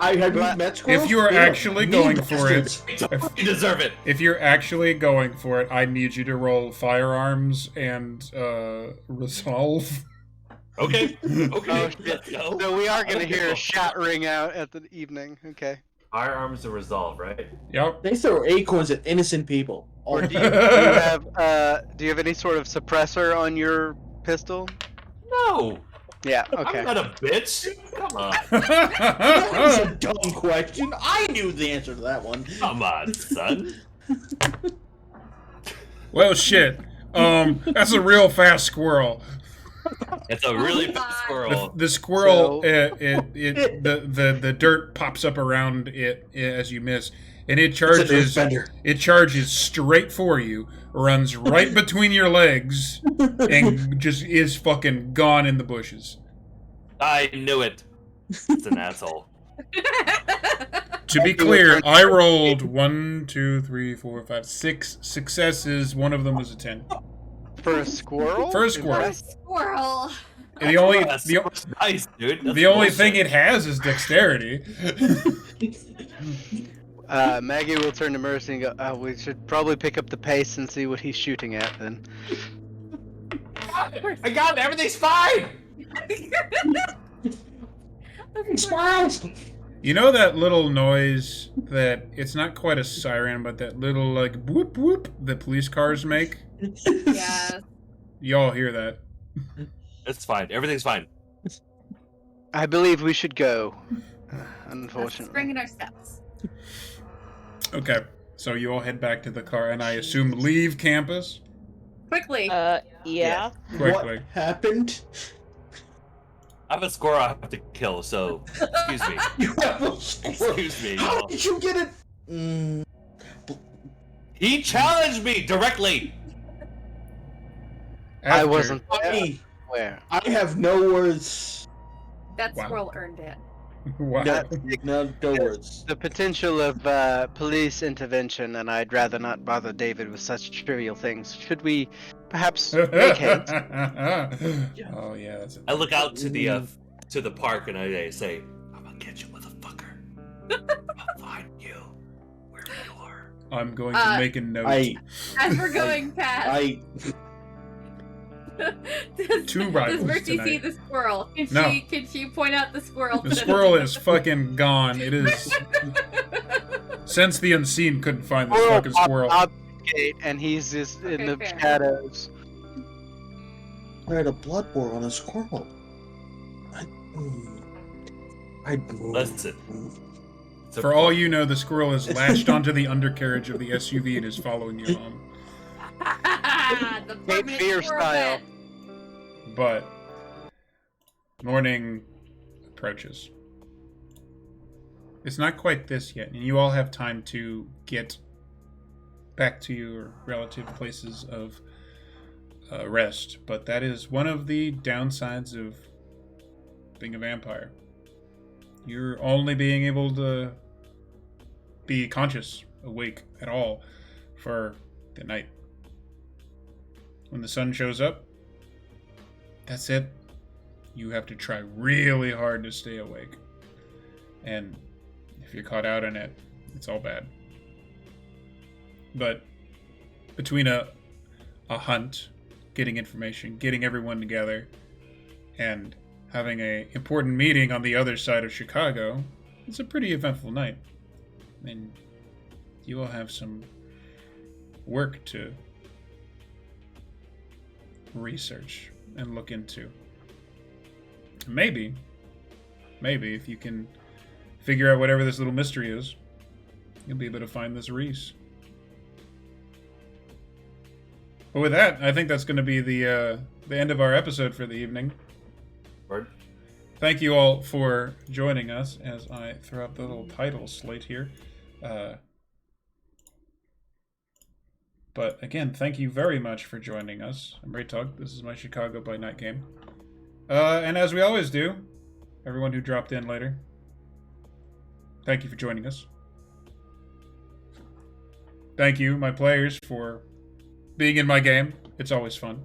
I have you met squirrels? If you are Yeah. actually going for it, You deserve it. if you're actually going for it, I need you to roll firearms and resolve. Okay. Okay. Oh, shit. Let's go. So we are going to Okay. hear a shot ring out at the evening. Okay. Firearms to resolve, right? Yep. They throw acorns at innocent people. Or do you have any sort of suppressor on your pistol? No. Yeah, okay. I'm not a bitch. Come on. That was a dumb question. I knew the answer to that one. Come on, son. Well, shit. That's a real fast squirrel. It's a really fast squirrel. The squirrel, So- the dirt pops up around it as you miss, and it It's an charges. earthbender. It charges straight for you, runs right between your legs, and just is fucking gone in the bushes. I knew it. It's an asshole. To be clear, I rolled 1, 2, 3, 4, 5, 6 successes. One of them was a 10. For a squirrel? For a squirrel. Impressive. Squirrel. And the only That's nice, dude. That's the only bullshit. thing it has is dexterity. Maggie will turn to Mercy and go, we should probably pick up the pace and see what he's shooting at then. I got it. Everything's fine. Squirrels! You know that little noise that it's not quite a siren, but that little like whoop whoop that police cars make? Yes. Y'all hear that? It's fine. Everything's fine. I believe we should go. Let's Unfortunately. bring in our steps. Okay, so you all head back to the car, and I assume leave campus Quickly. Yeah. quickly. What happened? I have a squirrel I have to kill, so excuse me. You have a squirrel. Excuse me, How y'all. did you get it? Mm, He challenged me directly. I After- wasn't I, aware. I have no words. That Wow. squirrel earned it. Wow. No words. The potential of police intervention, and I'd rather not bother David with such trivial things. Should we perhaps make haste? Oh yeah, that's it. I look out to the park and I say, "I'm gonna get you, motherfucker. I'm gonna find you wherever you are." I'm going to make a note. As we're going past, does, Two rivals does Mercy tonight. see the squirrel? No. Can she point out the squirrel? The squirrel is fucking gone. It is. Sense the unseen couldn't find this fucking squirrel. Obfuscate, and he's just in the fair. shadows. I had a blood war on a squirrel. Listen. For all you know, the squirrel is latched onto the undercarriage of the SUV and is following you home. The Cape permanent Fear squirrel style. pet. But morning approaches. It's not quite this yet, and you all have time to get back to your relative places of rest. But that is one of the downsides of being a vampire. You're only being able to be conscious, awake at all for the night. When the sun shows up, that's it. You have to try really hard to stay awake. And if you're caught out in it, it's all bad. But between a hunt, getting information, getting everyone together, and having a important meeting on the other side of Chicago, it's a pretty eventful night. And you will have some work to research and look into. Maybe if you can figure out whatever this little mystery is, you'll be able to find this Reese. But with that, I think that's going to be the end of our episode for the evening. Word. Thank you all for joining us as I throw up the little title slate here. But again, thank you very much for joining us. I'm Raetog. This is my Chicago by Night game. And as we always do, everyone who dropped in later, thank you for joining us. Thank you, my players, for being in my game. It's always fun.